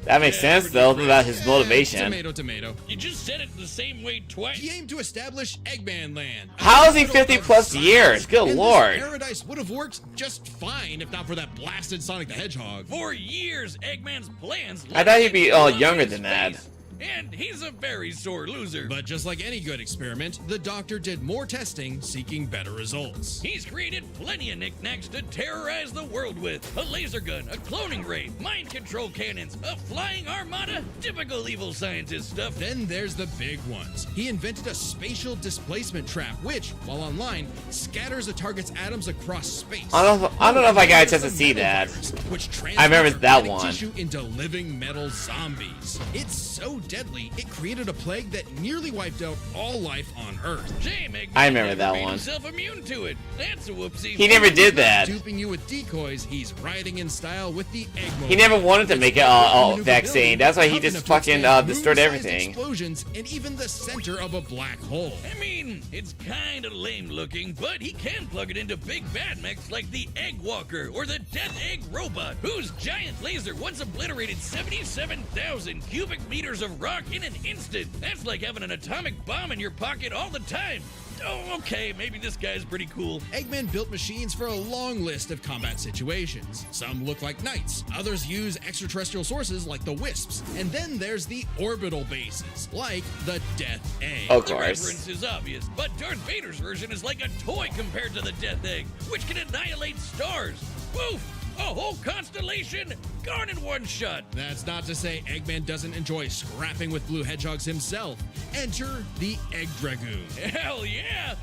That makes sense though, about his motivation. Tomato, tomato. You just said it the same way twice. He aimed to establish Eggman Land. How is he 50 plus years? Good And lord. This paradise would have worked just fine if not for that blasted Sonic the Hedgehog. For years, Eggman's plans. I thought he'd be younger than that. And he's a very sore loser. But just like any good experiment, the doctor did more testing, seeking better results. He's created plenty of knickknacks to terrorize the world with. A laser gun, a cloning ray, mind control cannons, a flying armada, typical evil scientist stuff. Then there's the big ones. He invented a spatial displacement trap, which, while online, scatters a target's atoms across space. I don't know if I got a chance to see that. Which I remember that transforms one. tissue into living metal zombies. It's so deadly, it created a plague that nearly wiped out all life on Earth. Shame Eggman I remember never that made one. himself immune to it. That's a whoopsie. He never did that. Duping you with decoys, he's riding in style with the egg He never wanted to make a vaccine. That's why he just fucking destroyed everything. Explosions and even the center of a black hole. I mean, it's kind of lame looking, but he can plug it into big bad mechs like the Egg Walker or the Death Egg Robot, whose giant laser once obliterated 77,000 cubic meters of rock in an instant. That's like having an atomic bomb in your pocket all the time. Oh, okay, maybe this guy's pretty cool. Eggman built machines for a long list of combat situations. Some look like knights, others use extraterrestrial sources like the Wisps, and then there's the orbital bases, like the Death Egg. Of The course. reference is obvious, but Darth Vader's version is like a toy compared to the Death Egg, which can annihilate stars. Woof! A whole constellation gone in one shot. That's not to say Eggman doesn't enjoy scrapping with blue hedgehogs himself. Enter the Egg Dragoon. Hell yeah!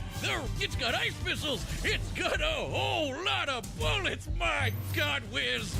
It's got ice missiles! It's got a whole lot of bullets! My God, Wiz!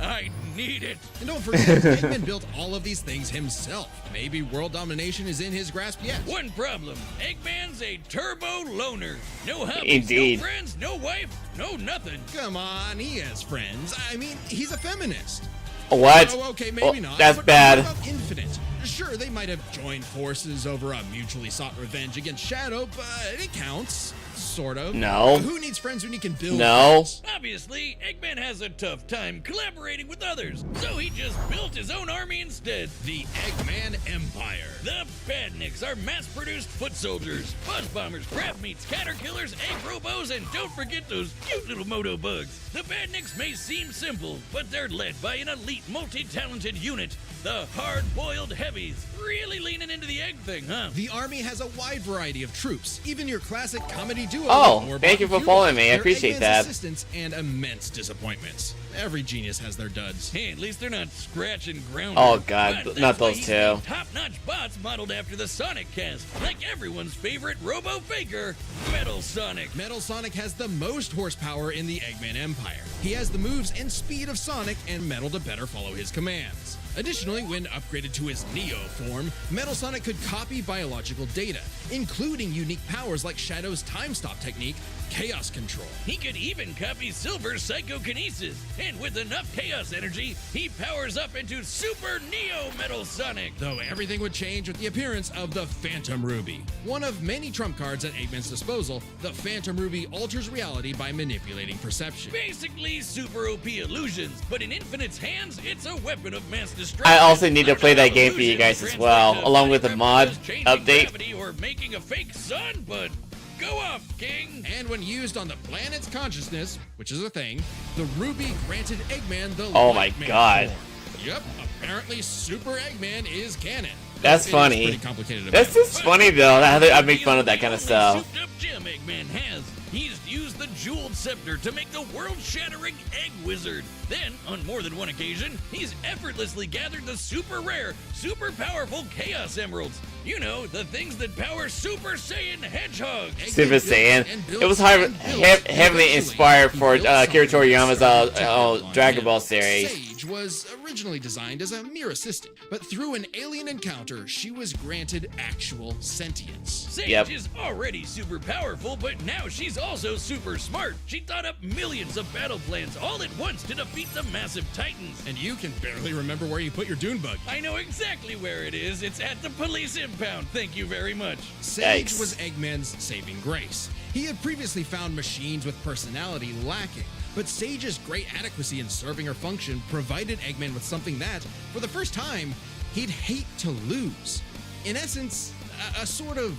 I need it! And don't forget, Eggman built all of these things himself. Maybe world domination is in his grasp yet. One problem. Eggman's a turbo loner. No hubbies, Indeed. no friends, no wife, no nothing. Come on, he has friends. I mean, he's a feminist. What? Oh, okay, maybe not. That's but bad. What about Infinite? Sure, they might have joined forces over a mutually sought revenge against Shadow, but it counts. Sort of. No. Who needs friends when you can build No. friends? Obviously, Eggman has a tough time collaborating with others, so he just built his own army instead. The Eggman Empire. The Badniks are mass-produced foot soldiers, buzz bombers, crab meats, caterkillers, egg robos, and don't forget those cute little moto bugs. The Badniks may seem simple, but they're led by an elite, multi-talented unit, the Hard-Boiled Heavies. Really leaning into the egg thing, huh? The army has a wide variety of troops, even your classic comedy duo. Oh, thank you for following me. I They're appreciate Eggman's that. Assistants and immense disappointments. Every genius has their duds. Hey, at least they're not Scratch and Grounder. Oh god, But not that's why those he's two. made top-notch bots modeled after the Sonic cast, like everyone's favorite robo-faker, Metal Sonic. Metal Sonic has the most horsepower in the Eggman Empire. He has the moves and speed of Sonic and Metal to better follow his commands. Additionally, when upgraded to his Neo form, Metal Sonic could copy biological data, including unique powers like Shadow's time stop technique, Chaos Control. He could even copy Silver's Psychokinesis, and with enough Chaos energy, he powers up into Super Neo Metal Sonic. Though everything would change with the appearance of the Phantom Ruby. One of many trump cards at Eggman's disposal, the Phantom Ruby alters reality by manipulating perception. Basically super OP illusions, but in Infinite's hands, it's a weapon of mass destruction. I also need to play that game for you guys as well, along with the mod update. Or making a fake sun, but go off, King. And when used on the planet's consciousness, which is a thing, the Ruby granted Eggman the Oh my Lightman god. form. Yep, apparently Super Eggman is canon. That's It is funny. pretty complicated That's about. just funny though. I make fun of that kind of stuff. Souped up gem Eggman has. He's used the Jeweled Scepter to make the world-shattering Egg Wizard. Then, on more than one occasion, he's effortlessly gathered the super rare, super powerful Chaos Emeralds. You know, the things that power Super Saiyan Hedgehog. Super Saiyan. It was heavily inspired for Akira Toriyama's Dragon Ball series. Sage was originally designed as a mere assistant, but through an alien encounter, she was granted actual sentience. Sage is already super powerful, but now she's also super smart. She thought up millions of battle plans all at once to defeat the massive titans. And you can barely remember where you put your dune bug. I know exactly where it is. It's at the police impound. Thank you very much. Sage Yikes. was Eggman's saving grace. He had previously found machines with personality lacking, but Sage's great adequacy in serving her function provided Eggman with something that, for the first time, he'd hate to lose. In essence, a sort of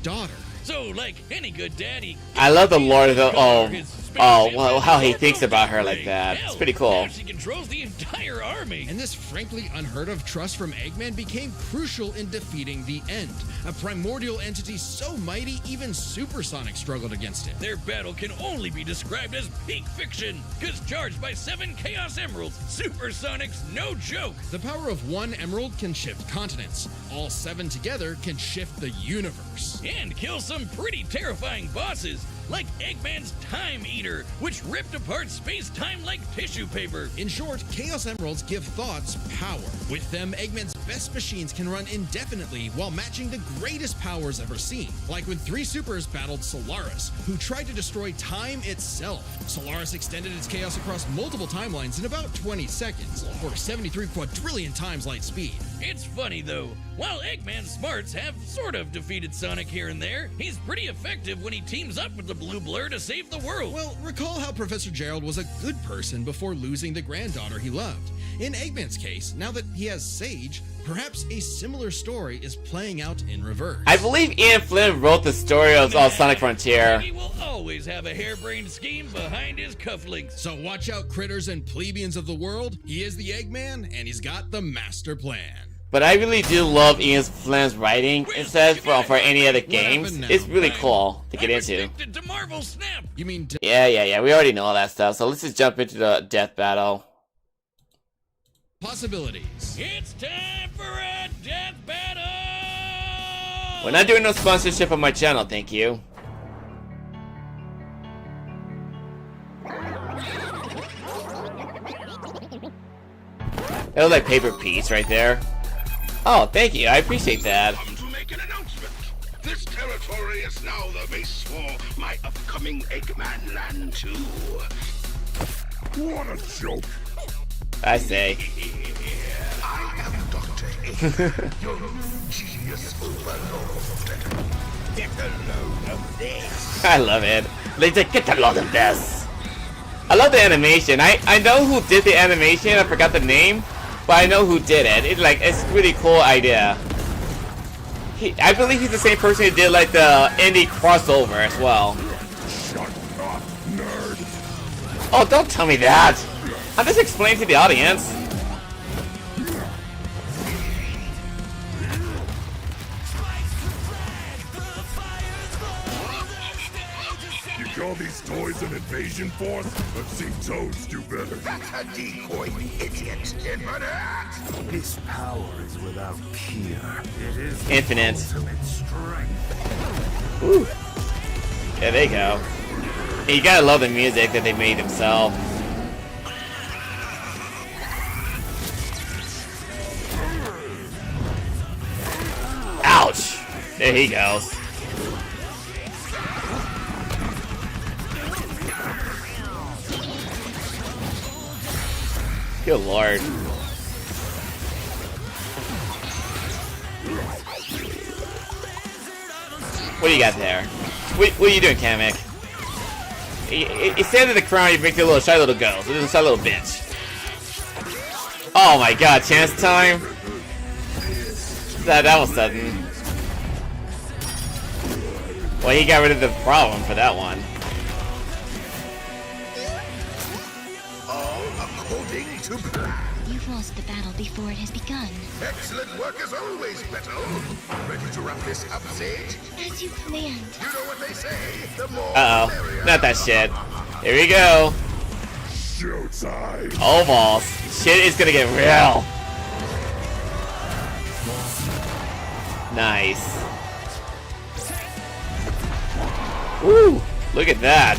daughter. So, like any good daddy, I love the lore of the well, how he thinks about her like that. It's pretty cool. now she controls the entire army. And this frankly unheard of trust from Eggman became crucial in defeating the End, a primordial entity so mighty even Supersonic struggled against it. Their battle can only be described as peak fiction, because charged by 7 Chaos Emeralds, Supersonic's no joke. The power of one emerald can shift continents. All 7 together can shift the universe. And kill some pretty terrifying bosses, like Eggman's Time Eater, which ripped apart space-time like tissue paper. In short, Chaos Emeralds give thoughts power. With them, Eggman's best machines can run indefinitely while matching the greatest powers ever seen. Like when 3 supers battled Solaris, who tried to destroy time itself. Solaris extended its chaos across multiple timelines in about 20 seconds, or 73 quadrillion times light speed. It's funny though, while Eggman's smarts have sort of defeated Sonic here and there, he's pretty effective when he teams up with the Blue Blur to save the world. Well, recall how Professor Gerald was a good person before losing the granddaughter he loved. In Eggman's case, now that he has Sage, perhaps a similar story is playing out in reverse. I believe Ian Flynn wrote the story of Sonic Frontier. He will always have a harebrained scheme behind his cufflinks. So watch out, critters and plebeians of the world. He is the Eggman, and he's got the master plan. But I really do love Ian Flynn's writing. It says for any other games. It's really cool to get into. To Marvel Snap. You mean Yeah. We already know all that stuff. So let's just jump into the death battle. Possibilities. It's time for a death battle. We're not doing no sponsorship on my channel, thank you. It was like Paper Peace right there. Oh, thank you. I appreciate that. To make an announcement. This territory is now the base for my upcoming Eggman Land 2. What a joke. I say. I am Dr. Eggman, your new genius overlord. Get a load of this. I love it. They just get a load of this. I love the animation. I know who did the animation. I forgot the name, but I know who did it. It's a really cool idea. I believe he's the same person who did like the indie crossover as well. Shut up, nerd. Oh, don't tell me that. I'm just explaining to the audience. You call these toys an invasion force? I've seen Toads do better. That's a decoy, idiot. His power is without peer. It is Infinite. ultimate strength. Ooh. Yeah, there you go. And you gotta love the music that they made themselves. Ouch! There he goes. Good lord. What do you got there? What are you doing, Kamek? You stand in the crown, you make the little shy little girl. So there's a shy little bitch. Oh my god, chance time? That was sudden. Well, he got rid of the problem for that one. All according to plan. You've lost the battle before it has begun. Excellent work as always, Beto. Ready to wrap this up, Sage? As you command. You know what they say, the more Uh-oh. the merrier. Not that shit. Here we go. Showtime. Oh, balls. Shit is gonna get real. Nice. Ooh, look at that.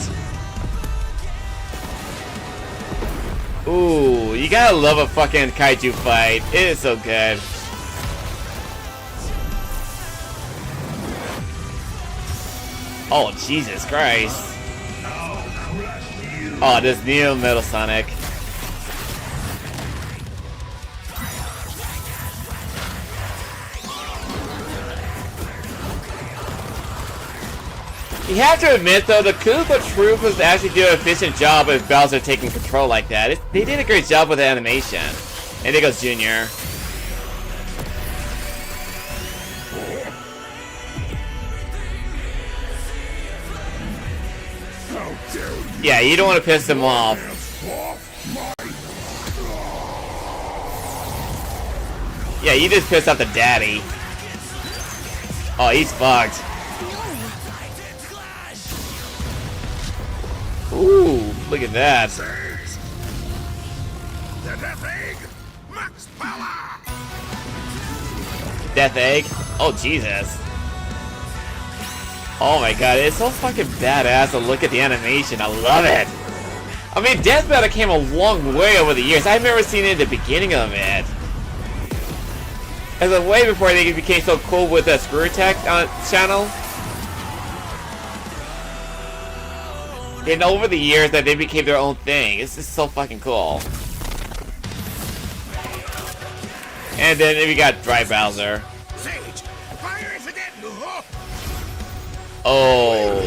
Ooh, you gotta love a fucking kaiju fight. It is so good. Oh, Jesus Christ. Oh, this new Metal Sonic. You have to admit, though, the Koopa Troopers actually do an efficient job with Bowser taking control like that. They did a great job with the animation. And there goes Junior. Yeah, you don't want to piss them off. Yeah, you just pissed off the daddy. Oh, he's fucked. Ooh, look at that. The Death Egg, max power. Death Egg? Oh, Jesus. Oh my god, it's so fucking badass to look at the animation. I love it. I mean, Death Battle came a long way over the years. I remember seeing it at the beginning of it. It was way before they became so cool with the Screw Attack channel. And over the years that they became their own thing. It's just so fucking cool. And then we got Dry Bowser. Sage, fire is again. Oh.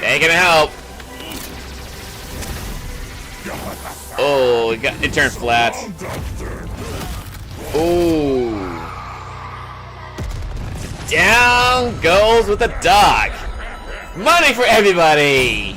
Ain't gonna help. Oh, it turned flat. Ooh. Down goes with the dog. Money for everybody.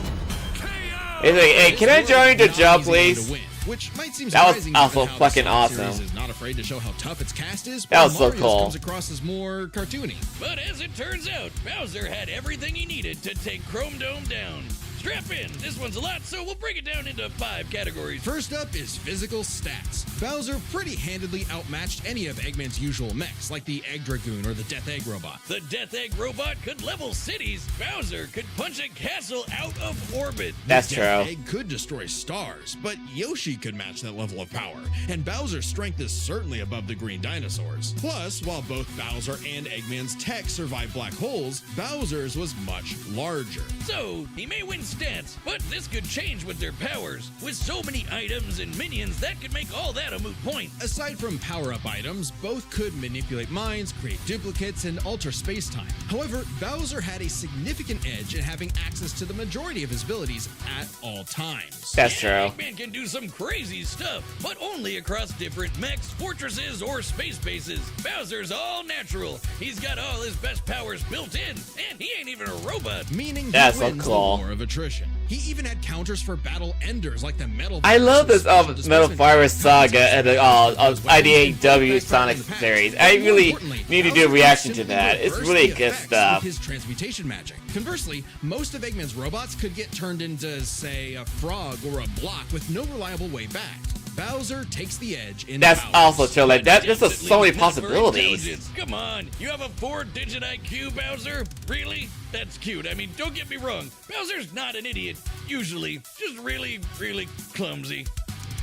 It's like, hey, can I join your job, please? Which might seem that was surprising also given how fucking the Sonic awesome. series is not afraid to show how tough its cast is. That was so Mario's cool. comes across as more cartoony. But as it turns out, Bowser had everything he needed to take Chrome Dome down. Strap in, this one's a lot, so we'll break it down into 5 categories. First up is physical stats. Bowser pretty handedly outmatched any of Eggman's usual mechs, like the Egg Dragoon or the Death Egg Robot. The Death Egg Robot could level cities. Bowser could punch a castle out of orbit. That's the true. Death Egg could destroy stars, but Yoshi could match that level of power, and Bowser's strength is certainly above the green dinosaurs. Plus, while both Bowser and Eggman's tech survived black holes, Bowser's was much larger. So, he may win stats, but this could change with their powers. With so many items and minions, that could make all that a moot point. Aside from power-up items, both could manipulate minds, create duplicates, and alter space-time. However, Bowser had a significant edge in having access to the majority of his abilities at all times. That's true. Eggman can do some crazy stuff, but only across different mechs, fortresses, or space bases. Bowser's all natural. He's got all his best powers built in, and he ain't even a robot. Meaning that's he wins so cool. The war of attrition. He even had counters for battle enders like the Metal I Virus love this Metal Virus Saga and the IDAW Sonic series. I really need to do a reaction to that. It's really good stuff. His transmutation magic. Conversely, most of Eggman's robots could get turned into, say, a frog or a block with no reliable way back. Bowser takes the edge in That's powers. also true. Like that, there's just so many possibilities. Come on, you have a 4-digit IQ, Bowser? Really? That's cute. I mean, don't get me wrong. Bowser's not an idiot, usually. Just really, really clumsy.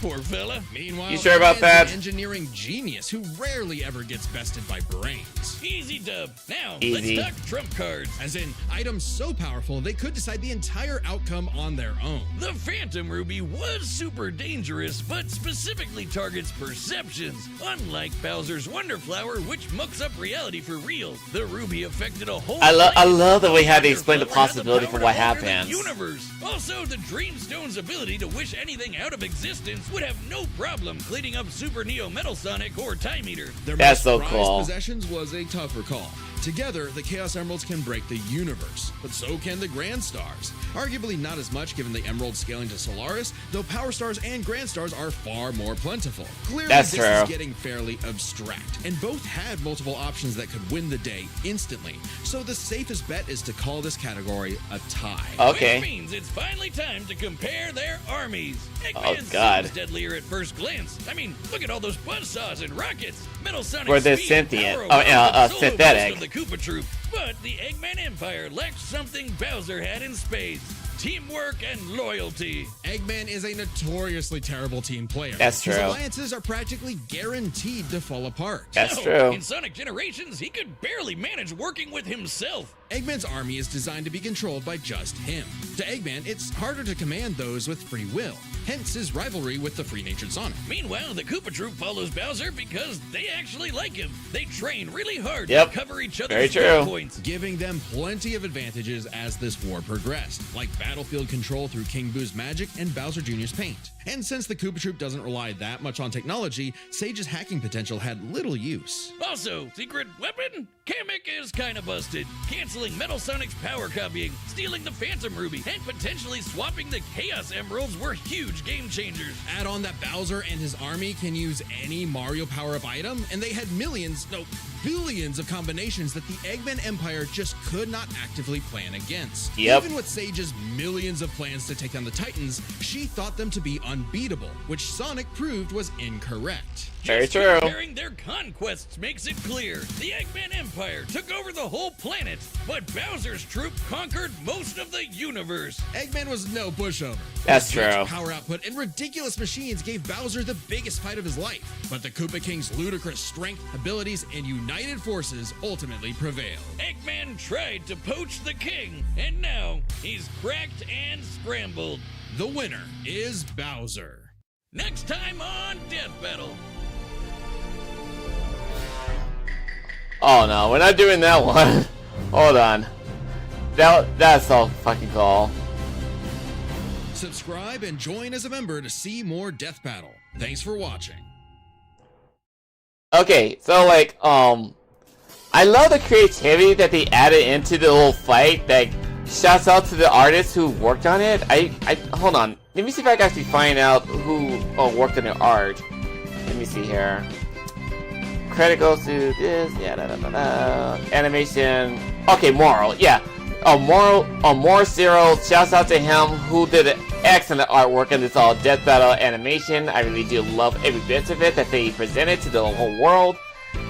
Poor fella. Meanwhile, you sure about Eggman's that? An engineering genius who rarely ever gets bested by brains. Easy dub. Now, Easy. let's talk trump cards. As in, items so powerful they could decide the entire outcome on their own. The Phantom Ruby was super dangerous, but specifically targets perceptions. Unlike Bowser's Wonder Flower, which mucks up reality for real, the Ruby affected a whole. I love the way how they explain the possibility for what happens. Universe. Also, the Dreamstone's ability to wish anything out of existence would have no problem cleaning up Super Neo Metal Sonic or Time Eater. Their That's so most prized cool. possessions was a tougher call. Together, the Chaos Emeralds can break the universe, but so can the Grand Stars. Arguably not as much given the Emeralds scaling to Solaris, though Power Stars and Grand Stars are far more plentiful. Clearly, That's this true. is getting fairly abstract, and both had multiple options that could win the day instantly. So the safest bet is to call this category a tie. Okay. Which means it's finally time to compare their armies. Oh, Eggman God. seems deadlier at first glance. I mean, look at all those buzzsaws and rockets. Metal Sonic Where they're speed, sentient. power Oh, over the solo synthetic. burst of the Koopa Troop. But the Eggman Empire lacks something Bowser had in spades. Teamwork and loyalty. Eggman is a notoriously terrible team player. That's true. His alliances are practically guaranteed to fall apart. That's No, true. In Sonic Generations, he could barely manage working with himself. Eggman's army is designed to be controlled by just him. To Eggman, it's harder to command those with free will, hence his rivalry with the free-natured Sonic. Meanwhile, the Koopa Troop follows Bowser because they actually like him. They train really hard Yep. to cover each Very other's true. weak points. Giving them plenty of advantages as this war progressed, like battlefield control through King Boo's magic and Bowser Jr.'s paint. And since the Koopa Troop doesn't rely that much on technology, Sage's hacking potential had little use. Also, secret weapon? Kamek is kinda busted. Canceling Metal Sonic's power copying, stealing the Phantom Ruby, and potentially swapping the Chaos Emeralds were huge game changers. Add on that Bowser and his army can use any Mario power-up item, and they had billions of combinations that the Eggman Empire just could not actively plan against. Yep. Even with Sage's millions of plans to take down the Titans, she thought them to be unbeatable, which Sonic proved was incorrect. Very Just true. comparing their conquests makes it clear. The Eggman Empire took over the whole planet, but Bowser's troop conquered most of the universe. Eggman was no pushover. That's His huge true. power output and ridiculous machines gave Bowser the biggest fight of his life, but the Koopa King's ludicrous strength, abilities, and united forces ultimately prevailed. Eggman tried to poach the king, and now he's cracked and scrambled. The winner is Bowser. Next time on Death Battle. Oh no, we're not doing that one. Hold on. That's so fucking cool. Subscribe and join as a member to see more Death Battle. Thanks for watching. Okay, so like, I love the creativity that they added into the little fight. Like, shouts out to the artists who worked on it. I hold on. Let me see if I can actually find out who worked on the art. Let me see here. Credit goes to this. Yeah, animation. Okay, Moral. Yeah. Moral Zero. Shouts out to him who did an excellent artwork in this Death Battle animation. I really do love every bit of it that they presented to the whole world.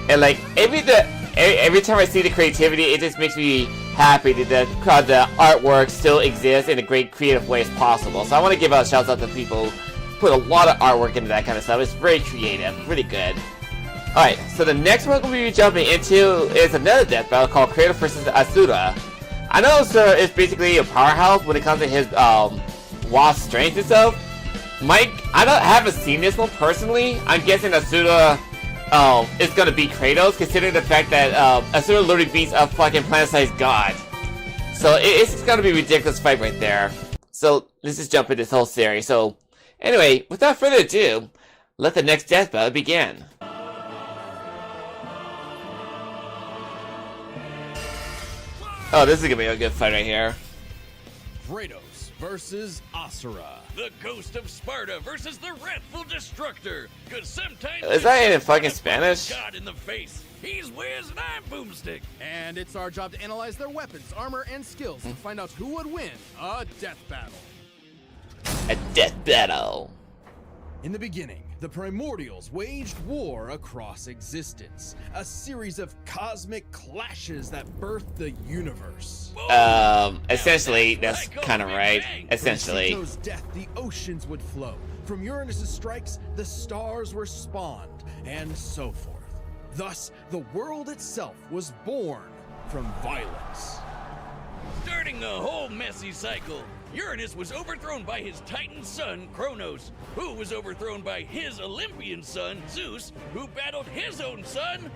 And like every time I see the creativity, it just makes me happy that the artwork still exists in a great creative way as possible. So I want to give out shouts out to people who put a lot of artwork into that kind of stuff. It's very creative, really good. Alright, so the next one we'll be jumping into is another death battle called Kratos vs. Asura. I know Sir is basically a powerhouse when it comes to his wasp strength and stuff. Mike, I haven't seen this one personally. I'm guessing Asura is gonna beat Kratos, considering the fact that Asura literally beats a fucking planet-sized god. So it's gonna be a ridiculous fight right there. So let's just jump into this whole series. So anyway, without further ado, let the next death battle begin. Oh, this is gonna be a good fight right here. Kratos versus Asura. The Ghost of Sparta versus the Wrathful Destructor. Cause sometimes Is that in fucking Spanish? God in the face. He's Wiz and I'm Boomstick. And it's our job to analyze their weapons, armor, and skills to find out who would win a death battle. A death battle. In the beginning, the Primordials waged war across existence, a series of cosmic clashes that birthed the universe. Essentially, that's kind of right. Essentially. From Pluto's death, the oceans would flow. From Uranus's strikes, the stars were spawned, and so forth. Thus, the world itself was born from violence. Starting a whole messy cycle. Uranus was overthrown by his Titan son, Kronos, who was overthrown by his Olympian son, Zeus, who battled his own son,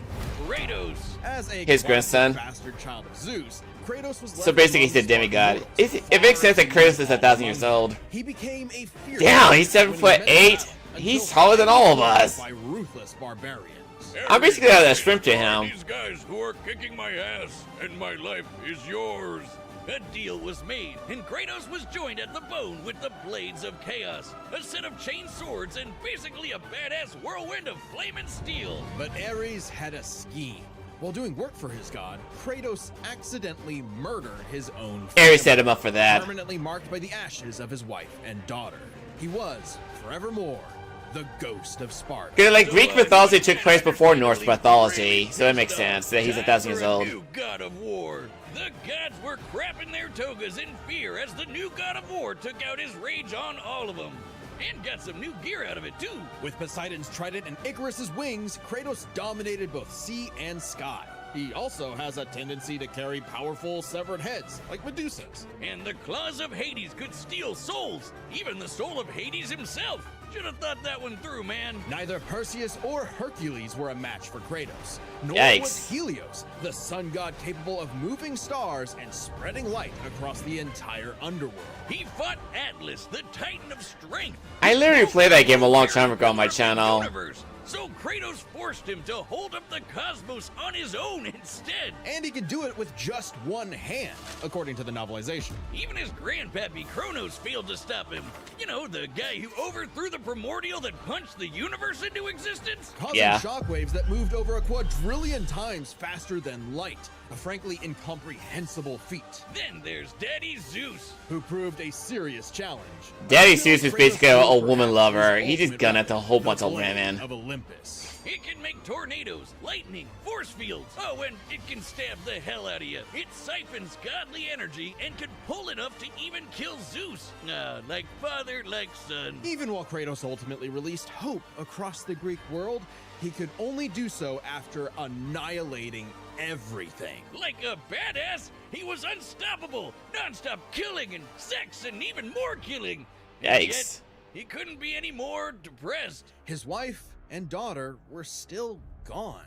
Kratos. As a his grandson. Bastard child of Zeus, Kratos was So basically he's a demigod. It makes sense that Kratos is 1,000 years old. He became a fierce. Damn, he's 7'8". He's taller than all of us. By ruthless barbarians. I'm basically a shrimp to him. These guys who are kicking my ass, and my life is yours. A deal was made, and Kratos was joined at the bone with the Blades of Chaos, a set of chain swords and basically a badass whirlwind of flame and steel. But Ares had a scheme. While doing work for his god, Kratos accidentally murdered his own family, Ares set him up for that. permanently marked by the ashes of his wife and daughter. He was, forevermore, the Ghost of Sparta. Because like Greek mythology took place before Norse mythology, so it makes sense that he's 1,000 years old. New god of war. The gods were crapping their togas in fear as the new god of war took out his rage on all of them. And got some new gear out of it too. With Poseidon's trident and Icarus's wings, Kratos dominated both sea and sky. He also has a tendency to carry powerful severed heads, like Medusa's. And the claws of Hades could steal souls, even the soul of Hades himself. Should have thought that one through, man. Neither Perseus or Hercules were a match for Kratos. Nor Yikes. was Helios, the sun god capable of moving stars and spreading light across the entire underworld. He fought Atlas, the Titan of Strength. I literally played that game a long time ago on my channel. Universe. So Kratos forced him to hold up the cosmos on his own instead. And he could do it with just one hand, according to the novelization. Even his grandpappy Kronos failed to stop him. You know, the guy who overthrew the primordial that punched the universe into existence? Causing shockwaves that moved over a quadrillion times faster than light. A frankly incomprehensible feat. Then there's Daddy Zeus, who proved a serious challenge. Daddy Zeus is basically a woman lover. He just gunned at a whole bunch of women. Of Olympus. It can make tornadoes, lightning, force fields. Oh, and it can stab the hell out of you. It siphons godly energy and can pull enough to even kill Zeus. Like father, like son. Even while Kratos ultimately released hope across the Greek world, he could only do so after annihilating everything. Like a badass, he was unstoppable. Non-stop killing and sex and even more killing. And Yikes. yet, he couldn't be any more depressed. His wife and daughter were still gone.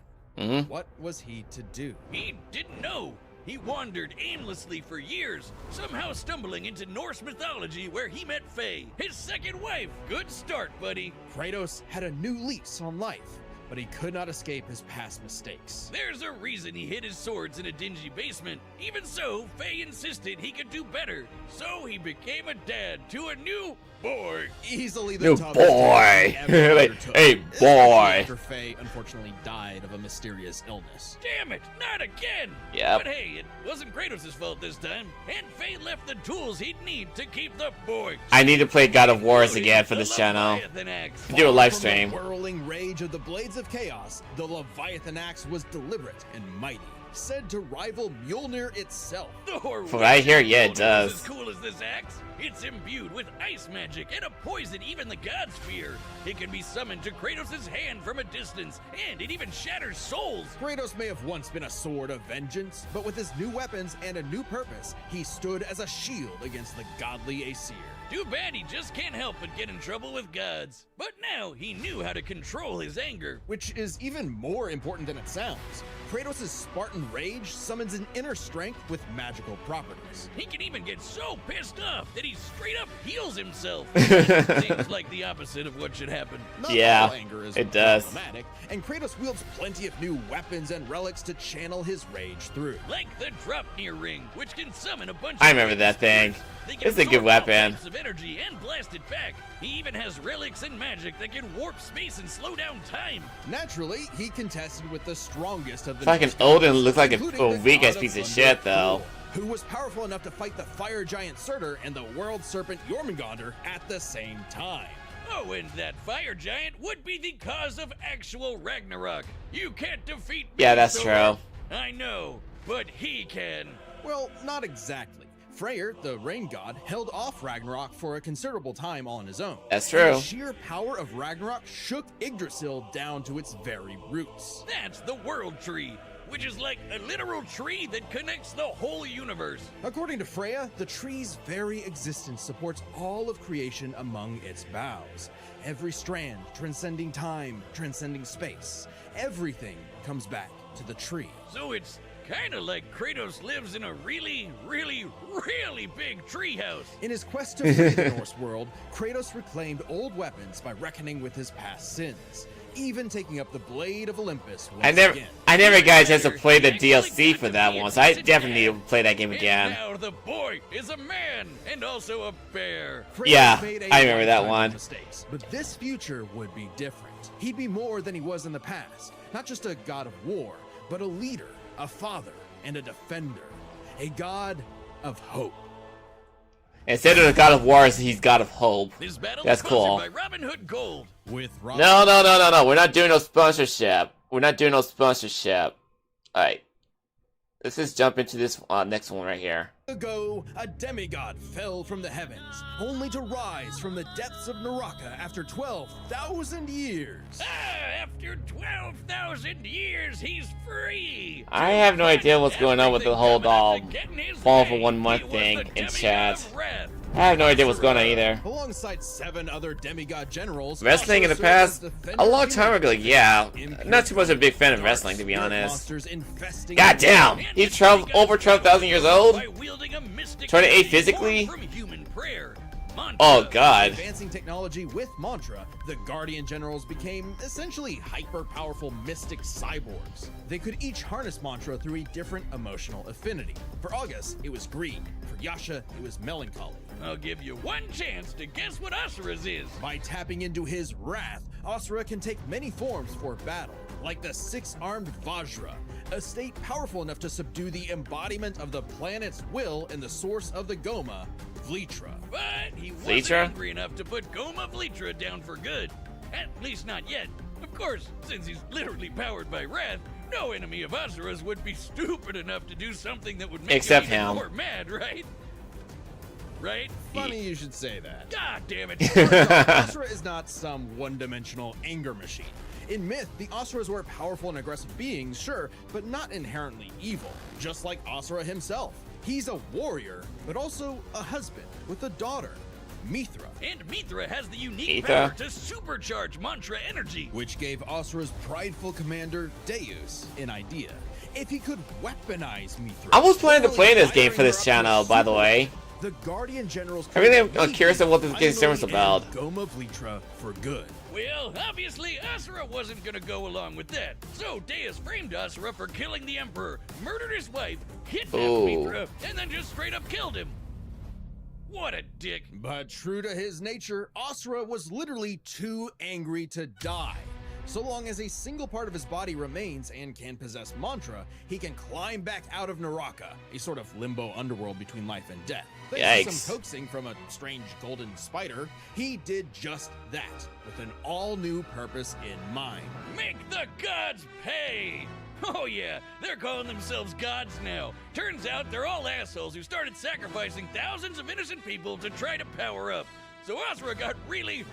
What was he to do? He didn't know. He wandered aimlessly for years, somehow stumbling into Norse mythology where he met Faye, his second wife. Good start, buddy. Kratos had a new lease on life, but he could not escape his past mistakes. There's a reason he hid his swords in a dingy basement. Even so, Faye insisted he could do better. So he became a dad to a new boy. Easily the New toughest boy. task he ever Like, undertook. hey, Especially boy. After Faye unfortunately died of a mysterious illness. Damn it, not again! Yep. But hey, it wasn't Kratos' fault this time, and Faye left the tools he'd need to keep the boy. I need to play God of Wars again for this channel. Do a live stream. From the whirling rage of the Blades of Chaos, the Leviathan axe was deliberate and mighty. said to rival Mjolnir itself. From what I hear, yeah, it does. As cool as this axe, it's imbued with ice magic and a poison even the gods fear. It can be summoned to Kratos' hand from a distance, and it even shatters souls. Kratos may have once been a sword of vengeance, but with his new weapons and a new purpose, he stood as a shield against the godly Aesir. Too bad he just can't help but get in trouble with gods. But now he knew how to control his anger. Which is even more important than it sounds. Kratos' Spartan rage summons an inner strength with magical properties. He can even get so pissed off that he straight up heals himself. Seems like the opposite of what should happen. Not yeah, all anger is it does. problematic, and Kratos wields plenty of new weapons and relics to channel his rage through. Like the Draupnir ring, which can summon a bunch I of remember that thing. They can It's a good absorb all weapon. types of energy and blast it back. He even has relics and magic that can warp space and slow down time. Naturally, he contested with the strongest of the Fucking Norse Odin gods, looks like including a the weak ass god of piece of thunder, shit, though. Thor, who was powerful enough to fight the fire giant Surtur and the world serpent Jormungandr at the same time. Oh, and that fire giant would be the cause of actual Ragnarok. You can't defeat me, Yeah, that's Thor. true. I know, but he can. Well, not exactly. Freyr, the rain god, held off Ragnarok for a considerable time on his own. That's true. The sheer power of Ragnarok shook Yggdrasil down to its very roots. That's the World Tree, which is like a literal tree that connects the whole universe. According to Freya, the tree's very existence supports all of creation among its boughs. Every strand transcending time, transcending space. Everything comes back to the tree. So it's kind of like Kratos lives in a really, really, really big treehouse. In his quest to free the Norse world, Kratos reclaimed old weapons by reckoning with his past sins, even taking up the Blade of Olympus once again. I never got a chance to play the DLC for that one, so I definitely need to play that game And again. now the boy is a man and also a bear. Kratos Yeah, made a I remember that lifetime of one. Mistakes, but this future would be different. He'd be more than he was in the past. Not just a god of war, but a leader, a father, and a defender. A god of hope. Instead of the God of War, he's God of Hope. This battle That's is cool. sponsored by Robin Hood Gold. With Robin No. We're not doing no sponsorship. We're not doing no sponsorship. Alright. Let's just jump into this next one right here. ago, a demigod fell from the heavens, only to rise from the depths of Naraka after 12,000 years. After 12,000 years, he's free. I have no idea what's going on with the whole fall for 1 month thing in chat. I have no idea what's going on either. Alongside 7 other demigod generals, Wrestling in the past, a long time ago, yeah. Not too much of a big fan of wrestling, to be honest. God damn! He's over 12,000 years old? Trying to age physically? Oh god. Advancing technology with Mantra, the Guardian Generals became essentially hyper-powerful mystic cyborgs. They could each harness Mantra through a different emotional affinity. For August, it was greed. For Yasha, it was melancholy. I'll give you one chance to guess what Asura's is. By tapping into his wrath, Asura can take many forms for battle, like the 6-armed Vajra, a state powerful enough to subdue the embodiment of the planet's will and the source of the Goma, Vlitra. But he wasn't angry enough to put Goma Vlitra down for good. At least not yet. Of course, since he's literally powered by wrath, no enemy of Asura's would be stupid enough to do something that would make Except him even him. more mad, right? Right? Funny you should say that. God damn it. Asura is not some one-dimensional anger machine. In myth, the Asuras were powerful and aggressive beings, sure, but not inherently evil, just like Asura himself. He's a warrior, but also a husband with a daughter, Mithra. And Mithra has the unique Mithra? power to supercharge Mantra energy. Which gave Asura's prideful commander, Deus, an idea. If he could weaponize Mithra... I was planning to play this game for this channel, by the way. The Guardian Generals... I really am curious of what this game series is about. Goma Vlitra for good. Well, obviously, Asura wasn't gonna go along with that. So Deus framed Asura for killing the Emperor, murdered his wife, kidnapped Ooh. Mithra, and then just straight up killed him. What a dick. But true to his nature, Asura was literally too angry to die. So long as a single part of his body remains and can possess Mantra, he can climb back out of Naraka, a sort of limbo underworld between life and death. Thanks to some coaxing from a strange golden spider, he did just that, with an all-new purpose in mind. Make the gods pay! Oh yeah, they're calling themselves gods now. Turns out they're all assholes who started sacrificing thousands of innocent people to try to power up. So Asura got really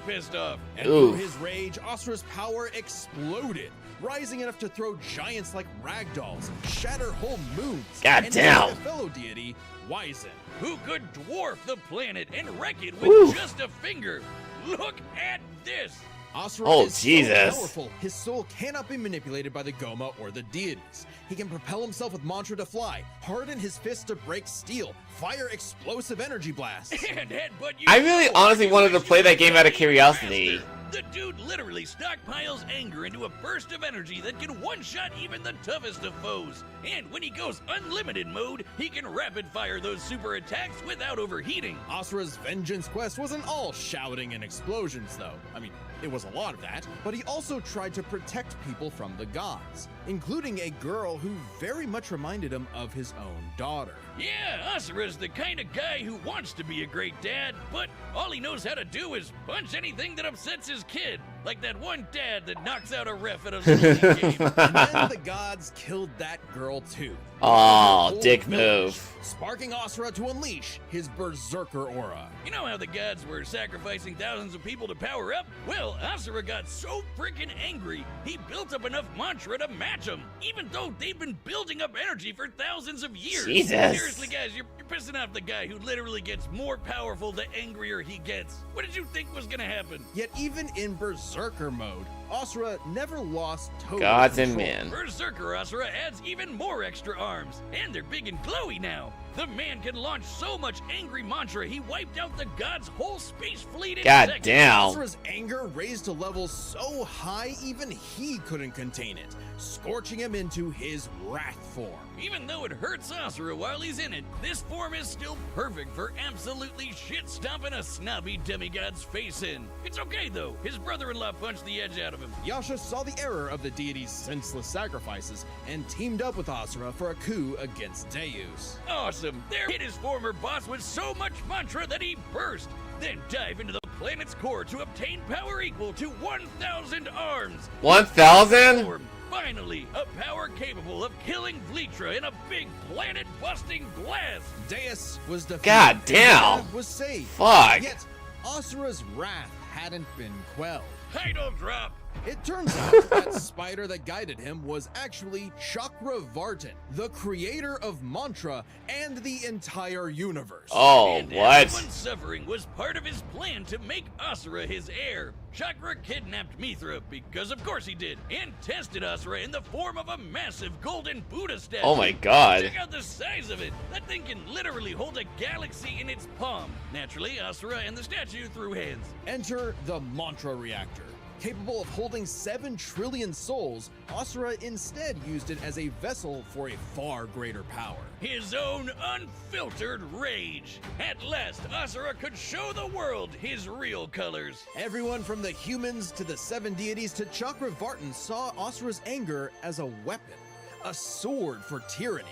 pissed off. And through his rage, Asura's power exploded, rising enough to throw giants like ragdolls, shatter whole moons, God and damn. defeat a fellow deity, Wyzen, who could dwarf the planet and wreck it with just a finger. Look at this. Asura is Jesus. so powerful, his soul cannot be manipulated by the Goma or the deities. He can propel himself with mantra to fly, harden his fists to break steel, fire explosive energy blasts. And headbutt you. I really honestly wanted to play that game out of curiosity. The dude literally stockpiles anger into a burst of energy that can one-shot even the toughest of foes. And when he goes unlimited mode, he can rapid-fire those super attacks without overheating. Asura's vengeance quest wasn't all shouting and explosions, though. I mean, it was a lot of that, but he also tried to protect people from the gods, including a girl who very much reminded him of his own daughter. Yeah, Asura's the kind of guy who wants to be a great dad, but all he knows how to do is punch anything that upsets his kid, like that one dad that knocks out a ref at a school game. And then the gods killed that girl too. Oh, dick move. Sparking Asura to unleash his berserker aura. You know how the gods were sacrificing thousands of people to power up? Well, Asura got so freaking angry, he built up enough mantra to match them, even though they've been building up energy for thousands of years. Jesus. Seriously, guys, you're pissing off the guy who literally gets more powerful the angrier he gets. What did you think was gonna happen? Yet even in berserker mode, Asura never lost total Gods and control. men. Berserker Asura adds even more extra arms, and they're big and glowy now. The man can launch so much angry mantra, he wiped out the god's whole space fleet in God seconds. damn. Asura's anger raised to levels so high even he couldn't contain it, scorching him into his wrath form. Even though it hurts Asura while he's in it, this form is still perfect for absolutely shit-stomping a snobby demigod's face in. It's okay though, his brother-in-law punched the edge out of him. Yasha saw the error of the deity's senseless sacrifices and teamed up with Asura for a coup against Deus. Awesome! There hit his former boss with so much mantra that he burst, then dive into the planet's core to obtain power equal to 1,000 arms. 1,000? Finally, a power capable of killing Vlitra in a big planet-busting blast. Deus was defeated. God and damn. Gaia was saved. Fuck. Yet Asura's wrath hadn't been quelled. Title drop. It turns out that spider that guided him was actually Chakravartin, the creator of mantra and the entire universe. Oh, And what? everyone's suffering was part of his plan to make Asura his heir. Chakra kidnapped Mithra, because of course he did, and tested Asura in the form of a massive golden Buddha statue. Oh my God. Check out the size of it. That thing can literally hold a galaxy in its palm. Naturally, Asura and the statue threw hands. Enter the mantra reactor. Capable of holding 7 trillion souls, Asura instead used it as a vessel for a far greater power. His own unfiltered rage. At last, Asura could show the world his real colors. Everyone from the humans to the 7 deities to Chakravartin saw Asura's anger as a weapon, a sword for tyranny,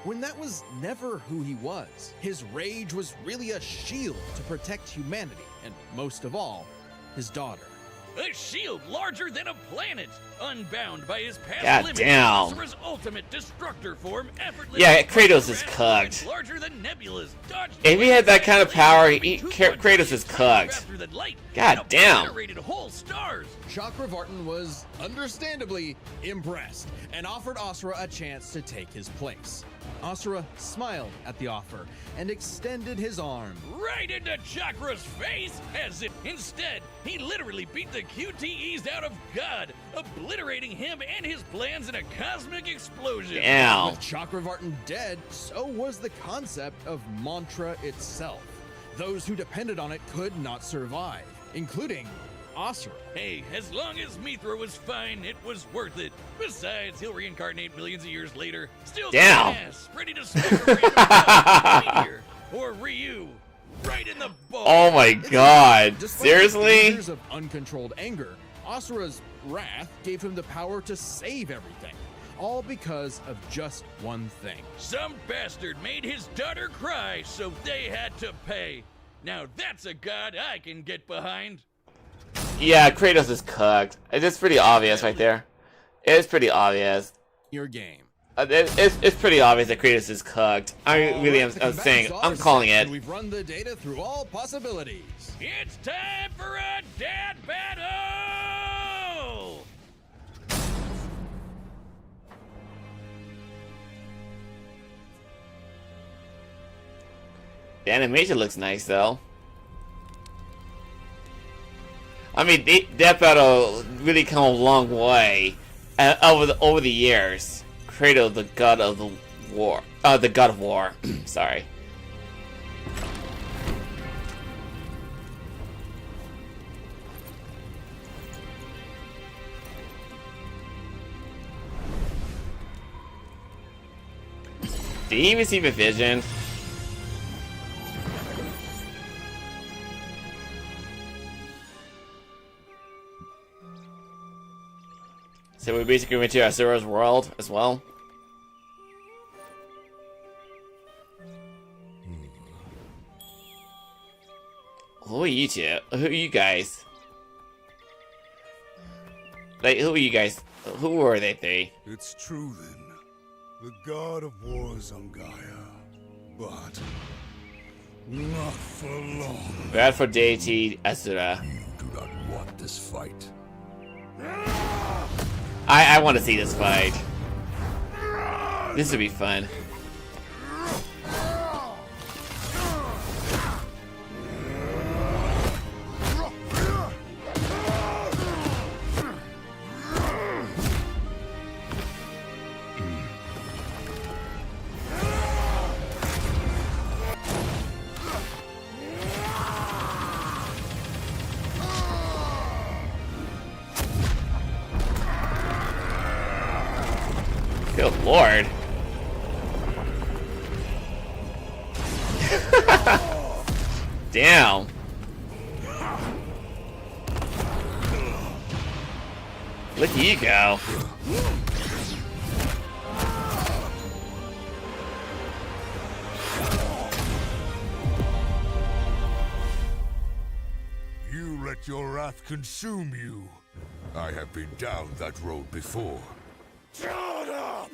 when that was never who he was. His rage was really a shield to protect humanity, and most of all, his daughter. A shield larger than a planet, unbound by his past God limits. damn. Asura's ultimate destructor form effortlessly. Yeah, Kratos is crushed cooked. larger than nebulas. Dodged If he had that kind of power, Kratos is cooked. faster than light, God and damn. obliterated whole stars. Chakravartin was understandably impressed and offered Asura a chance to take his place. Asura smiled at the offer and extended his arm. Right into Chakra's face, as if instead he literally beat the QTEs out of God, obliterating him and his plans in a cosmic explosion. Damn. With Chakravartin dead, so was the concept of mantra itself. Those who depended on it could not survive, including Asura. Hey, as long as Mithra was fine, it was worth it. Besides, he'll reincarnate millions of years later. Still Damn. ass, ready to smack a random meteor or Ryu right in the ball. Oh my God. Despite Seriously? years of uncontrolled anger, Asura's wrath gave him the power to save everything. All because of just one thing. Some bastard made his daughter cry, so they had to pay. Now that's a god I can get behind. Yeah, Kratos is cooked. It's just pretty obvious right there. It's pretty obvious. Your game. It's pretty obvious that Kratos is cooked. I really am saying, I'm calling it. We've run the data through all possibilities. It's time for a dead battle! The animation looks nice, though. I mean, Death Battle really come a long way over the years. Kratos, the god of the war, the god of war. Sorry. Did he receive a vision? So we basically went to Asura's world as well. Who are you two? Who are you guys? Like, who are you guys? Who are they three? It's true then. The god of war is on Gaia. But not for long. Bad for deity Asura. You do not want this fight. I want to see this fight. This would be fun. Good lord. Damn. Look at you go. You let your wrath consume you. I have been down that road before. Shut up!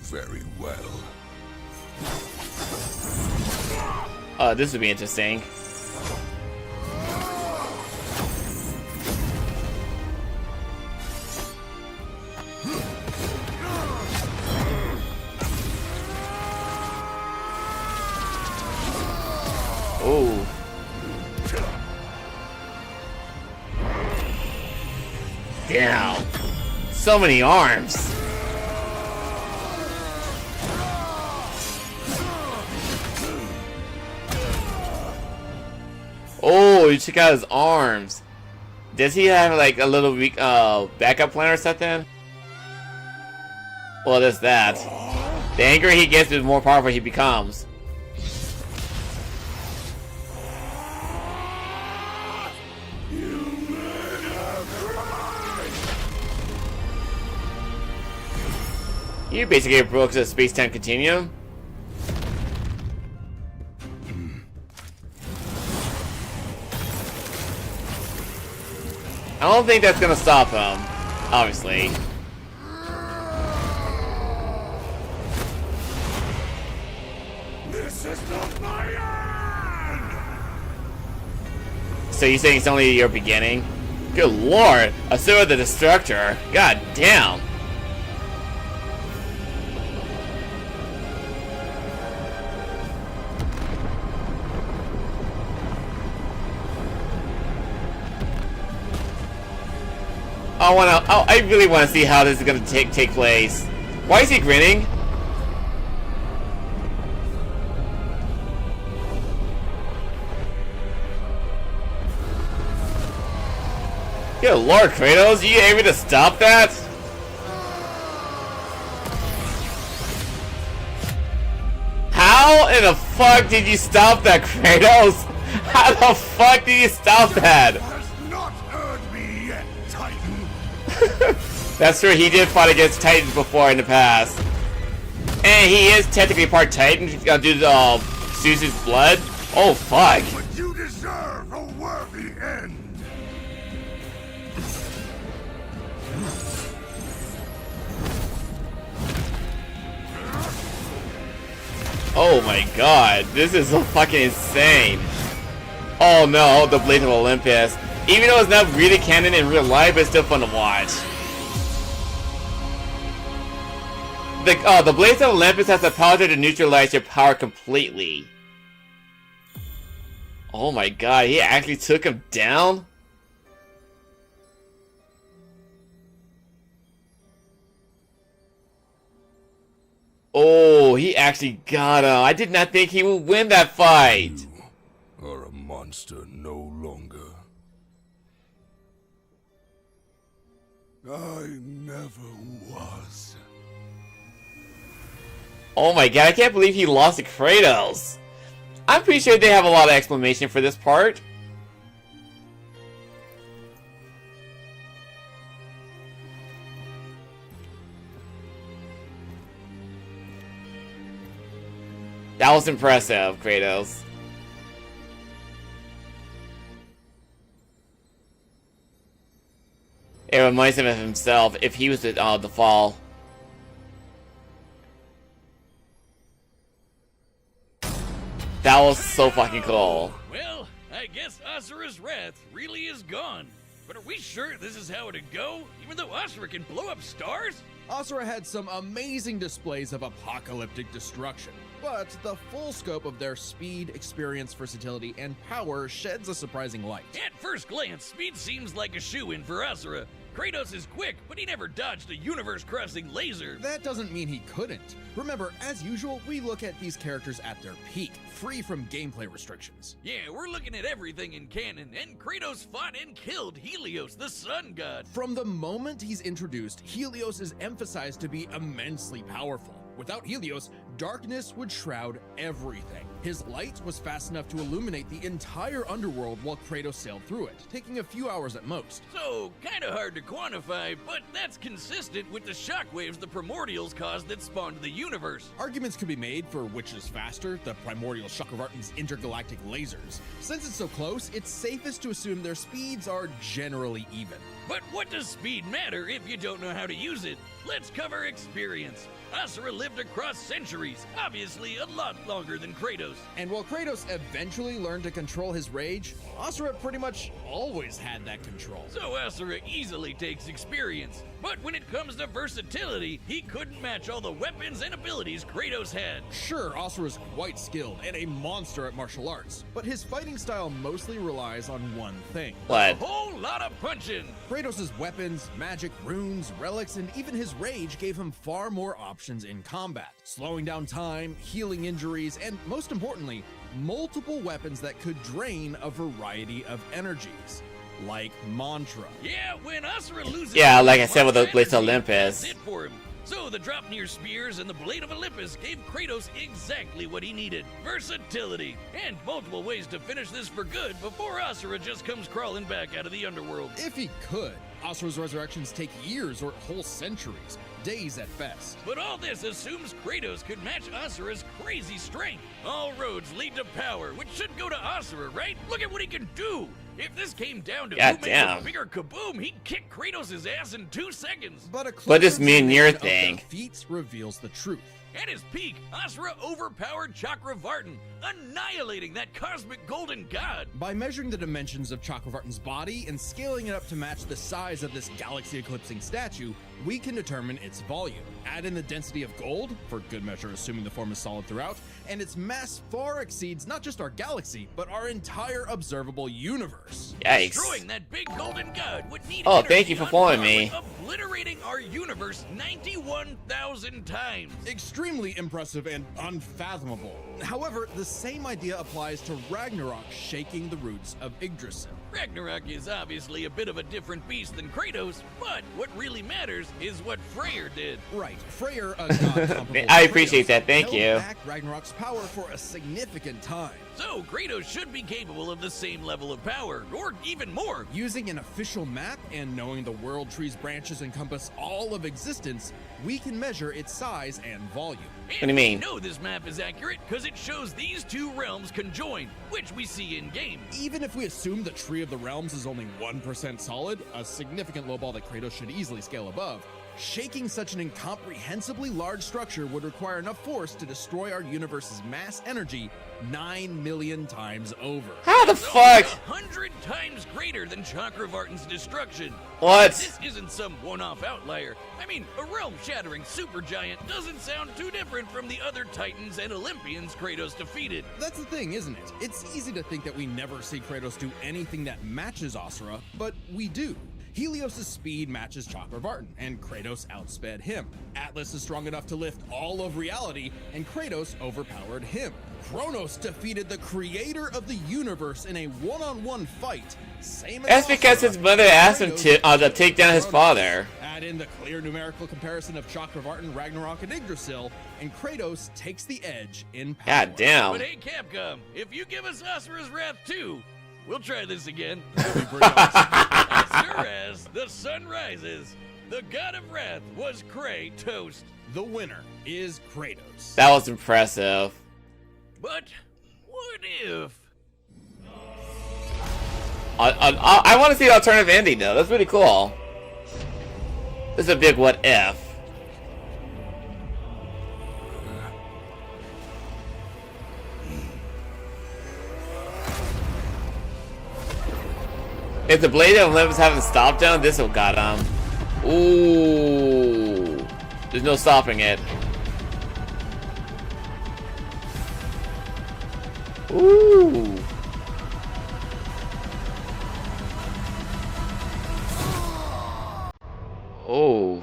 Very well. This would be interesting. Oh. Damn. So many arms. Oh, you check out his arms. Does he have like a little weak backup plan or something? Well, there's that. The angrier he gets, the more powerful he becomes. You basically broke the space-time continuum. I don't think that's gonna stop him, obviously. This is not my end! So you're saying it's only your beginning? Good lord, Asura the Destructor. God damn. I really want to see how this is gonna take place. Why is he grinning? Good lord, Kratos, you able to stop that? How in the fuck did you stop that, Kratos? How the fuck did you stop that? That's true, he did fight against Titans before in the past. And he is technically part Titan due to Zeus's blood. Oh fuck. But you deserve a worthy end. Oh my god, this is so fucking insane. Oh no, the Blades of Olympus. Even though it's not really canon in real life, it's still fun to watch. The Blades of Olympus has the power to neutralize your power completely. Oh my god, he actually took him down? Oh, he actually got him. I did not think he would win that fight. You are a monster no longer. I never was. Oh my god, I can't believe he lost to Kratos. I'm pretty sure they have a lot of explanation for this part. That was impressive, Kratos. It reminds him of himself if he was the fall. That was so fucking cool. Well, I guess Asura's wrath really is gone. But are we sure this is how it'd go? Even though Asura can blow up stars? Asura had some amazing displays of apocalyptic destruction, but the full scope of their speed, experience, versatility, and power sheds a surprising light. At first glance, speed seems like a shoo-in for Asura. Kratos is quick, but he never dodged a universe-crossing laser. That doesn't mean he couldn't. Remember, as usual, we look at these characters at their peak, free from gameplay restrictions. Yeah, we're looking at everything in canon, and Kratos fought and killed Helios, the sun god. From the moment he's introduced, Helios is emphasized to be immensely powerful. Without Helios, darkness would shroud everything. His light was fast enough to illuminate the entire underworld while Kratos sailed through it, taking a few hours at most. So, kinda hard to quantify, but that's consistent with the shockwaves the Primordials caused that spawned the universe. Arguments could be made for which is faster, the Primordial Chakravartin's intergalactic lasers. Since it's so close, it's safest to assume their speeds are generally even. But what does speed matter if you don't know how to use it? Let's cover experience. Asura lived across centuries, obviously a lot longer than Kratos. And while Kratos eventually learned to control his rage, Asura pretty much always had that control. So Asura easily takes experience. But when it comes to versatility, he couldn't match all the weapons and abilities Kratos had. Sure, Asura's quite skilled and a monster at martial arts, but his fighting style mostly relies on one thing. What? A whole lot of punching. Kratos' weapons, magic, runes, relics, and even his rage gave him far more options in combat, slowing down time, healing injuries, and most importantly, multiple weapons that could drain a variety of energies, like Mantra. Yeah, when Asura loses... Yeah, like I said with the Blades of Olympus. That's it for him. So the Draupnir spears and the Blade of Olympus gave Kratos exactly what he needed. Versatility. And multiple ways to finish this for good before Asura just comes crawling back out of the underworld. If he could. Asura's resurrections take years or whole centuries, days at best. But all this assumes Kratos could match Asura's crazy strength. All roads lead to power, which should go to Asura, right? Look at what he can do! If this came down to who makes a bigger kaboom, he'd kick Kratos' ass in 2 seconds. But this Mjolnir thing. Feats reveals the truth. At his peak, Asura overpowered Chakravartin, annihilating that cosmic golden god. By measuring the dimensions of Chakravartin's body and scaling it up to match the size of this galaxy-eclipsing statue, we can determine its volume. Add in the density of gold, for good measure assuming the form is solid throughout, and its mass far exceeds not just our galaxy, but our entire observable universe. Yikes. Destroying that big golden god would need Oh, thank you for following me. Obliterating our universe 91,000 times. Extremely impressive and unfathomable. However, the same idea applies to Ragnarok shaking the roots of Yggdrasil. Ragnarok is obviously a bit of a different beast than Kratos, but what really matters is what Freyr did. Right, Freyr, a god comparable I to appreciate Kratos, that, thank held you. back Ragnarok's power for a significant time. So Kratos should be capable of the same level of power, or even more. Using an official map and knowing the world tree's branches encompass all of existence, we can measure its size and volume. What do you mean? We know this map is accurate because it shows these two realms conjoined, which we see in-game. Even if we assume the Tree of the Realms is only 1% solid, a significant lowball that Kratos should easily scale above, Shaking such an incomprehensibly large structure would require enough force to destroy our universe's mass energy 9 million times over. How the fuck? 100 times greater than Chakravartin's destruction. What? This isn't some one-off outlier. I mean, a realm-shattering supergiant doesn't sound too different from the other Titans and Olympians Kratos defeated. That's the thing, isn't it? It's easy to think that we never see Kratos do anything that matches Asura, but we do. Helios' speed matches Chakravartin, and Kratos outsped him. Atlas is strong enough to lift all of reality, and Kratos overpowered him. Kronos defeated the creator of the universe in a one-on-one fight. Same as That's because his mother asked him to take down his father. Add in the clear numerical comparison of Chakravartin, Ragnarok, and Yggdrasil, and Kratos takes the edge in power. God damn. But hey, Capcom, if you give us Asura's Wrath 2, we'll try this again. As sure as the sun rises, the god of wrath was Kratos. The winner is Kratos. That was impressive. But what if? I want to see the alternative ending though. That's really cool. This is a big what if. If the Blade of Olympus haven't stopped down, this will got him. Ooh. There's no stopping it. Ooh. Oh.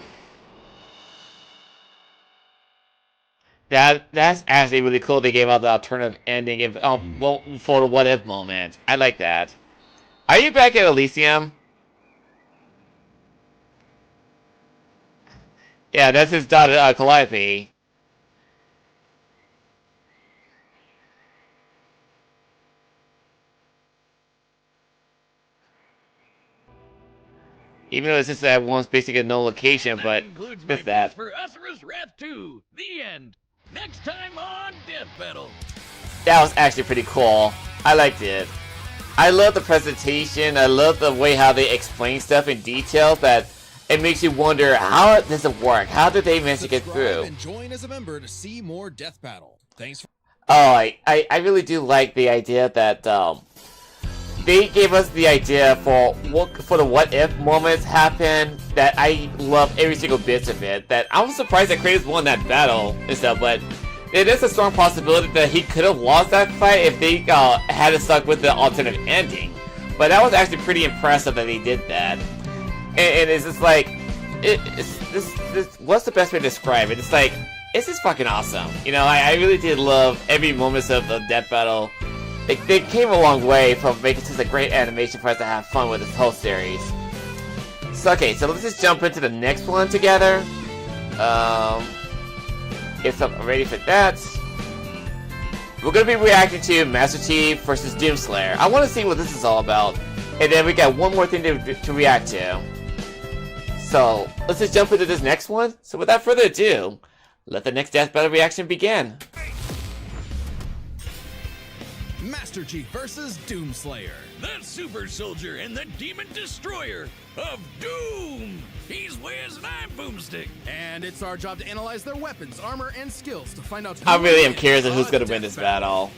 That's actually really cool. They gave out the alternative ending if well, for the what if moment. I like that. Are you back at Elysium? Yeah, that's his daughter, Calliope. Even though it's just that one's basically no location, but just that. For Asura's Wrath 2, the end. Next time on Death Battle. That was actually pretty cool. I liked it. I love the presentation. I love the way how they explain stuff in detail. That it makes you wonder, how does it work? How did they manage to get through? And join as a member to see more Death Battle. Thanks for Oh, I really do like the idea that they gave us the idea for the what if moments happen. That I love every single bit of it. That I was surprised that Kratos won that battle and stuff, but it is a strong possibility that he could have lost that fight if they had it stuck with the alternative ending. But that was actually pretty impressive that they did that. And it's just like, what's the best way to describe it? It's like, it's just fucking awesome. You know, I really did love every moment of the Death Battle. They came a long way from making such a great animation for us to have fun with this whole series. So, okay, so let's just jump into the next one together. Get something ready for that. We're going to be reacting to Master Chief versus Doomslayer. I want to see what this is all about. And then we got one more thing to react to. So, let's just jump into this next one. So without further ado, let the next Death Battle reaction begin. Master Chief versus Doomslayer. The super soldier and the demon destroyer of Doom. He's Wiz and I'm Boomstick. And it's our job to analyze their weapons, armor, and skills to find out who I really am wins curious of who's a going to win death this battle.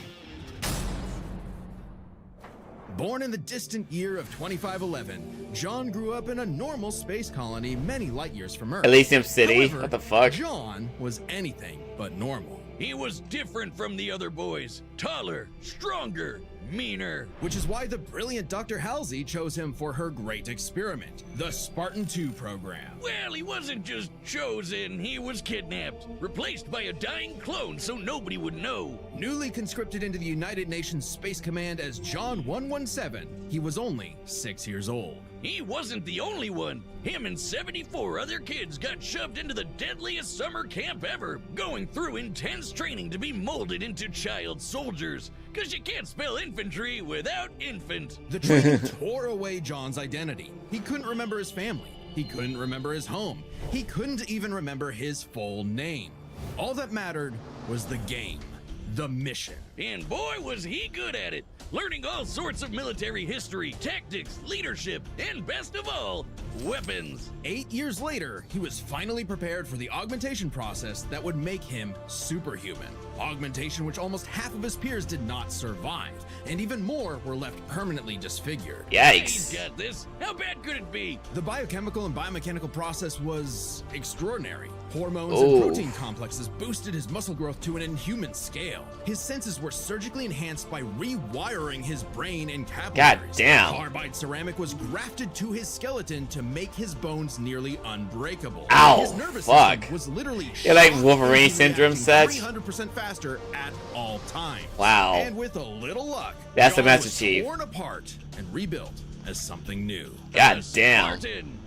Born in the distant year of 2511, John grew up in a normal space colony many light years from Earth. Elysium City? However, What the fuck? John was anything but normal. He was different from the other boys. Taller, stronger, meaner. Which is why the brilliant Dr. Halsey chose him for her great experiment, the Spartan 2 program. Well, he wasn't just chosen, he was kidnapped. Replaced by a dying clone so nobody would know. Newly conscripted into the United Nations Space Command as John 117, he was only 6 years old. He wasn't the only one. Him and 74 other kids got shoved into the deadliest summer camp ever, going through intense training to be molded into child soldiers. Cause you can't spell infantry without infant. The training tore away John's identity. He couldn't remember his family. He couldn't remember his home. He couldn't even remember his full name. All that mattered was the game. the mission. And boy, was he good at it, learning all sorts of military history, tactics, leadership, and best of all, weapons. 8 years later, he was finally prepared for the augmentation process that would make him superhuman. Augmentation which almost half of his peers did not survive, and even more were left permanently disfigured. He's got this. How bad could it be? The biochemical and biomechanical process was extraordinary. Hormones Ooh. and protein complexes boosted his muscle growth to an inhuman scale. His senses were surgically enhanced by rewiring his brain and capillaries. God damn. Carbide ceramic was grafted to his skeleton to make his bones nearly unbreakable. Ow, His nervous fuck. system was literally Yeah, like shocked Wolverine into syndrome reacting such. 300% faster at all times. Wow. And with a little luck, That's the John Master was Chief. torn apart and rebuilt as something new. God damn. Spartan.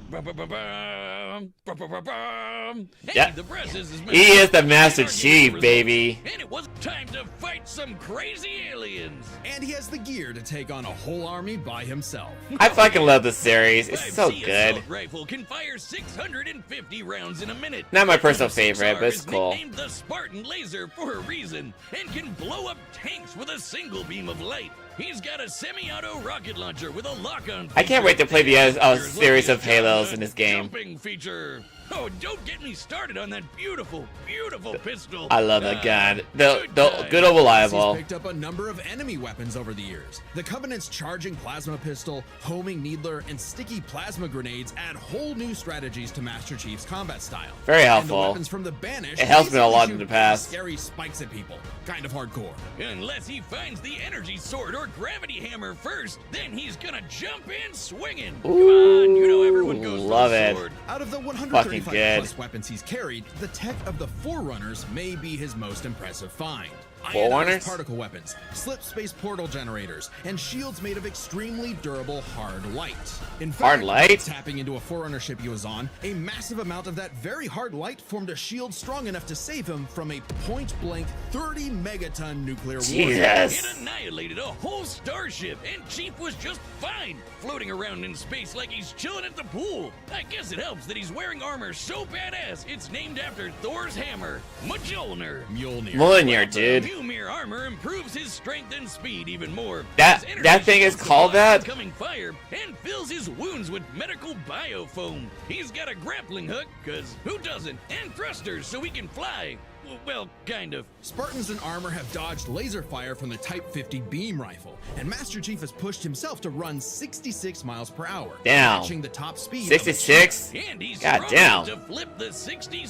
Hey, Yeah. the press is He is the Master Chief, baby. And it was time to fight some crazy aliens. And he has the gear to take on a whole army by himself. I fucking love this series. It's 5C so good. assault rifle can fire 650 rounds in a minute. Not my personal The favorite, but it's 6R is cool. nicknamed the Spartan Laser for a reason and can blow up tanks with a single beam of light. He's got a semi-auto rocket launcher with a lock-on feature. I can't wait to play the series of Halos in this game. Jumping feature. Oh, don't get me started on that beautiful, beautiful pistol. I love that gun. The times. good old He's reliable. picked up a number of enemy weapons over the years. The Covenant's charging plasma pistol, homing needler, and sticky plasma grenades add whole new strategies to Master Chief's combat style. Very And the helpful. weapons from the Banished It helps me a lot basically in the shoot past. Scary spikes at people. Kind of hardcore. Unless he finds the energy sword or gravity hammer first, then he's gonna jump in swinging. Come on, you know everyone goes for love the it. sword. Out of the Fucking 135 good. plus weapons he's carried, the tech of the Forerunners may be his most impressive find. Forerunners? Ionized particle weapons, slip space portal generators, and shields made of extremely durable hard light. In fact, Hard light? tapping into a Forerunner ship he was on, a massive amount of that very hard light formed a shield strong enough to save him from a point-blank 30 megaton nuclear war. Jesus. It annihilated a whole starship, and Chief was just fine, floating around in space like he's chilling at the pool. I guess it helps that he's wearing armor so badass it's named after Thor's hammer, Mjolnir. Mjolnir, dude. Mjolnir armor improves his strength and speed even more. That- His energy that thing is shields called the that? Incoming fire and fills his wounds with medical biofoam. He's got a grappling hook, cause who doesn't? And thrusters so he can fly. Well, kind of. Spartans in armor have dodged laser fire from the Type 50 beam rifle, and Master Chief has pushed himself to run 66 miles per hour, Damn. matching the top speed. 66? And he's God strong damn. enough to flip the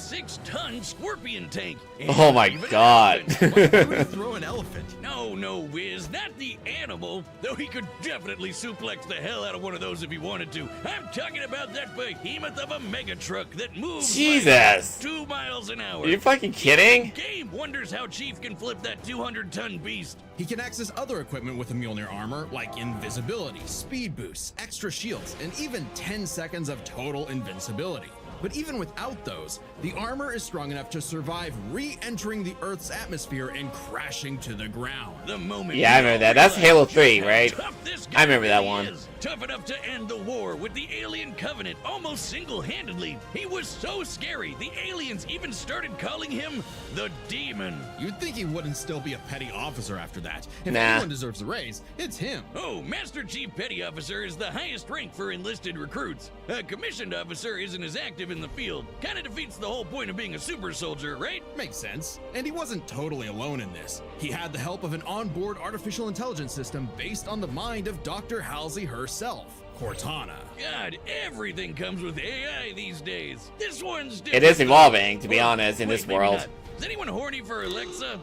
66-ton Scorpion tank. Oh my And even god. an elephant. Why would he throw an elephant? No, Wiz, not the animal. Though he could definitely suplex the hell out of one of those if he wanted to. I'm talking about that behemoth of a mega truck that moves Jesus. like 2 miles an hour. Are you fucking kidding? Gabe wonders how Chief can flip that 200-ton beast. He can access other equipment with the Mjolnir armor, like invisibility, speed boosts, extra shields, and even 10 seconds of total invincibility. But even without those, the armor is strong enough to survive re-entering the Earth's atmosphere and crashing to the ground. The moment Yeah, I we remember all that. That's realize Halo just 3, how right? tough this I remember guy that really one. is. Tough enough to end the war with the Alien Covenant almost single-handedly. He was so scary, the aliens even started calling him the Demon. You'd think he wouldn't still be a petty officer after that. If Nah. anyone deserves a raise, it's him. Oh, Master Chief Petty Officer is the highest rank for enlisted recruits. A commissioned officer isn't as active in the field. Kinda defeats the whole point of being a super soldier, right? Makes sense. And he wasn't totally alone in this. He had the help of an onboard artificial intelligence system based on the mind of Dr. Halsey herself, Cortana. God, everything comes with AI these days. This one's It different. is evolving, to be Well, honest, in wait, this maybe world. not. Is anyone horny for Alexa?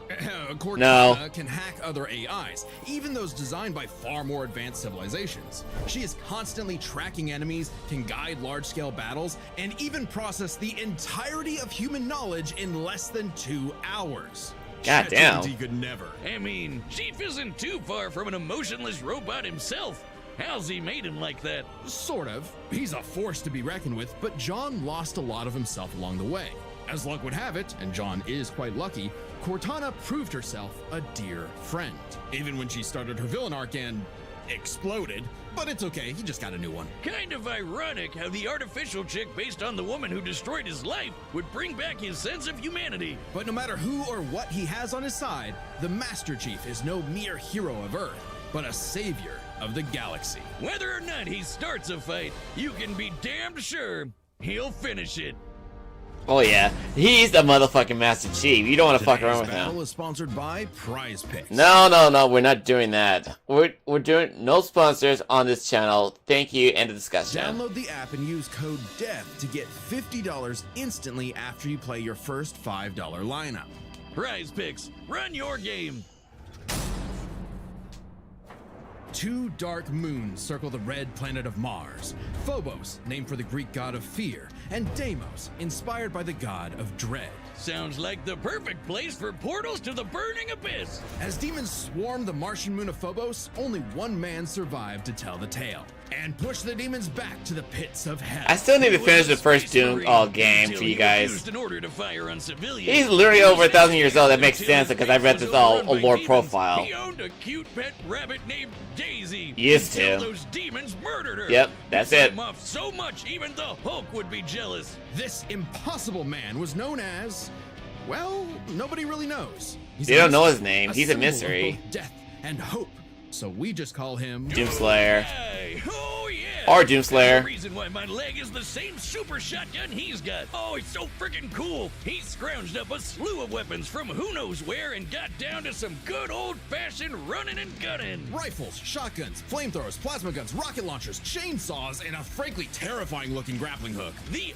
Cortana No. can hack other AIs, even those designed by far more advanced civilizations. She is constantly tracking enemies, can guide large-scale battles, and even process the entirety of human knowledge in less than 2 hours. God damn. ChatGPT could never. I mean, Chief isn't too far from an emotionless robot himself. Halsey made him like that. Sort of. He's a force to be reckoned with, but John lost a lot of himself along the way. As luck would have it, and John is quite lucky, Cortana proved herself a dear friend. Even when she started her villain arc and exploded, but it's okay, he just got a new one. Kind of ironic how the artificial chick based on the woman who destroyed his life would bring back his sense of humanity. But no matter who or what he has on his side, the Master Chief is no mere hero of Earth, but a savior of the galaxy. Whether or not he starts a fight, you can be damned sure he'll finish it. Oh yeah, he's the motherfucking Master Chief. You don't want to fuck around with Today's battle him. is sponsored by Prize Picks. No, we're not doing that. We're doing no sponsors on this channel. Thank you. End of discussion. Download the app and use code DEATH to get $50 instantly after you play your first $5 lineup. Prize Picks, run your game. 2 dark moons circle the red planet of Mars. Phobos, named for the Greek god of fear, and Deimos, inspired by the god of dread. Sounds like the perfect place for portals to the burning abyss. As demons swarm the Martian moon of Phobos, only one man survived to tell the tale and push the demons back to the pits of hell. I still need to finish the first Doom game for you guys. In order to fire on civilians. He's literally over 1,000 years old. That makes sense because I read this all a lore profile. He owned a cute pet rabbit named Daisy. Used Until to. those demons murdered her. Yep, that's Pissed it. him off so much even the Hulk would be jealous. This impossible man was known as, well, nobody really knows. He's They a don't know mystery, his name. a He's a symbol of mystery. both death and hope. So we just call him Doomslayer. Oh yeah. Or Doomslayer. That's the reason why my leg is the same super shotgun he's got. Oh, it's so freaking cool. He scrounged up a slew of weapons from who knows where and got down to some good old-fashioned running and gunning. Rifles, shotguns, flamethrowers, plasma guns, rocket launchers, chainsaws, and a frankly terrifying-looking grappling hook. The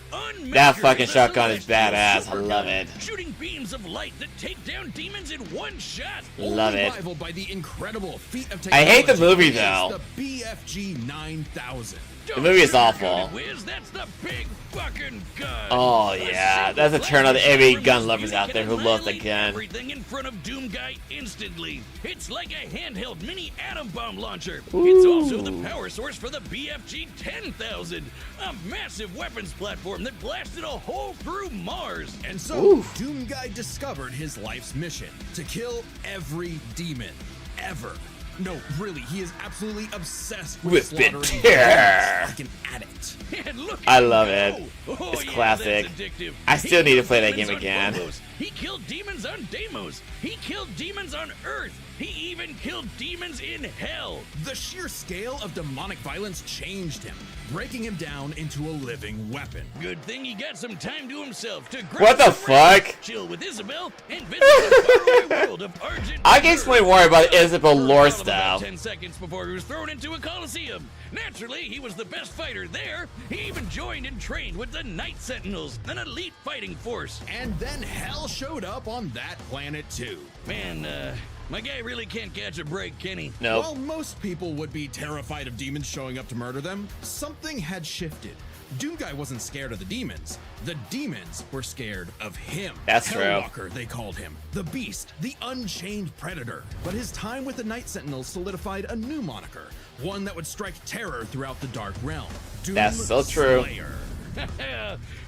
That fucking shotgun is badass. I love it. Shooting beams of light that take down demons in one shot. Love Only it. rivaled by the incredible feat of I hate the technology movie, is though. The BFG 9000. The movie is awful. Wiz, that's the big fucking gun. Oh yeah, that's a turn on to every gun lovers out there who love the gun. Everything in front of Doom Guy instantly. It's like a handheld mini atom bomb launcher. Ooh. It's also the power source for the BFG 10,000, a massive weapons platform that blasted a hole through Mars. And so, Doom Guy discovered his life's mission: to kill every demon, ever. No, really, he is absolutely obsessed with slaughtering terror. demons like an addict. And look I at him love go. it. Oh, It's yeah, classic. that's addictive. I still He need to killed play that demons game on again. Phobos. He killed demons on Deimos. He killed demons on Earth. He even killed demons in hell. The sheer scale of demonic violence changed him, breaking him down into a living weapon. Good thing he got some time to himself to What the fuck? chill with Isabel, and visit the faraway world of Argent. I can explain more about Isabel lore About style. 10 seconds before he was thrown into a coliseum. Naturally, he was the best fighter there. He even joined and trained with the Night Sentinels, an elite fighting force. And then hell showed up on that planet too. Man, my guy really can't catch a break, can he? While most people would be terrified of demons showing up to murder them, something had shifted. Doom Guy wasn't scared of the demons. The demons were scared of him. That's true. Hellwalker, they called him. The Beast, the Unchained Predator. But his time with the Night Sentinels solidified a new moniker, one that would strike terror throughout the Dark Realm. Doom That's so true. Slayer.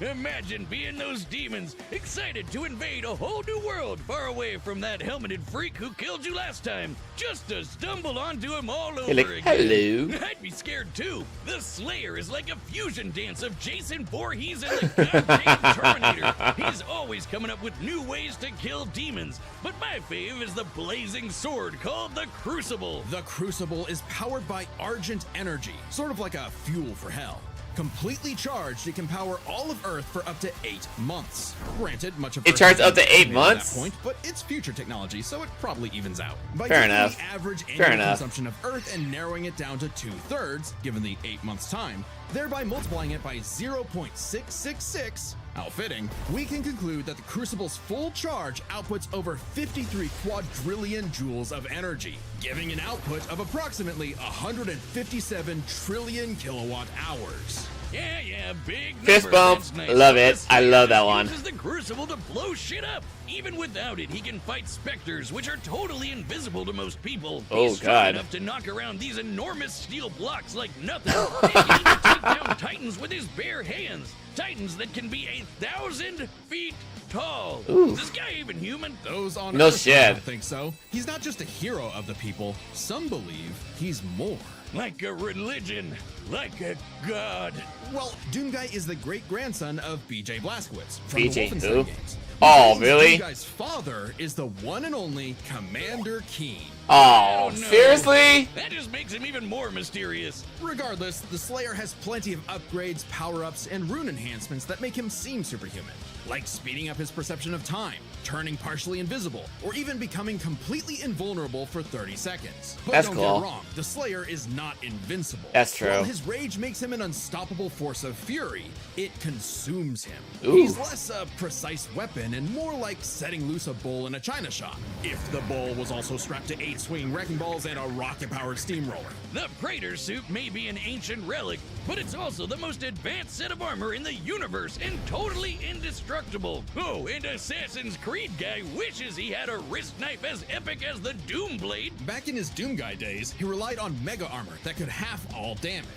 Imagine being those demons, excited to invade a whole new world far away from that helmeted freak who killed you last time, just to stumble onto him all over You're like, again. hello. I'd be scared too. The Slayer is like a fusion dance of Jason Voorhees and the goddamn Terminator. He's always coming up with new ways to kill demons, but my fave is the blazing sword called the Crucible. The Crucible is powered by Argent energy, sort of like a fuel for hell. Completely charged, it can power all of Earth for up to 8 months. Granted, much of It Earth charged has up to been 8 estimated months? at that point, but it's future technology, so it probably evens out. By Fair taking enough. the average Fair annual enough. consumption of Earth and narrowing it down to 2/3, given the 8 months time, thereby multiplying it by 0.666, how fitting, we can conclude that the Crucible's full charge outputs over 53 quadrillion joules of energy, giving an output of approximately 157 trillion kilowatt hours. Yeah, big Fist number, bump. that's nice. Love it. The I Slayer love that one. uses the Crucible to blow shit up. Even without it, he can fight specters, which are totally invisible to most people. Oh, He's strong God. enough to knock around these enormous steel blocks like nothing. And he can take down titans with his bare hands. Titans that can be 1,000 feet tall. Ooh. Is this guy even human? Those on No Earth shit. don't think so. He's not just a hero of the people. Some believe he's more. like a religion, like a god. Well, Doomguy is the great-grandson of B.J. Blazkowicz from BJ the who? Wolfenstein games. Oh, really? Doomguy's father is the one and only Commander Keen. Oh, no. seriously? That just makes him even more mysterious. Regardless, the Slayer has plenty of upgrades, power-ups, and rune enhancements that make him seem superhuman, like speeding up his perception of time, turning partially invisible, or even becoming completely invulnerable for 30 seconds. But That's don't cool. get me wrong, the Slayer is not invincible. That's true. While his rage makes him an unstoppable force of fury, it consumes him. Ooh. He's less a precise weapon and more like setting loose a bull in a china shop, if the bull was also strapped to 8 swinging wrecking balls and a rocket-powered steamroller. The Praetor suit may be an ancient relic, but it's also the most advanced set of armor in the universe and totally indestructible. Oh, and Assassin's Creed guy wishes he had a wrist knife as epic as the Doomblade. Back in his Doomguy days, he relied on mega armor that could half all damage.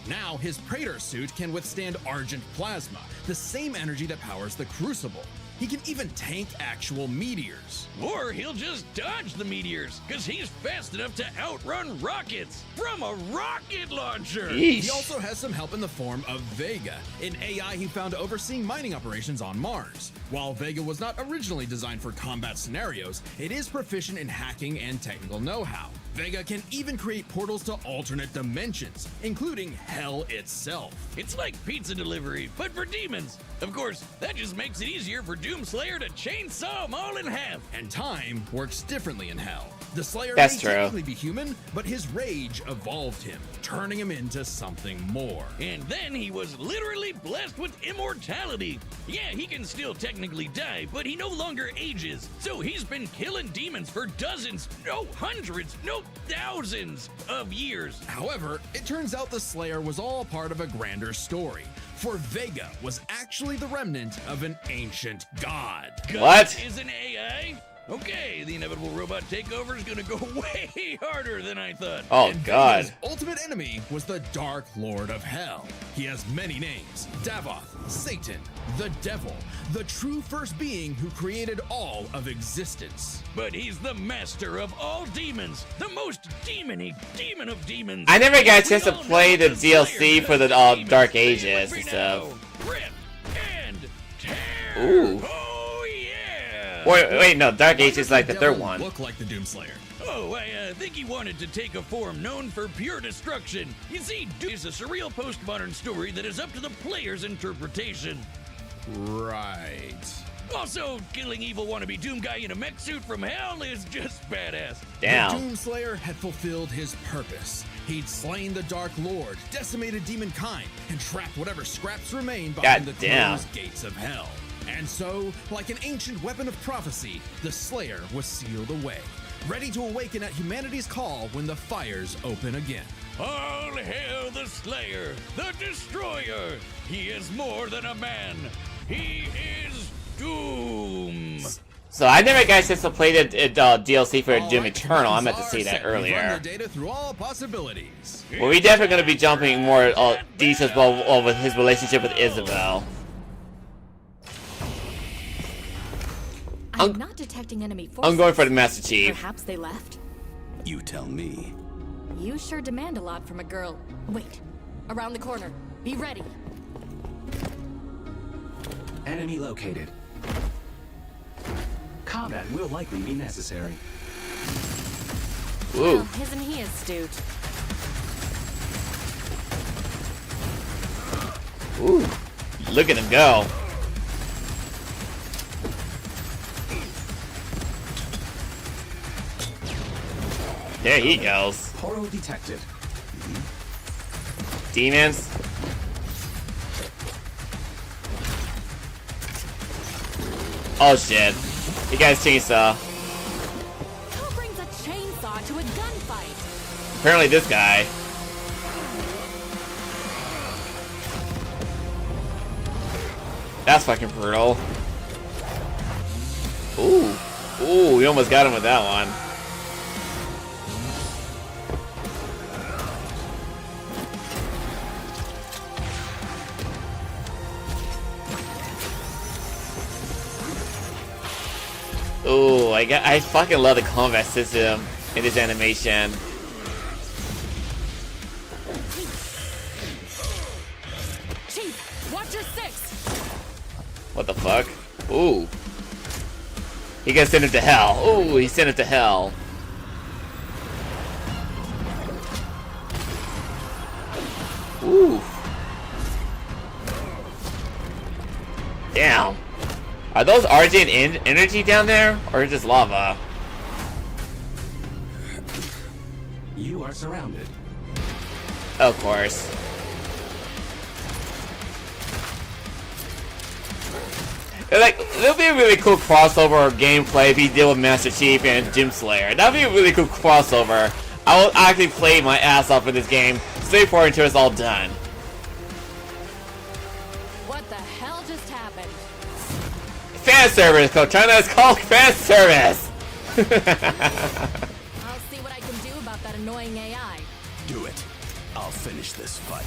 Now, his Praetor suit can withstand Argent Plasma, the same energy that powers the Crucible. He can even tank actual meteors. Or he'll just dodge the meteors, because he's fast enough to outrun rockets from a rocket launcher. He also has some help in the form of Vega, an AI he found overseeing mining operations on Mars. While Vega was not originally designed for combat scenarios, it is proficient in hacking and technical know-how. Vega can even create portals to alternate dimensions, including hell itself. It's like pizza delivery, but for demons. Of course, that just makes it easier for Doomslayer to chainsaw them all in half. And time works differently in hell. The Slayer That's may true. technically be human, but his rage evolved him, turning him into something more. And then he was literally blessed with immortality. Yeah, he can still technically die, but he no longer ages. So he's been killing demons for dozens, no hundreds, no thousands of years. However, it turns out the Slayer was all part of a grander story. For Vega was actually the remnant of an ancient god. What? Is an AI? Okay, the inevitable robot takeover is gonna go way harder than I thought. Oh, And God. Vega's ultimate enemy was the Dark Lord of Hell. He has many names: Davoth, Satan, the Devil, the true first being who created all of existence. But he's the master of all demons, the most demon-y demon of demons. I never got a chance to play the DLC for the Dark Ages and stuff. Rip and tear. Ooh. Oh yeah. Wait, no, Dark Ages is like the third Devil one. Look like the Doomslayer. Oh, I think he wanted to take a form known for pure destruction. You see, Doom is a surreal postmodern story that is up to the player's interpretation. Right. Also, killing evil wannabe Doom guy in a mech suit from hell is just badass. Damn. The Doomslayer had fulfilled his purpose. He'd slain the Dark Lord, decimated demonkind, and trapped whatever scraps remained behind the Goddamn. closed gates of hell. And so, like an ancient weapon of prophecy, the Slayer was sealed away, ready to awaken at humanity's call when the fires open again. All hail the Slayer, the Destroyer. He is more than a man. He is Doom. So I never got a chance to play the DLC for All Doom right, Eternal. I buttons meant to are see that set. We've run earlier. the data through all possibilities. Well, we definitely going to be jumping more details about with his relationship with Isabel. I'm not detecting enemy forces. I'm going for the Master Chief. Perhaps they left. You tell me. You sure demand a lot from a girl. Wait. Around the corner. Be ready. Enemy located. Combat will likely be necessary. Ooh. Well, isn't he astute? Ooh. Look at him go. There he goes. Portal detected. Demons. Oh shit. You guys chainsaw. Who brings a chainsaw to a gunfight? Apparently this guy. That's fucking brutal. Ooh. Ooh, we almost got him with that one. Ooh, I fucking love the combat system in this animation. Chief, watch your six. What the fuck? Ooh. He gonna send him to hell. Ooh, he sent him to hell. Ooh. Damn. Are those Argent energy down there? Or just lava? You are surrounded. Of course. Like, there'll be a really cool crossover gameplay if you deal with Master Chief and Gym Slayer. That'd be a really cool crossover. I will actually play my ass off in this game, straight forward until it's all done. What the hell just happened? Fan service, Cortana is called fan service! I'll see what I can do about that annoying AI. Do it. I'll finish this fight.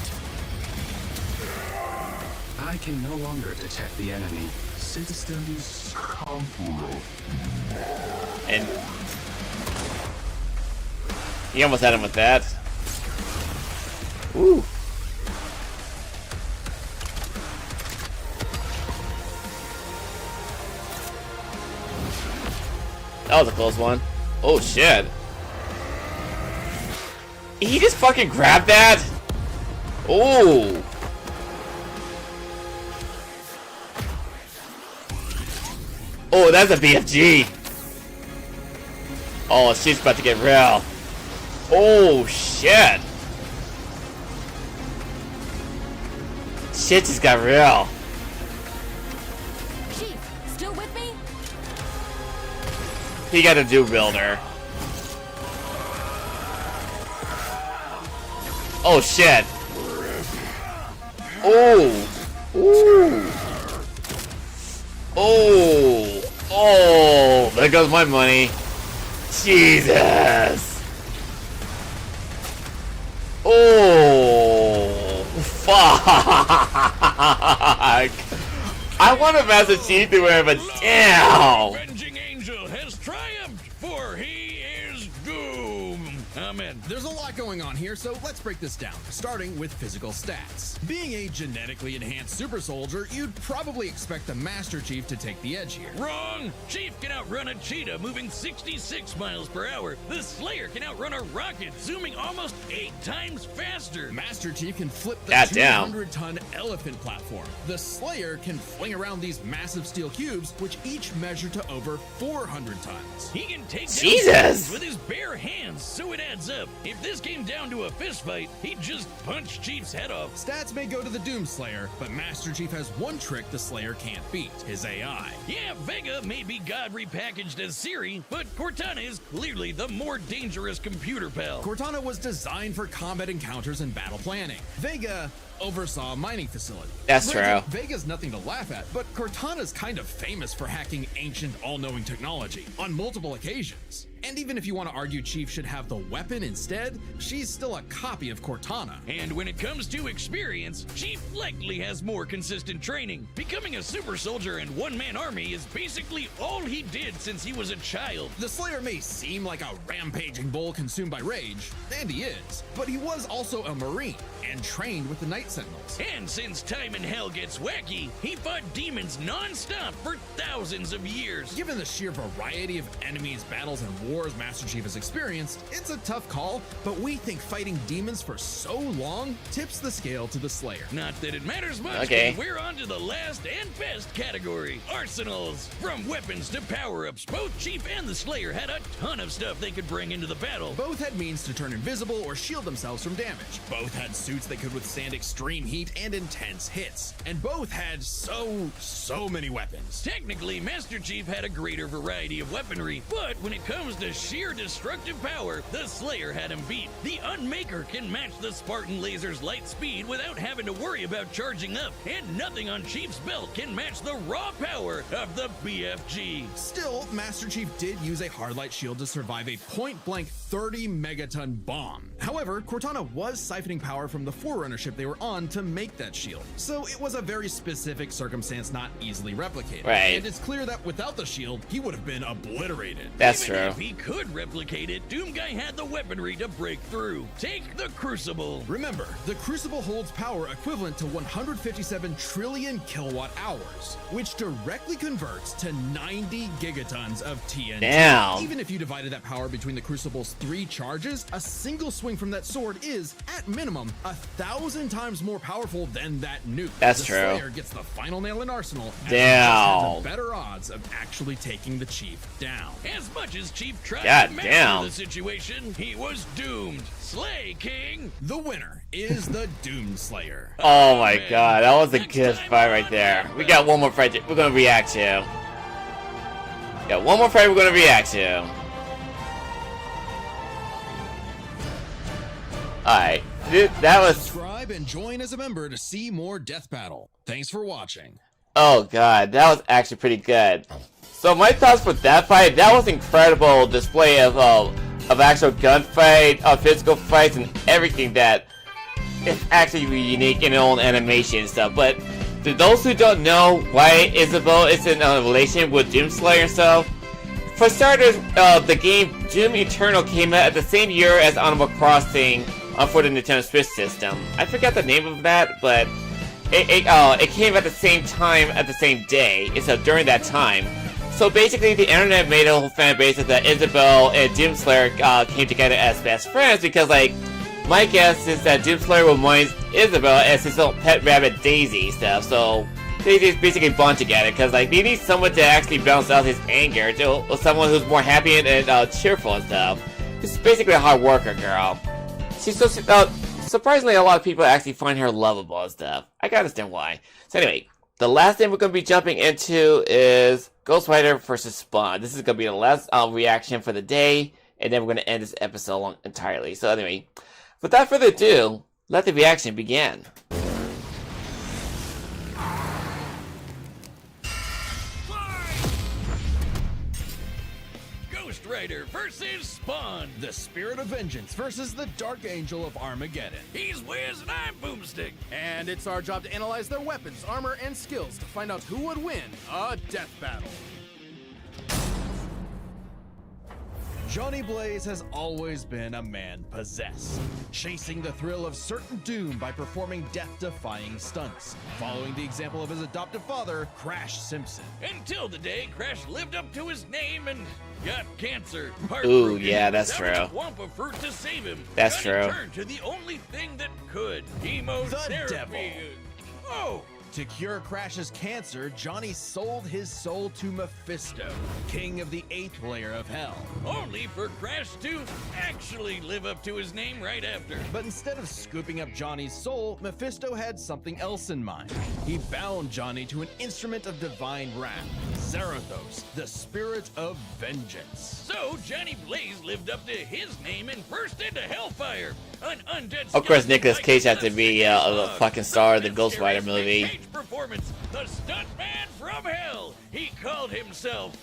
I can no longer detect the enemy. Systems complete. And he almost had him with that. Ooh. That was a close one. Oh shit. He just fucking grabbed that? Oh. Oh, that's a BFG. Oh, she's about to get real. Oh, shit. Shit just got real. Chief, still with me? He got a do builder. Oh, shit. Oh. Ooh. Oh, oh, there goes my money. Jesus. Oh, fuck. I want a Master Chief to wear, but damn. Avenging Angel has triumphed, for he is doomed. Amen. There's a lot going on here, so let's break this down, starting with physical stats. Being a genetically enhanced super soldier, you'd probably expect the Master Chief to take the edge here. Wrong! Chief can outrun a cheetah moving 66 miles per hour. The Slayer can outrun a rocket zooming almost 8 times faster. Master Chief can flip the Goddamn. 200-ton elephant platform. The Slayer can fling around these massive steel cubes, which each measure to over 400 tons. He can take down Jesus! things with his bare hands, so it adds up. If this came down to a fist fight, he'd just punch Chief's head off. Stats may go to the Doom Slayer, but Master Chief has one trick the Slayer can't beat, his AI. Yeah, Vega may be God repackaged as Siri, but Cortana is clearly the more dangerous computer pal. Cortana was designed for combat encounters and battle planning. Vega oversaw a mining facility. That's Granted, true. Vega's nothing to laugh at, but Cortana's kind of famous for hacking ancient, all-knowing technology on multiple occasions. And even if you want to argue Chief should have the weapon instead, she's still a copy of Cortana. And when it comes to experience, Chief likely has more consistent training. Becoming a super soldier and one-man army is basically all he did since he was a child. The Slayer may seem like a rampaging bull consumed by rage, and he is, but he was also a Marine and trained with the Night Sentinels. And since time in hell gets wacky, he fought demons non-stop for thousands of years. Given the sheer variety of enemies, battles, and wars Master Chief has experienced, it's a tough call, but we think fighting demons for so long tips the scale to the Slayer. Not that it matters much, Okay. 'cause we're on to the last and best category, arsenals. From weapons to power-ups, both Chief and the Slayer had a ton of stuff they could bring into the battle. Both had means to turn invisible or shield themselves from damage. Both had suits that could withstand extreme heat and intense hits. And both had so many weapons. Technically, Master Chief had a greater variety of weaponry, but when it comes to sheer destructive power, the Slayer had him beat. The Unmaker can match the Spartan laser's light speed without having to worry about charging up, and nothing on Chief's belt can match the raw power of the BFG. Still, Master Chief did use a hardlight shield to survive a point-blank 30 megaton bomb. However, Cortana was siphoning power from from the Forerunner ship they were on to make that shield. So it was a very specific circumstance not easily replicated. Right. And it's clear that without the shield, he would have been obliterated. That's Even true. if he could replicate it, Doomguy had the weaponry to break through. Take the Crucible. Remember, the Crucible holds power equivalent to 157 trillion kilowatt hours, which directly converts to 90 gigatons of TNT. Damn. Even if you divided that power between the Crucible's 3 charges, a single swing from that sword is, at minimum, 1,000 times more powerful than that nuke. That's the true. Slayer gets the final nail in arsenal, and Damn. has better odds of actually taking the Chief down. As much as Chief tried God to master damn. the situation, he was doomed. Slay, King! The winner is the Doomslayer. Oh my god, that was a good fight right there. We got one more fight we're gonna react to. Got one more fight we're gonna react to. Alright, that was... Subscribe and join as a member to see more Death Battle. Thanks for watching. Oh god, that was actually pretty good. So my thoughts for that fight, that was incredible display of actual gunfight, physical fights, and everything that is actually really unique in their own animation and stuff. But to those who don't know why Isabelle is in a relation with Doomslayer and stuff, for starters, the game Doom Eternal came out at the same year as Animal Crossing for the Nintendo Switch system. I forgot the name of that, but it came at the same time at the same day. So during that time. So basically, the internet made a whole fan base that Isabelle and Doomslayer came together as best friends because, like, my guess is that Doomslayer reminds Isabelle as his little pet rabbit Daisy stuff. So they just basically bond together because, like, they need someone to actually balance out his anger, to someone who's more happy and cheerful and stuff. She's basically a hard worker girl. She's so surprisingly, a lot of people actually find her lovable and stuff. I can understand why. So anyway. The last thing we're going to be jumping into is Ghost Rider vs. Spawn. This is going to be the last reaction for the day, and then we're going to end this episode entirely. So anyway, without further ado, let the reaction begin. Ghost Rider versus Spawn. The Spirit of Vengeance versus the Dark Angel of Armageddon. He's Wiz and I'm Boomstick. And it's our job to analyze their weapons, armor, and skills to find out who would win a death battle. Johnny Blaze has always been a man possessed, chasing the thrill of certain doom by performing death-defying stunts, following the example of his adoptive father, Crash Simpson. Until the day Crash lived up to his name and got cancer. Ooh, yeah, that's true. A swamp of fruit to save him. That's Johnny true. Turned to the only thing that could. Chemotherapy. The devil. Oh! To cure Crash's cancer, Johnny sold his soul to Mephisto, king of the 8th layer of hell. Only for Crash to actually live up to his name right after. But instead of scooping up Johnny's soul, Mephisto had something else in mind. He bound Johnny to an instrument of divine wrath, Zarathos, the Spirit of Vengeance. So Johnny Blaze lived up to his name and burst into Hellfire, an undead. Of course, Nicolas Cage had to be a fucking star of the Ghost Rider movie. Performance, the stuntman from hell. He called himself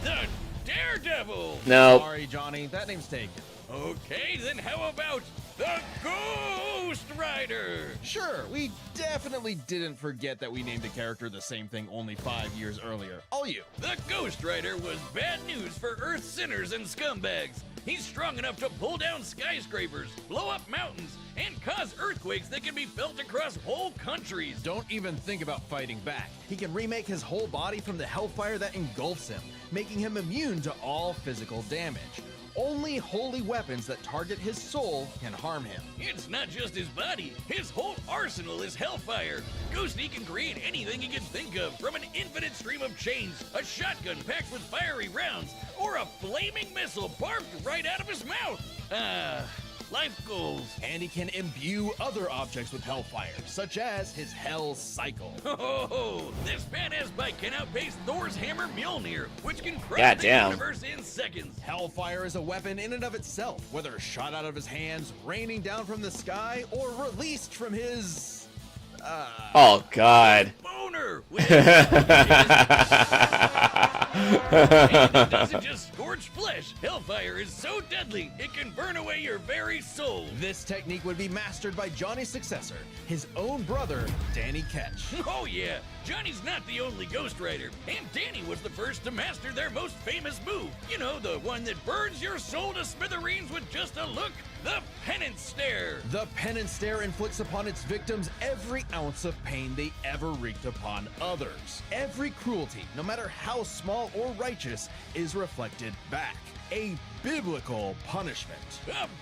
the Daredevil. No. Sorry, Johnny, that name's taken. Okay, then how about the Ghost Rider? Sure, we definitely didn't forget that we named a character the same thing only 5 years earlier. All you. The Ghost Rider was bad news for Earth's sinners and scumbags. He's strong enough to pull down skyscrapers, blow up mountains, and cause earthquakes that can be felt across whole countries. Don't even think about fighting back. He can remake his whole body from the hellfire that engulfs him, making him immune to all physical damage. Only holy weapons that target his soul can harm him. It's not just his body. His whole arsenal is hellfire. Ghosty can create anything he can think of, from an infinite stream of chains, a shotgun packed with fiery rounds, or a flaming missile barfed right out of his mouth. Life goals. And he can imbue other objects with hellfire, such as his Hell Cycle. Oh, this badass bike can outpace Thor's hammer Mjolnir, which can crush the Goddamn. universe in seconds. Hellfire is a weapon in and of itself, whether shot out of his hands, raining down from the sky, or released from his... Oh, God. Boner! And it doesn't just scorch flesh. Hellfire is so deadly, it can burn away your very soul. This technique would be mastered by Johnny's successor, his own brother, Danny Ketch. Oh yeah, Johnny's not the only Ghost Rider, and Danny was the first to master their most famous move. You know, the one that burns your soul to smithereens with just a look? The Penance Stare. The Penance Stare inflicts upon its victims every ounce of pain they ever wreaked upon others. Every cruelty, no matter how small or righteous, is reflected back. A biblical punishment.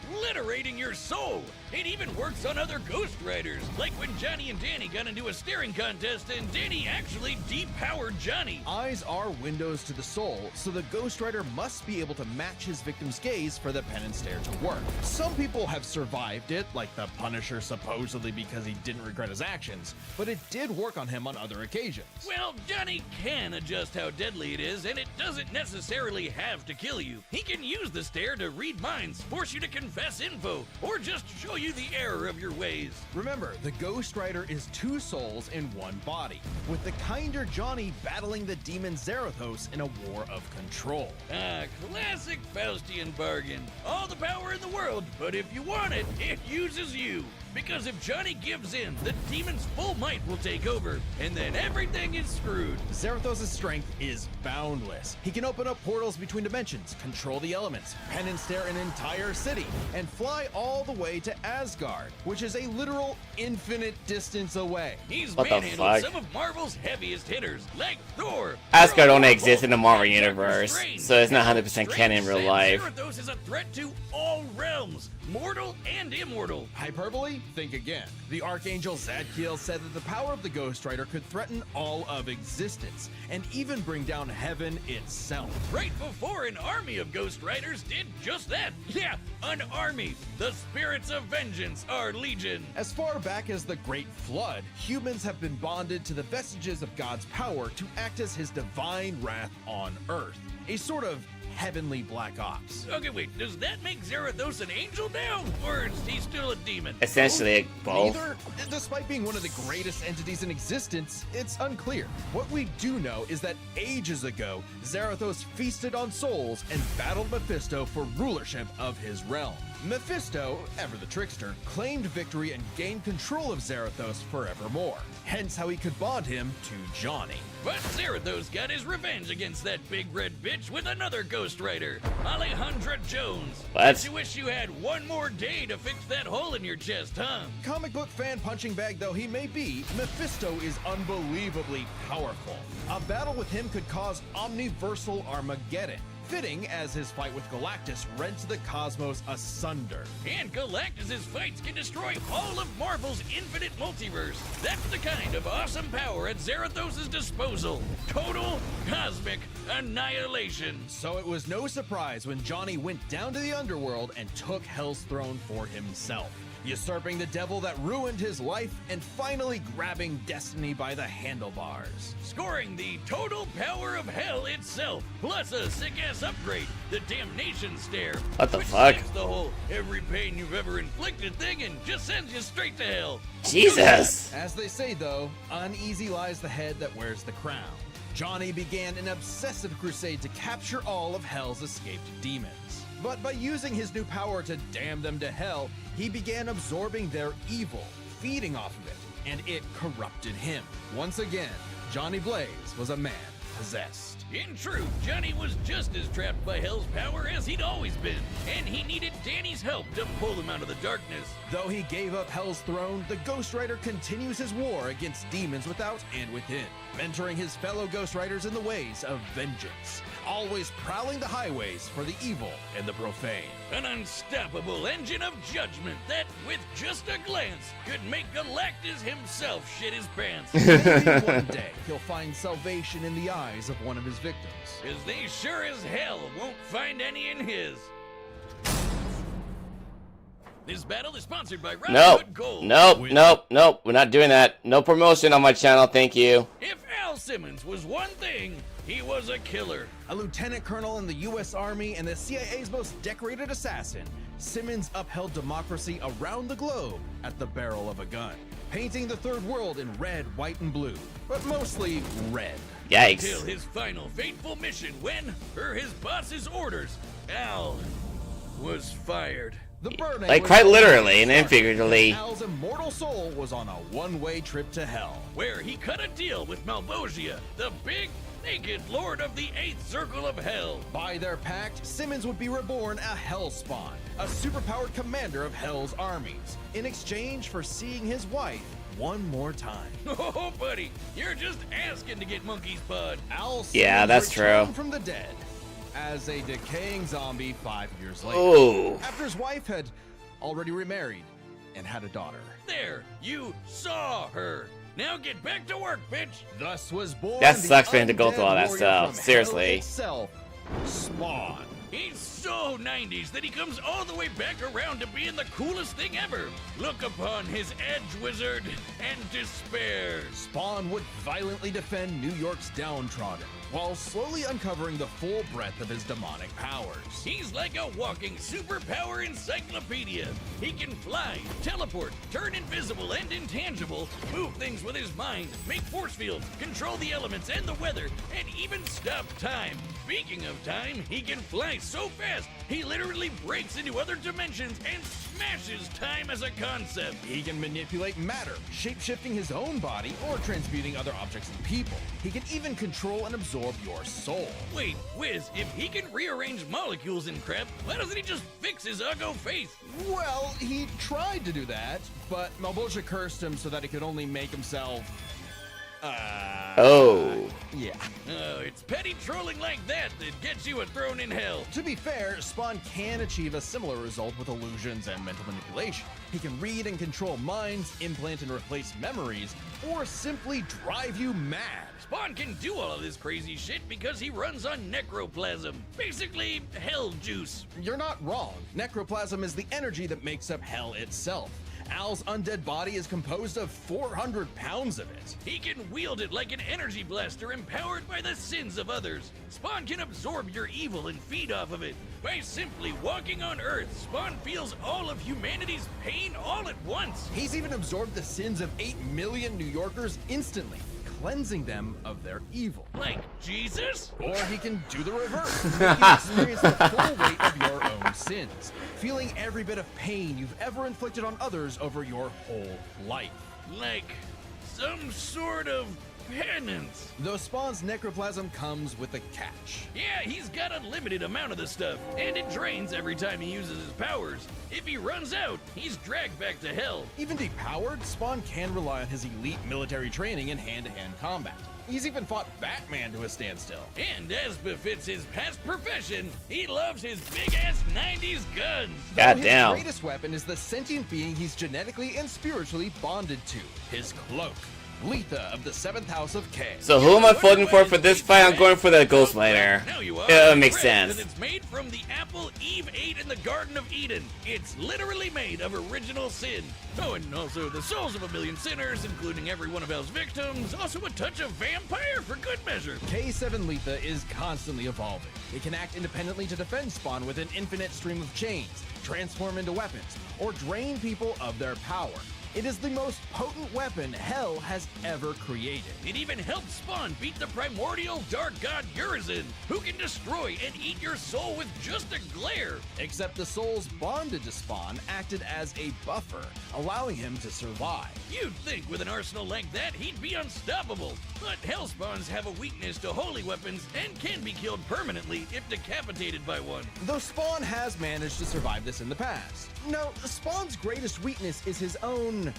Obliterating your soul. It even works on other Ghost Riders, like when Johnny and Danny got into a staring contest and Danny actually depowered Johnny. Eyes are windows to the soul, so the Ghost Rider must be able to match his victim's gaze for the Penance Stare to work. Some people have survived it, like the Punisher supposedly because he didn't regret his actions, but it did work on him on other occasions. Well, Johnny can adjust how deadly it is, and it doesn't necessarily have to kill you. He can use the stare to read minds, force you to confess info, or just show you the error of your ways. Remember, the Ghost Rider is two souls in one body, with the kinder Johnny battling the demon Zarathos in a war of control. Ah, classic Faustian bargain. All the power in the world, but if you want it, it uses you. Because if Johnny gives in, the demon's full might will take over, and then everything is screwed. Zarathos' strength is boundless. He can open up portals between dimensions, control the elements, Penance Stare an entire city, and fly all the way to Asgard, which is a literal infinite distance away. He's What the manhandled fuck? some of Marvel's heaviest hitters, like Thor. Asgard only exists in the Marvel Universe, so it's not 100% canon in real life. Zarathos is a threat to all realms, mortal and immortal. Hyperbole? Think again. The Archangel Zadkiel said that the power of the Ghost Rider could threaten all of existence, and even bring down heaven itself. Right before an army of Ghost Riders did just that. Yeah, an army. The spirits of vengeance are legion. As far back as the Great Flood, humans have been bonded to the vestiges of God's power to act as his divine wrath on Earth. A sort of heavenly Black Ops. Okay, wait, does that make Zarathos an angel now? Or is he still a demon? Essentially, both. Neither. Despite being one of the greatest entities in existence, it's unclear. What we do know is that ages ago, Zarathos feasted on souls and battled Mephisto for rulership of his realm. Mephisto, ever the trickster, claimed victory and gained control of Zarathos forevermore. Hence how he could bond him to Johnny. But Zarathos got his revenge against that big red bitch with another Ghost Rider, Alejandra Jones. What? You wish you had one more day to fix that hole in your chest, huh? Comic book fan punching bag though he may be, Mephisto is unbelievably powerful. A battle with him could cause omniversal Armageddon. Fitting as his fight with Galactus rents the cosmos asunder. And Galactus' fights can destroy all of Marvel's infinite multiverse. That's the kind of awesome power at Zarathos' disposal. Total cosmic annihilation. So it was no surprise when Johnny went down to the underworld and took Hell's throne for himself, usurping the devil that ruined his life and finally grabbing destiny by the handlebars. Scoring the total power of hell itself, plus a sick-ass upgrade, the Damnation Stare. What the which fuck? saves the whole every pain you've ever inflicted thing and just sends you straight to hell. Jesus! As they say though, uneasy lies the head that wears the crown. Johnny began an obsessive crusade to capture all of Hell's escaped demons. But by using his new power to damn them to hell, he began absorbing their evil, feeding off of it, and it corrupted him. Once again, Johnny Blaze was a man possessed. In truth, Johnny was just as trapped by Hell's power as he'd always been, and he needed Danny's help to pull him out of the darkness. Though he gave up Hell's throne, the Ghost Rider continues his war against demons without and within, mentoring his fellow Ghost Riders in the ways of vengeance, always prowling the highways for the evil and the profane. An unstoppable engine of judgment that, with just a glance, could make Galactus himself shit his pants. Maybe one day he'll find salvation in the eyes of one of his victims. 'Cause they sure as hell won't find any in his. This battle is sponsored by Robin Nope. Hood Gold. Nope. We're not doing that. No promotion on my channel, thank you. If Al Simmons was one thing, he was a killer. A lieutenant colonel in the U.S. Army and the CIA's most decorated assassin, Simmons upheld democracy around the globe at the barrel of a gun, painting the third world in red, white, and blue, but mostly red. Yikes. Until his final fateful mission when, per his boss's orders, Al was fired. The burning Like, was quite only literally and then starting. figuratively. Al's immortal soul was on a one-way trip to hell. Where he cut a deal with Malvosia, the big, naked lord of the 8th Circle of Hell. By their pact, Simmons would be reborn a Hellspawn, a superpowered commander of Hell's armies, in exchange for seeing his wife one more time. Oh, buddy, you're just asking to get monkey's blood. Al Yeah, Simmons that's returned true. from the dead as a decaying zombie 5 years later. Oh. After his wife had already remarried and had a daughter. There, you saw her. Now get back to work, bitch. Thus was born That the sucks for him to go through all undead that warrior stuff. from Seriously. Hell itself, Spawn. He's so 90s that he comes all the way back around to being the coolest thing ever. Look upon his edge wizard and despair. Spawn would violently defend New York's downtrodden, while slowly uncovering the full breadth of his demonic powers. He's like a walking superpower encyclopedia. He can fly, teleport, turn invisible and intangible, move things with his mind, make force fields, control the elements and the weather, and even stop time. Speaking of time, he can fly so fast, he literally breaks into other dimensions and smashes time as a concept. He can manipulate matter, shape-shifting his own body or transmuting other objects and people. He can even control and absorb your soul. Wait, Wiz, if he can rearrange molecules and crap, why doesn't he just fix his uggo face? Well, he tried to do that, but Malvosia cursed him so that he could only make himself... Oh. Yeah. It's petty trolling like that that gets you a throne in hell. To be fair, Spawn can achieve a similar result with illusions and mental manipulation. He can read and control minds, implant and replace memories, or simply drive you mad. Spawn can do all of this crazy shit because he runs on necroplasm. Basically, hell juice. You're not wrong. Necroplasm is the energy that makes up hell itself. Al's undead body is composed of 400 pounds of it. He can wield it like an energy blaster empowered by the sins of others. Spawn can absorb your evil and feed off of it. By simply walking on Earth, Spawn feels all of humanity's pain all at once. He's even absorbed the sins of 8 million New Yorkers instantly, cleansing them of their evil. Like Jesus? Or he can do the reverse, make you experience the full weight of your own sins, feeling every bit of pain you've ever inflicted on others over your whole life. Like some sort of penance. Though Spawn's necroplasm comes with a catch. Yeah, he's got a limited amount of the stuff, and it drains every time he uses his powers. If he runs out, he's dragged back to hell. Even depowered, Spawn can rely on his elite military training in hand-to-hand combat. He's even fought Batman to a standstill. And as befits his past profession, he loves his big-ass 90s guns. Goddamn. His greatest weapon is the sentient being he's genetically and spiritually bonded to, his cloak. Letha of the 7th House of K. So who am I voting for this fight? I'm going for the Ghost Rider. Now you are. It makes Correct, sense. and it's made from the apple Eve ate in the Garden of Eden. It's literally made of original sin. Oh, and also the souls of a million sinners, including every one of Hell's victims. Also a touch of vampire for good measure. K7 Letha is constantly evolving. It can act independently to defend Spawn with an infinite stream of chains, transform into weapons, or drain people of their power. It is the most potent weapon Hell has ever created. It even helped Spawn beat the primordial dark god Urizen, who can destroy and eat your soul with just a glare. Except the souls bonded to Spawn acted as a buffer, allowing him to survive. You'd think with an arsenal like that, he'd be unstoppable. But Hellspawns have a weakness to holy weapons and can be killed permanently if decapitated by one. Though Spawn has managed to survive this in the past. No, Spawn's greatest weakness is his own...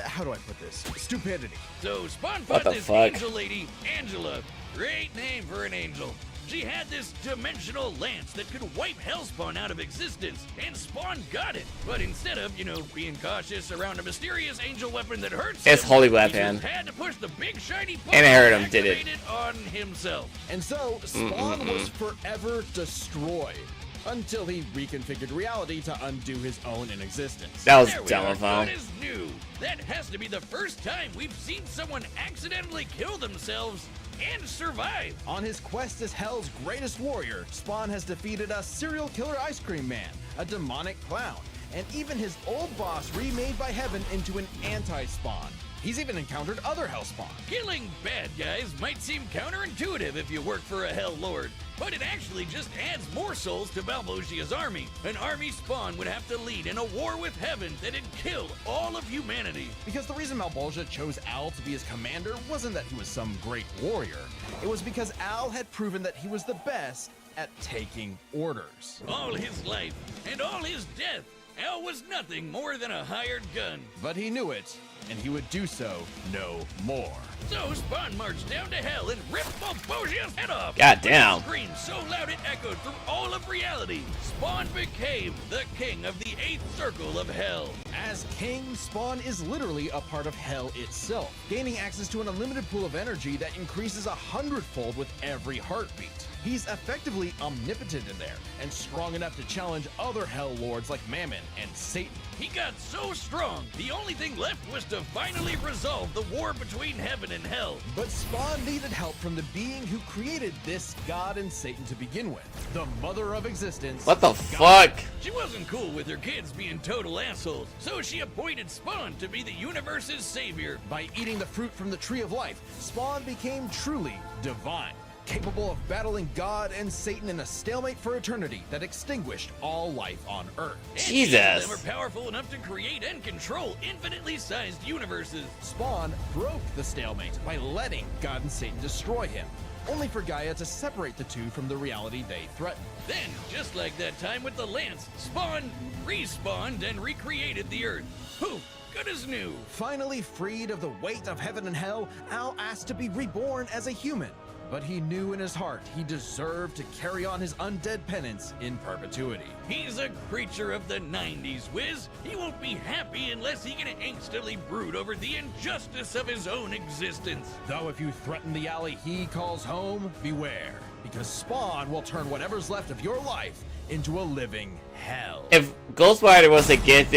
how do I put this? Stupidity. So Spawn What found the this fuck? angel lady, Angela. Great name for an angel. She had this dimensional lance that could wipe Hellspawn out of existence, and Spawn got it. But instead of, being cautious around a mysterious angel weapon that hurts It's him, holy he weapon. just had to push the big shiny And I heard him button did it. activated on himself. And so, Spawn was forever destroyed. Until he reconfigured reality to undo his own in existence. That was There we dumb are. of him. Good as new. That has to be the first time we've seen someone accidentally kill themselves and survive. On his quest as Hell's greatest warrior, Spawn has defeated a serial killer ice cream man, a demonic clown, and even his old boss remade by Heaven into an anti-Spawn. He's even encountered other Hellspawn. Killing bad guys might seem counterintuitive if you work for a Hell Lord, but it actually just adds more souls to Balbogia's army. An army Spawn would have to lead in a war with heaven that'd kill all of humanity. Because the reason Malebolgia chose Al to be his commander wasn't that he was some great warrior. It was because Al had proven that he was the best at taking orders. All his life and all his death, Al was nothing more than a hired gun. But he knew it, and he would do so no more. So Spawn marched down to hell and ripped Balbogia's head off. God damn. With a scream so loud it echoed through all of reality. Spawn became the king of the 8th circle of hell. As king, Spawn is literally a part of hell itself, gaining access to an unlimited pool of energy that increases 100-fold with every heartbeat. He's effectively omnipotent in there, and strong enough to challenge other Hell Lords like Mammon and Satan. He got so strong, the only thing left was to finally resolve the war between heaven and hell. But Spawn needed help from the being who created this God and Satan to begin with, the Mother of Existence. What the fuck? She wasn't cool with her kids being total assholes, so she appointed Spawn to be the universe's savior. By eating the fruit from the Tree of Life, Spawn became truly divine, capable of battling God and Satan in a stalemate for eternity that extinguished all life on Earth. Jesus. They were powerful enough to create and control infinitely sized universes. Spawn broke the stalemate by letting God and Satan destroy him, only for Gaia to separate the two from the reality they threatened. Then, just like that time with the Lance, Spawn respawned and recreated the Earth. Poof! Good as new. Finally freed of the weight of heaven and hell, Al asked to be reborn as a human. But he knew in his heart he deserved to carry on his undead penance in perpetuity. He's a creature of the 90s, Wiz. He won't be happy unless he can angstily brood over the injustice of his own existence. Though if you threaten the alley he calls home, beware. Because Spawn will turn whatever's left of your life into a living hell. If Ghost Rider was to get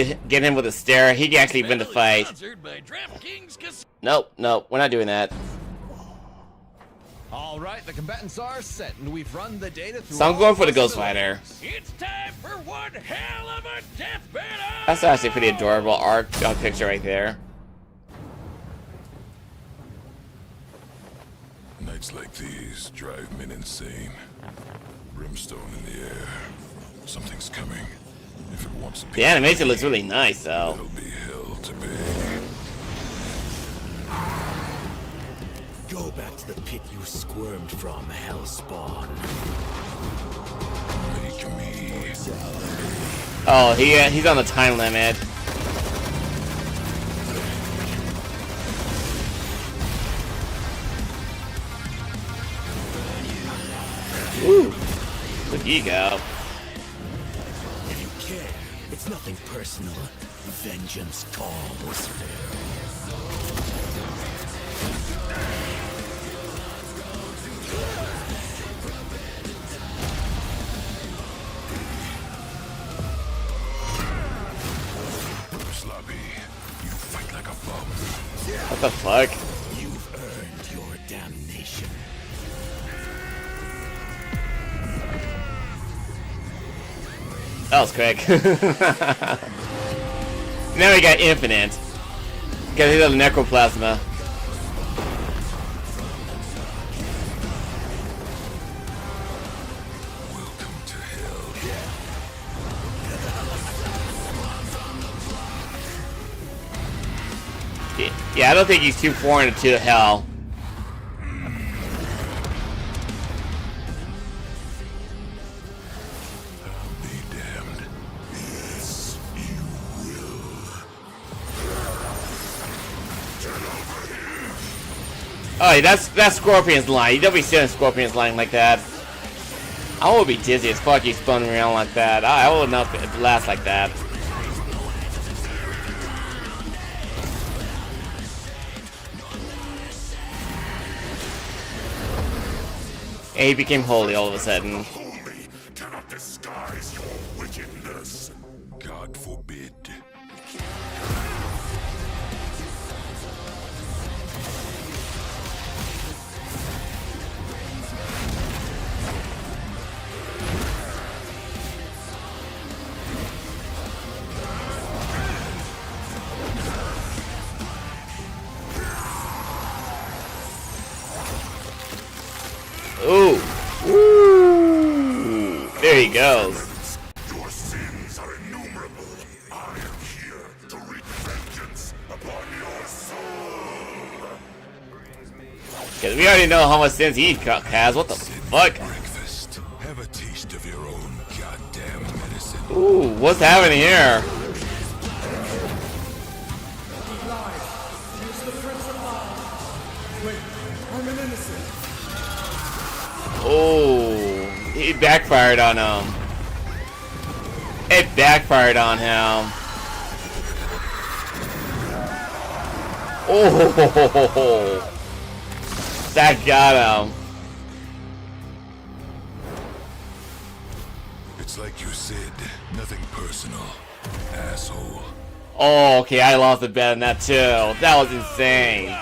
him with a stare, he can actually win the fight. Sponsored by DraftKings Casino. Nope, we're not doing that. All right, the combatants are set, and we've run the data through. So I'm going for the Ghost Rider. It's time for one hell of a death battle. That's actually a pretty adorable art picture right there. Nights like these drive men insane. Brimstone in the air. Something's coming. If it wants to be. The animation looks really nice, though. It'll be hell to pay. Go back to the pit you squirmed from, Hellspawn. Make me. Oh, he's on the time limit. Woo! Look you go. If you care, it's nothing personal. Vengeance calls. Sloppy, you fight like a bum. What the fuck? You've earned your damnation. That was quick. Now we got infinite. Got his little necroplasma. Welcome to hell. Yeah, I don't think he's too foreign to hell. Oh, that's Scorpion's line. You don't be seeing Scorpion's line like that. I will be dizzy as fuck. He's spinning around like that. I will not last like that. And he became holy all of a sudden. Holy cannot disguise your wickedness. God forbid. Ooh. Ooh. There he goes. Your sins are innumerable. I am here to wreak vengeance upon your soul. Because we already know how much sins he has. What the fuck? Breakfast. Have a taste of your own goddamn medicine. Ooh, what's happening here? Oh, he backfired on him. It backfired on him. Oh, that got him. It's like you said, nothing personal, asshole. Oh, okay, I lost a bet on that too. That was insane.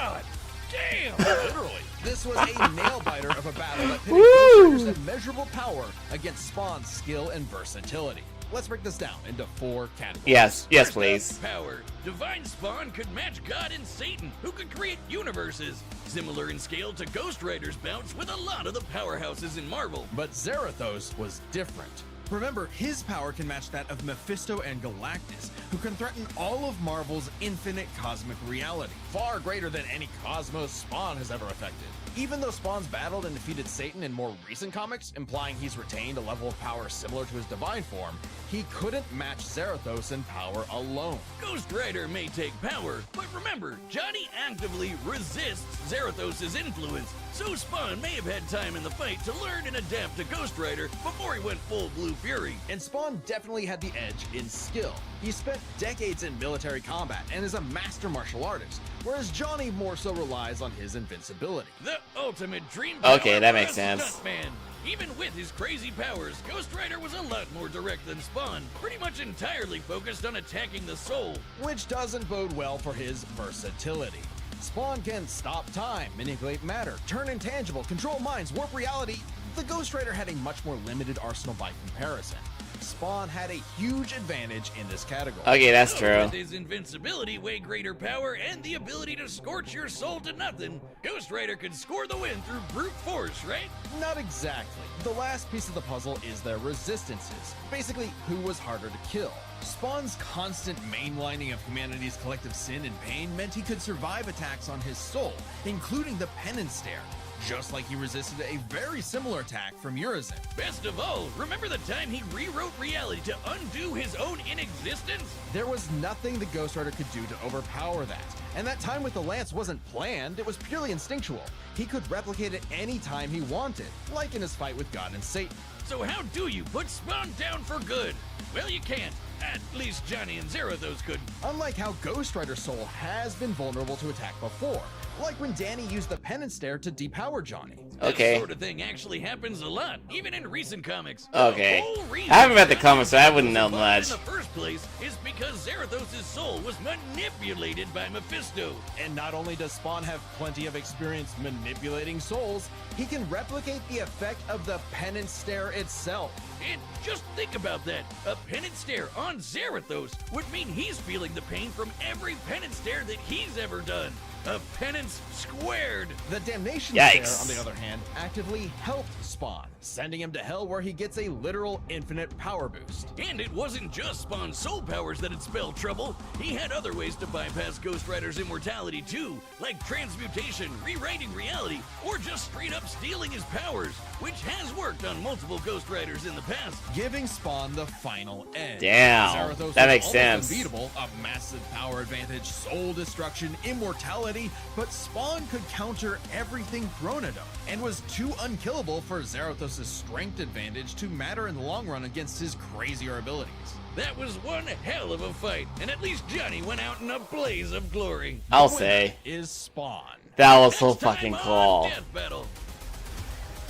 Literally, this was a nail-biter of a battle that pitted Ghost Rider's immeasurable power against Spawn's skill and versatility. Let's break this down into 4 categories. Yes, First please. up, power. Divine Spawn could match God and Satan, who could create universes. Similar in scale to Ghost Rider's bouts with a lot of the powerhouses in Marvel. But Zarathos was different. Remember, his power can match that of Mephisto and Galactus, who can threaten all of Marvel's infinite cosmic reality, far greater than any cosmos Spawn has ever affected. Even though Spawn's battled and defeated Satan in more recent comics, implying he's retained a level of power similar to his divine form, he couldn't match Zarathos in power alone. Ghost Rider may take power, but remember, Johnny actively resists Zarathos' influence, so Spawn may have had time in the fight to learn and adapt to Ghost Rider before he went full Blue Fury. And Spawn definitely had the edge in skill. He spent decades in military combat and is a master martial artist, whereas Johnny more so relies on his invincibility. The ultimate dream Okay, power that for makes a sense. stuntman. Even with his crazy powers, Ghost Rider was a lot more direct than Spawn, pretty much entirely focused on attacking the soul. Which doesn't bode well for his versatility. Spawn can stop time, manipulate matter, turn intangible, control minds, warp reality. The Ghost Rider had a much more limited arsenal by comparison. Spawn had a huge advantage in this category. Okay, that's So, true. With his invincibility, way greater power, and the ability to scorch your soul to nothing, Ghost Rider could score the win through brute force, right? Not exactly. The last piece of the puzzle is their resistances. Basically, who was harder to kill. Spawn's constant mainlining of humanity's collective sin and pain meant he could survive attacks on his soul, including the Penance Stare, just like he resisted a very similar attack from Urizen. Best of all, remember the time he rewrote reality to undo his own inexistence? There was nothing the Ghost Rider could do to overpower that. And that time with the Lance wasn't planned, it was purely instinctual. He could replicate it any time he wanted, like in his fight with God and Satan. So how do you put Spawn down for good? Well, you can't. At least Johnny and Zarathos could. Unlike how Ghost Rider's soul has been vulnerable to attack before, like when Danny used the Penance Stare to depower Johnny. Okay. That sort of thing actually happens a lot, even in recent comics. Okay. The whole reason I haven't read the Johnny comics, so I wouldn't know was much. in the first place is because Zarathos' soul was manipulated by Mephisto. And not only does Spawn have plenty of experience manipulating souls, he can replicate the effect of the Penance Stare itself. And just think about that. A penance stare on Zarathos would mean he's feeling the pain from every penance stare that he's ever done. A penance squared. The Damnation Yikes. Stare, on the other hand, actively helped Spawn, sending him to hell where he gets a literal infinite power boost. And it wasn't just Spawn's soul powers that had spelled trouble. He had other ways to bypass Ghost Rider's immortality too, like transmutation, rewriting reality, or just straight up stealing his powers, which has worked on multiple Ghost Riders in the past. Giving Spawn the final edge. Damn, Zarathos that was makes almost sense. Unbeatable, a massive power advantage, soul destruction, immortality, but Spawn could counter everything thrown at him, and was too unkillable for Zarathos' strength advantage to matter in the long run against his crazier abilities. That was one hell of a fight, and at least Johnny went out in a blaze of glory. I'll The winner say. is Spawn. That was so Next time fucking on cool. Death Battle.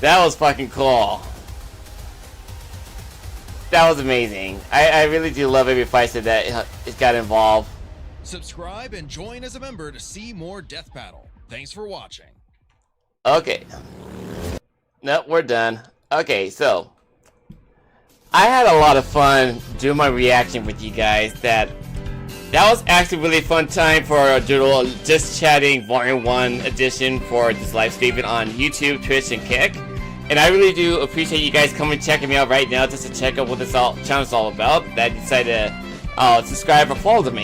That was fucking cool. That was amazing. I really do love every fight that it got involved. Subscribe and join as a member to see more Death Battle. Thanks for watching. Okay. Nope, we're done. Okay, so I had a lot of fun doing my reaction with you guys. That was actually a really fun time for a doodle just chatting Volume 1 edition for this live streaming on YouTube, Twitch, and Kick. And I really do appreciate you guys coming checking me out right now just to check out what this channel's all about. That you decided to subscribe or follow to me.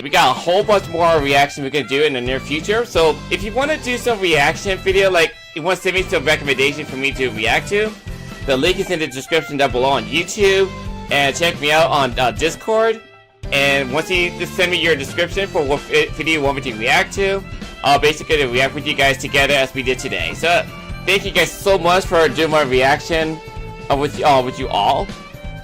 We got a whole bunch more reaction we can do in the near future. So if you want to do some reaction video, like you want to send me some recommendation for me to react to, the link is in the description down below on YouTube. And check me out on Discord. And once you just send me your description for what video you want me to react to, I'll basically react with you guys together as we did today. So thank you guys so much for doing my reaction with you all.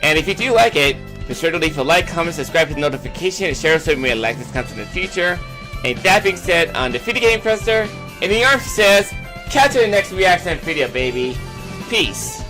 And if you do like it, be sure to leave a like, comment, subscribe to the notification, and share so you may like this content in the future. And that being said, I'm the Video Game Professor, and the arm says, catch you in the next reaction video, baby. Peace.